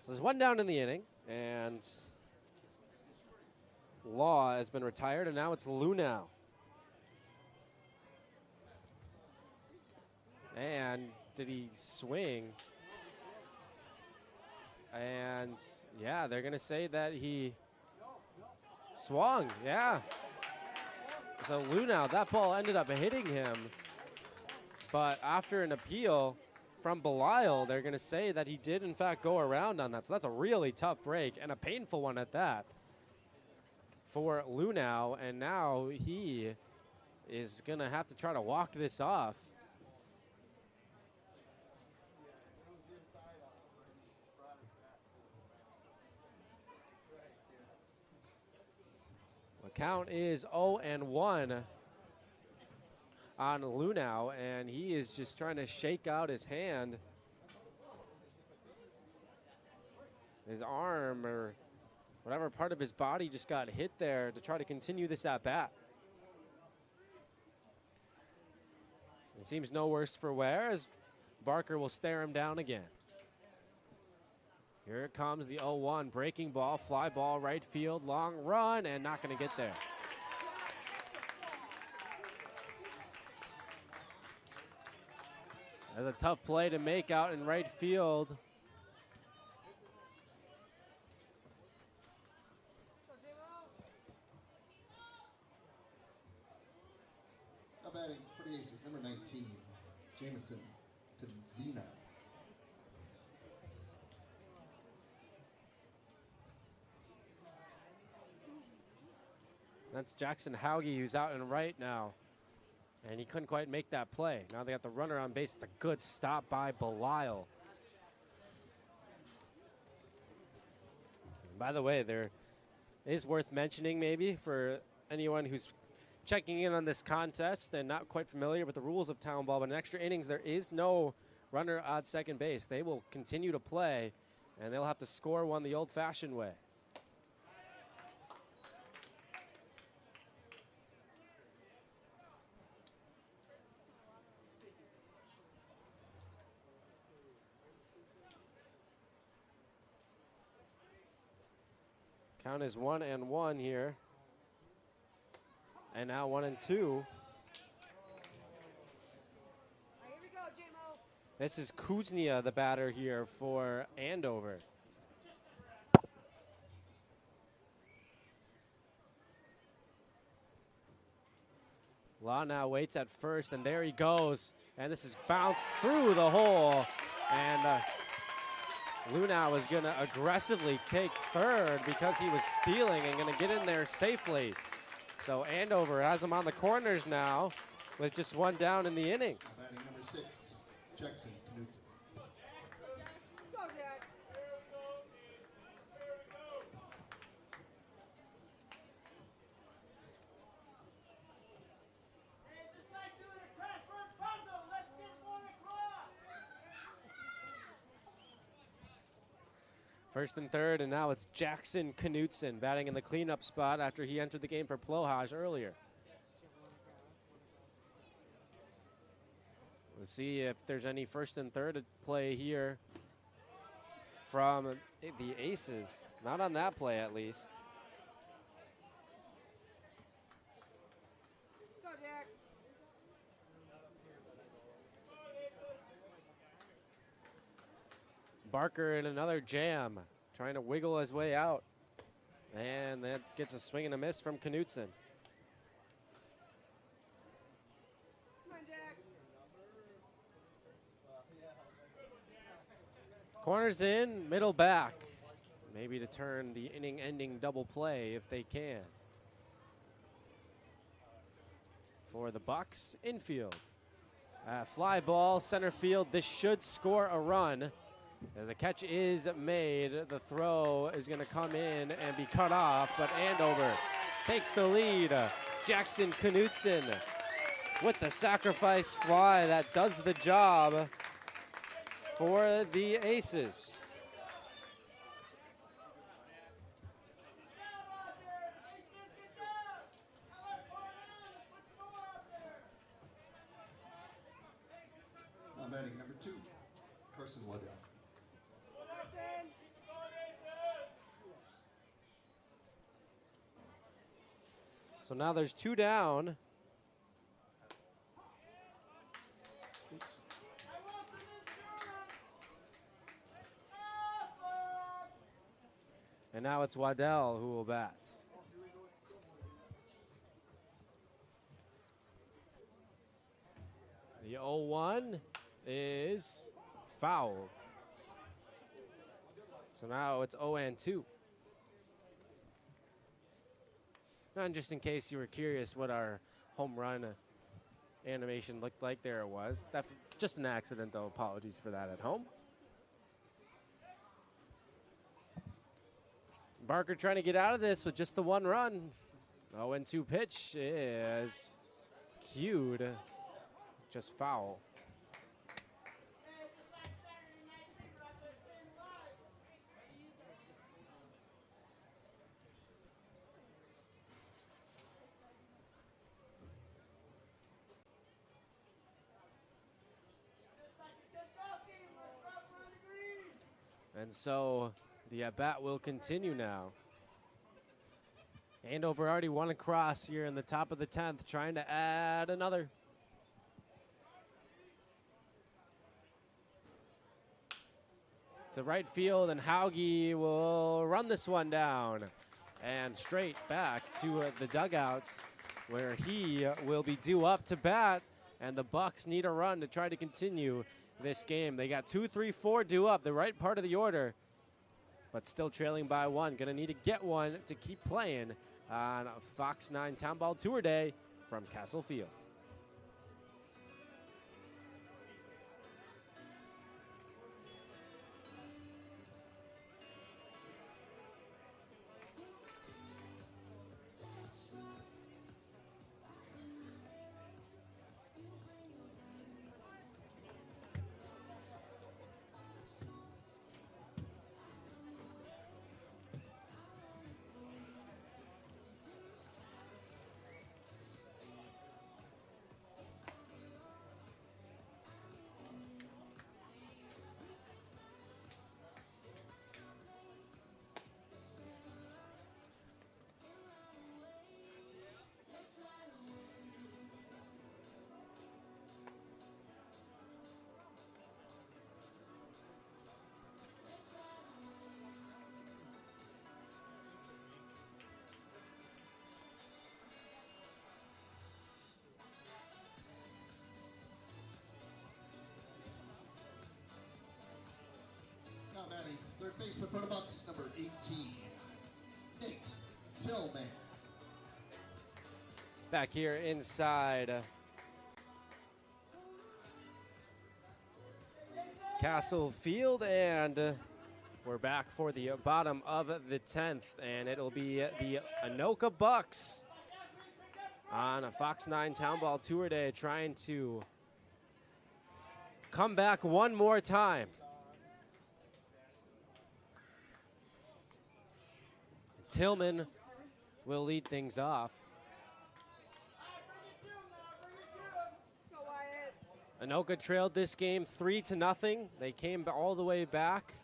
So there's one down in the inning, and Law has been retired, and now it's Luna. And did he swing? And yeah, they're going to say that he swung. Yeah. So Luna, that ball ended up hitting him. But after an appeal from Belial, they're going to say that he did, in fact, go around on that. So that's a really tough break and a painful one at that for Luna. And now he is going to have to try to walk this off. The count is 0-1 on Lunau, and he is just trying to shake out his hand. His arm or whatever part of his body just got hit there to try to continue this at bat. It seems no worse for wear as Barker will stare him down again. Here it comes, the 0-1, breaking ball, fly ball, right field, long run, and not going to get there. That's a tough play to make out in right field. Now batting for the Aces, number 19, Jamison Kazina. That's Jackson Hauge, who's out in right now. And he couldn't quite make that play. Now they got the runner on base. It's a good stop by Belial. By the way, there is worth mentioning maybe for anyone who's checking in on this contest and not quite familiar with the rules of town ball, but in extra innings there is no runner on second base. They will continue to play, and they'll have to score one the old-fashioned way. Count is 1-1 here. And now 1-2. Here we go, J-Mo. This is Kuznia, the batter here for Andover. Law now waits at first, and there he goes. And this is bounced through the hole. And Luna was going to aggressively take third because he was stealing and going to get in there safely. So Andover has him on the corners now with just one down in the inning. Batting number 6, Jackson Knudsen. Go, Jack. First and third, and now it's Jackson Knudsen batting in the cleanup spot after he entered the game for Plohaj earlier. Let's see if there's any first and third play here from the Aces. Not on that play, at least. Go, Jack. Barker in another jam, trying to wiggle his way out. And that gets a swing and a miss from Knudsen. Come on, Jack. Corners in, middle back. Maybe to turn the inning-ending double play if they can. For the Bucs, infield. Fly ball, center field. This should score a run. As the catch is made, the throw is going to come in and be cut off, but Andover takes the lead. Jackson Knutson with the sacrifice fly that does the job for the Aces. Now batting number 2, Carson Waddell. So now there's 2 down. Oops. And now it's Waddell who will bat. The 0-1 is foul. So now it's 0-2. And just in case you were curious what our home run animation looked like, there it was. Just an accident, though. Apologies for that at home. Barker trying to get out of this with just the 1 run. 0-2 pitch is cued. Just foul. And so the at-bat will continue now. Andover already won across here in the top of the 10th, trying to add another. To right field, and Hauge will run this one down. And straight back to the dugout, where he will be due up to bat. And the Bucs need a run to try to continue this game. They got 2, 3, 4 due up, the right part of the order, but still trailing by 1. Gonna need to get one to keep playing on Fox 9 Town Ball Tour Day from Castle Field. Now batting third baseman for the Bucs, number 18, Nate Tillman. Back here inside Castle Field, and we're back for the bottom of the 10th, and it'll be the Anoka Bucs on a Fox 9 Town Ball Tour Day, trying to come back one more time. Tillman will lead things off. Anoka trailed this game 3-0. They came all the way back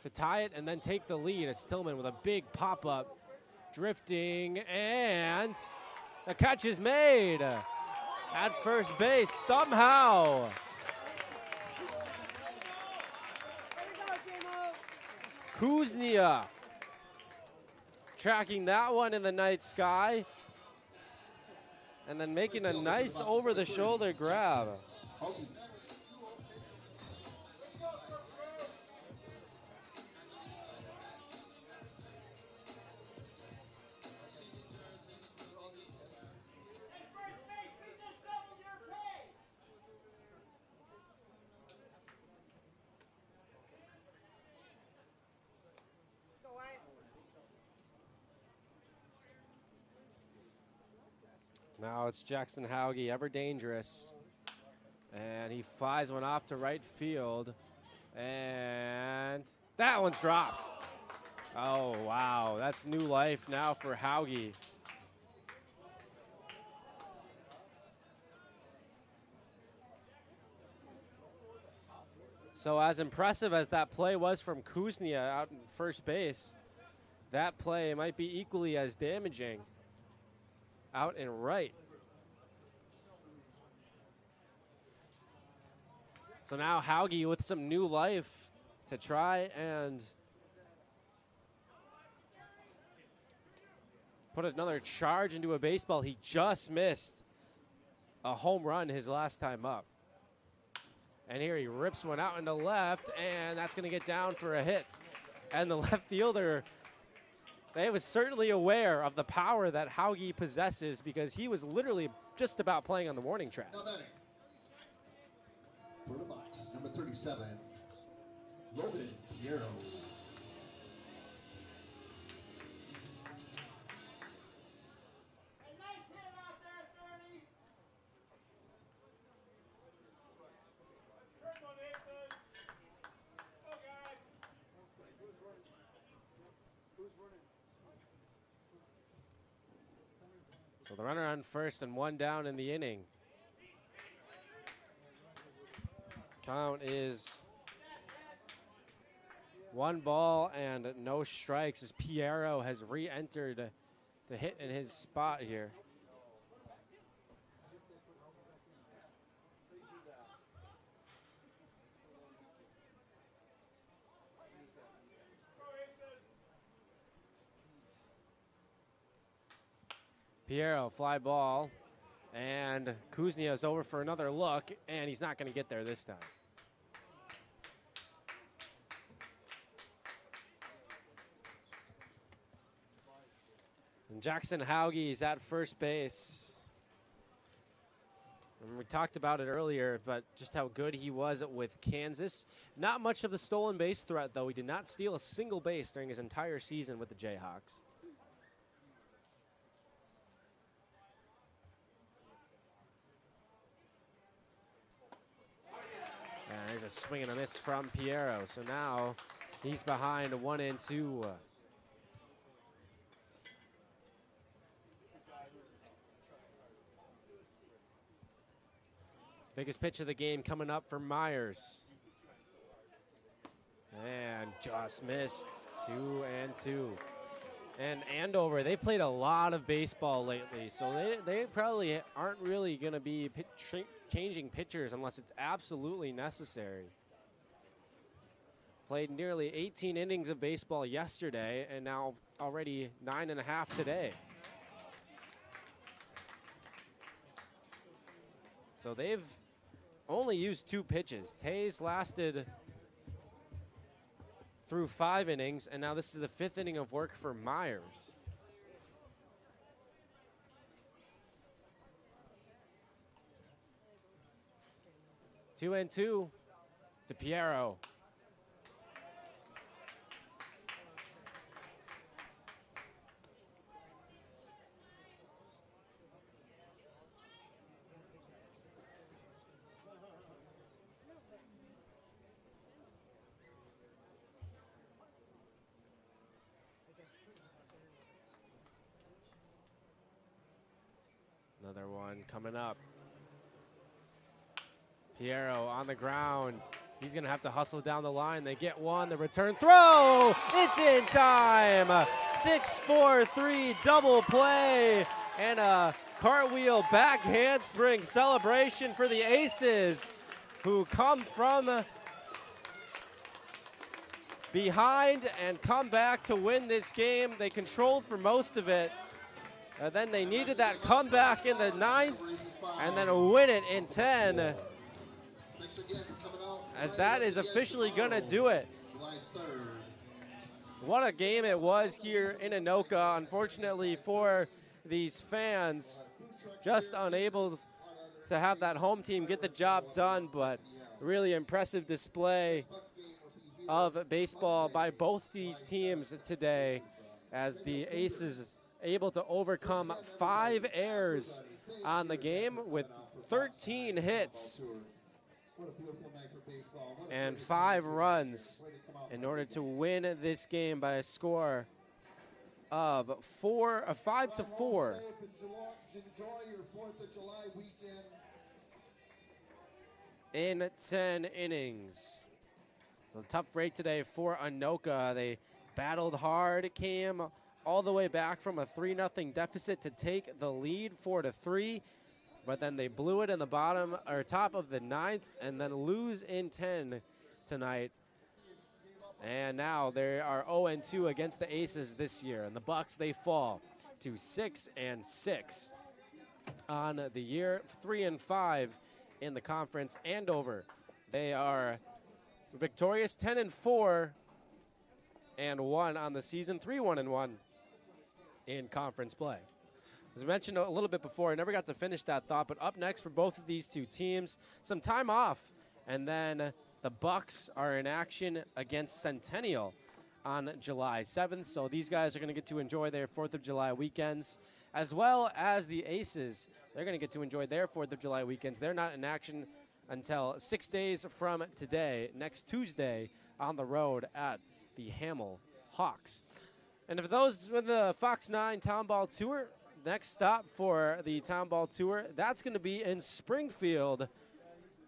to tie it and then take the lead. It's Tillman with a big pop-up, drifting, and the catch is made at first base somehow. Kuznia tracking that one in the night sky, and then making a nice over-the-shoulder grab. Now it's Jackson Hauge, ever dangerous. And he flies one off to right field. And that one's dropped. Oh, wow. That's new life now for Hauge. So as impressive as that play was from Kuznia out in first base, that play might be equally as damaging out in right. So now Hauge with some new life to try and put another charge into a baseball. He just missed a home run his last time up. And here he rips one out into left, and that's going to get down for a hit. And the left fielder, they was certainly aware of the power that Hauge possesses because he was literally just about playing on the warning track. Now batting for the Bucs, number 37, Logan Piero. So the runner on first and one down in the inning. Count is 1 ball and no strikes as Piero has re-entered to hit in his spot here. Piero, fly ball, and Kuznia is over for another look, and he's not going to get there this time. And Jackson Hauge is at first base. And we talked about it earlier, but just how good he was with Kansas. Not much of the stolen base threat, though. He did not steal a single base during his entire season with the Jayhawks. And there's a swing and a miss from Piero. So now he's behind 1-2. Biggest pitch of the game coming up for Myers. And just missed. 2-2. And Andover, they played a lot of baseball lately, so they probably aren't really going to be changing pitchers unless it's absolutely necessary. Played nearly 18 innings of baseball yesterday, and now already 9.5 today. So they've only used 2 pitches. Tays lasted through 5 innings, and now this is the 5th inning of work for Myers. Two and two to Piero. Another one coming up. Piero on the ground. He's going to have to hustle down the line. They get one. The return throw. It's in time. 6-4-3 double play. And a cartwheel back handspring celebration for the Aces, who come from behind and come back to win this game. They controlled for most of it. And then they needed that comeback in the 9th and then win it in 10. As that is officially going to do it. What a game it was here in Anoka. Unfortunately for these fans, just unable to have that home team get the job done, but really impressive display of baseball by both these teams today, as the Aces able to overcome 5 errors on the game with 13 hits and 5 runs in order to win this game by a score of 5 to 4. Enjoy your 4th of July weekend. In 10 innings. So a tough break today for Anoka. They battled hard, came all the way back from a 3-0 deficit to take the lead 4-3, but then they blew it in the top of the 9th and then lose in 10 tonight. And now they are 0-2 against the Aces this year. And the Bucs, they fall to 6-6 on the year, 3-5 in the conference. Andover, they are victorious, 10-4 and 1 on the season, 3-1-1 in conference play. As I mentioned a little bit before, I never got to finish that thought, but up next for both of these two teams, some time off, and then the Bucs are in action against Centennial on July 7th. So these guys are going to get to enjoy their 4th of July weekends, as well as the Aces. They're going to get to enjoy their 4th of July weekends. They're not in action until 6 days from today, next Tuesday, on the road at the Hamel Hawks. And for those with the Fox 9 Town Ball Tour, next stop for the Town Ball Tour, that's going to be in Springfield.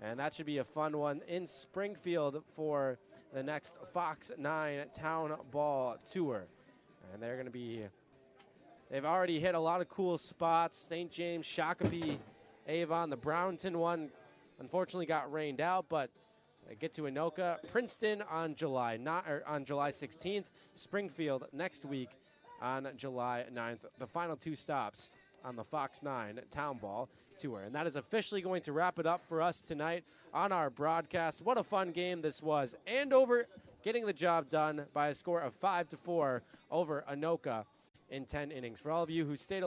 And that should be a fun one in Springfield for the next Fox 9 Town Ball Tour. And they're going to be, they've already hit a lot of cool spots. St. James, Shakopee, Avon, the Brownton one unfortunately got rained out, but they get to Anoka, Princeton on July 16th, Springfield next week on July 9th. The final 2 stops on the Fox 9 Town Ball Tour. And that is officially going to wrap it up for us tonight on our broadcast. What a fun game this was. Andover getting the job done by a score of 5-4 over Anoka in 10 innings. For all of you who stayed